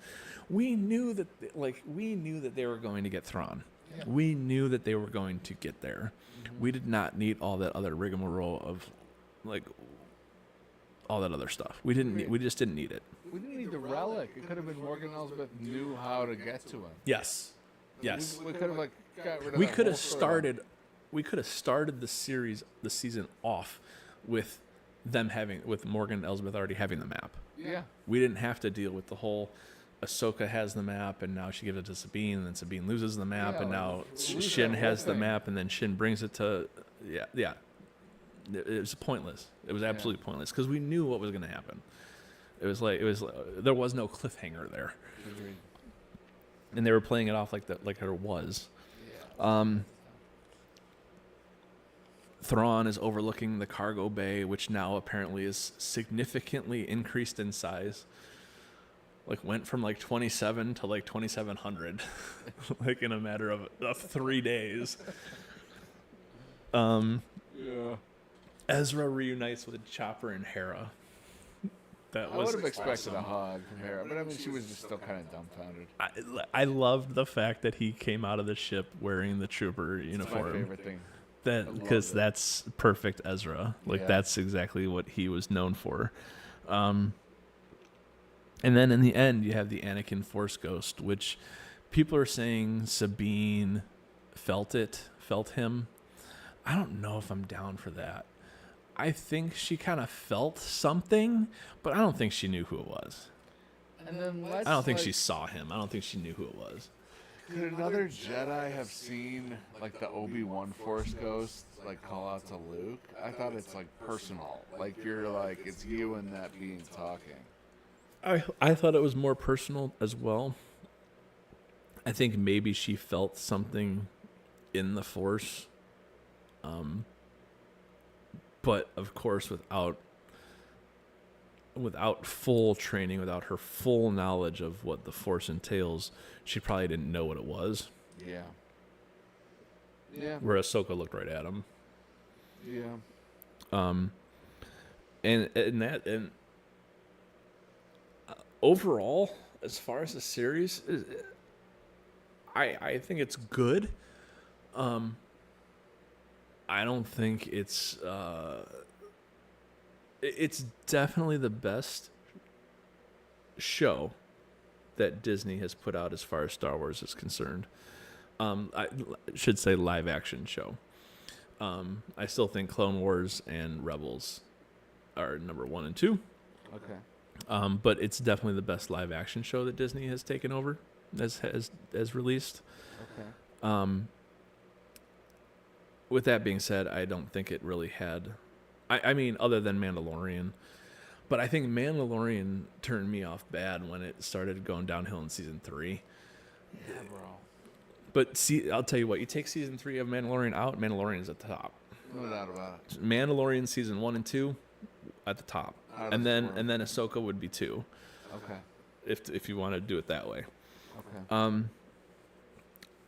We knew that they were going to get Thrawn. Yeah. We knew that they were going to get there. Mm-hmm. We did not need all that other rigmarole of all that other stuff. We just didn't need it. We didn't need the relic. It could have been Morgan Elsbeth knew how to get to him. Yes. We could have got rid of We that could whole have storyline. started the season off with with Morgan and Elsbeth already having the map. Yeah. We didn't have to deal with the whole Ahsoka has the map, and now she gives it to Sabine, and then Sabine loses the map, and now Shin has the map, and then Shin brings it to yeah. It was pointless. It was absolutely pointless, because we knew what was going to happen. It was there was no cliffhanger there, Agreed. and they were playing it off like there was. Yeah. Thrawn is overlooking the cargo bay, which now apparently is significantly increased in size. Went from 27 to 2,700, in a matter of 3 days. Yeah. Ezra reunites with Chopper and Hera. I would have expected a hug from Hera, but I mean, she was just still kind of dumbfounded. I loved the fact that he came out of the ship wearing the trooper It's my uniform. favorite thing. Because that's perfect Ezra. That's exactly what he was known for. And then in the end, you have the Anakin Force Ghost, which people are saying Sabine felt him. I don't know if I'm down for that. I think she kind of felt something, but I don't think she knew who it was. And then I don't think she saw him. I don't think she knew who it was. Could another Jedi have seen like the Obi-Wan Force Ghost like call out to Luke? I thought it's like personal. Like you're like it's you and that being talking. I thought it was more personal as well. I think maybe she felt something in the Force, but of course without full training, without her full knowledge of what the Force entails, she probably didn't know what it was. Yeah. Yeah. Where Ahsoka looked right at him. Yeah. And overall, as far as the series, I think it's good. I don't think it's definitely the best show that Disney has put out as far as Star Wars is concerned. I should say live action show. I still think Clone Wars and Rebels are number 1 and 2. Okay. But it's definitely the best live action show that Disney has taken over as released. Okay. With that being said, I don't think it really had. I mean, other than Mandalorian, but I think Mandalorian turned me off bad when it started going downhill in season 3. Yeah, bro. But see, I'll tell you what. You take season 3 of Mandalorian out, Mandalorian is at the top. No doubt about it. Mandalorian season 1 and 2 at the top, and then Ahsoka would be 2. Okay. If you want to do it that way. Okay.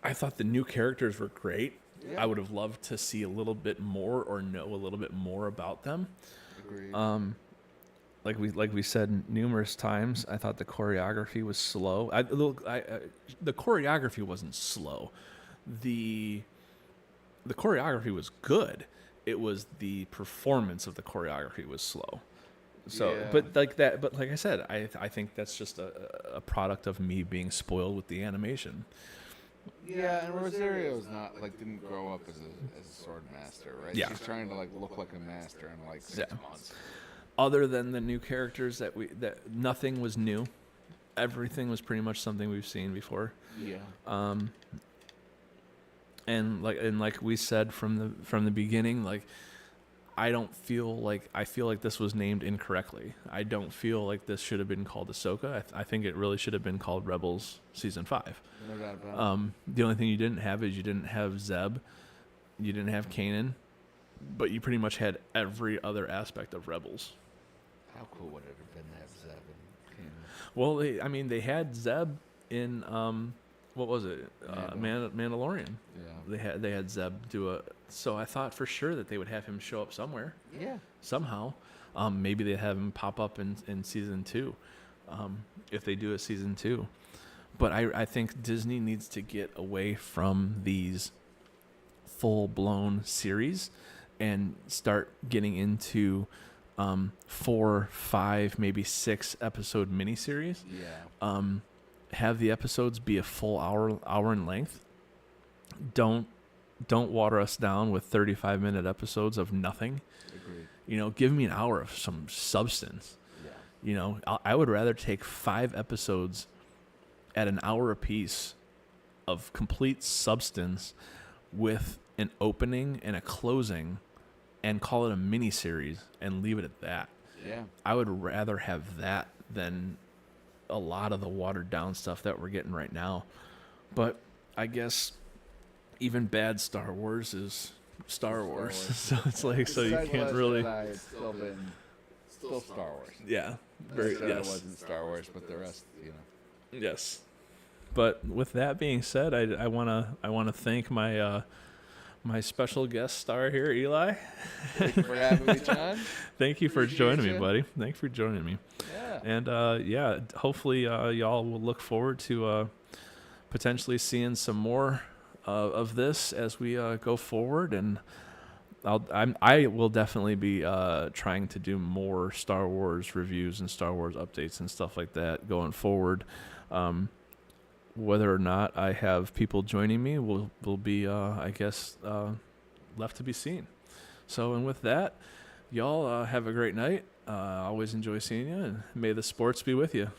I thought the new characters were great. Yeah. I would have loved to see a little bit more or know a little bit more about them. Agreed. Like we said numerous times, I thought the choreography was slow. The choreography wasn't slow. The choreography was good. It was the performance of the choreography was slow. So, Yeah. but like I said, I think that's just a product of me being spoiled with the animation. Yeah, and Rosario's not didn't grow up as a sword master, right? Yeah. She's trying to look like a master in 6 months. Other than the new characters that nothing was new. Everything was pretty much something we've seen before. Yeah. And like we said from the beginning, I feel like this was named incorrectly. I don't feel like this should have been called Ahsoka. I think it really should have been called Rebels Season 5. No doubt about it. The only thing you didn't have is you didn't have Zeb, you didn't have Kanan, but you pretty much had every other aspect of Rebels. How cool would it have been to have Zeb and Kanan? Well, they had Zeb in what was it? Mandalorian. Yeah. They had Zeb do a. So I thought for sure that they would have him show up somewhere. Yeah. Somehow, maybe they have him pop up in season 2, if they do a season 2. But I think Disney needs to get away from these full-blown series and start getting into 4, 5, maybe 6 episode miniseries. Yeah. Have the episodes be a full hour in length. Don't water us down with 35-minute episodes of nothing. Agreed. Give me an hour of some substance. Yeah. I would rather take 5 episodes at an hour apiece of complete substance with an opening and a closing and call it a mini series and leave it at that. Yeah. I would rather have that than a lot of the watered down stuff that we're getting right now. But I guess even bad Star Wars is Star Wars. So it's so you can't really. It's still Star Wars. Yeah. It wasn't Star Wars, but the rest, Yes. But with that being said, I wanna thank my my special guest star here, Eli. Thank you for having me, John. Thank you for joining me, buddy. Thanks for joining me. Yeah. And hopefully y'all will look forward to potentially seeing some more of this as we go forward, and I will definitely be trying to do more Star Wars reviews and Star Wars updates and stuff like that going forward. Whether or not I have people joining me will be, I guess, left to be seen. So, and with that, y'all have a great night. I always enjoy seeing you, and may the sports be with you.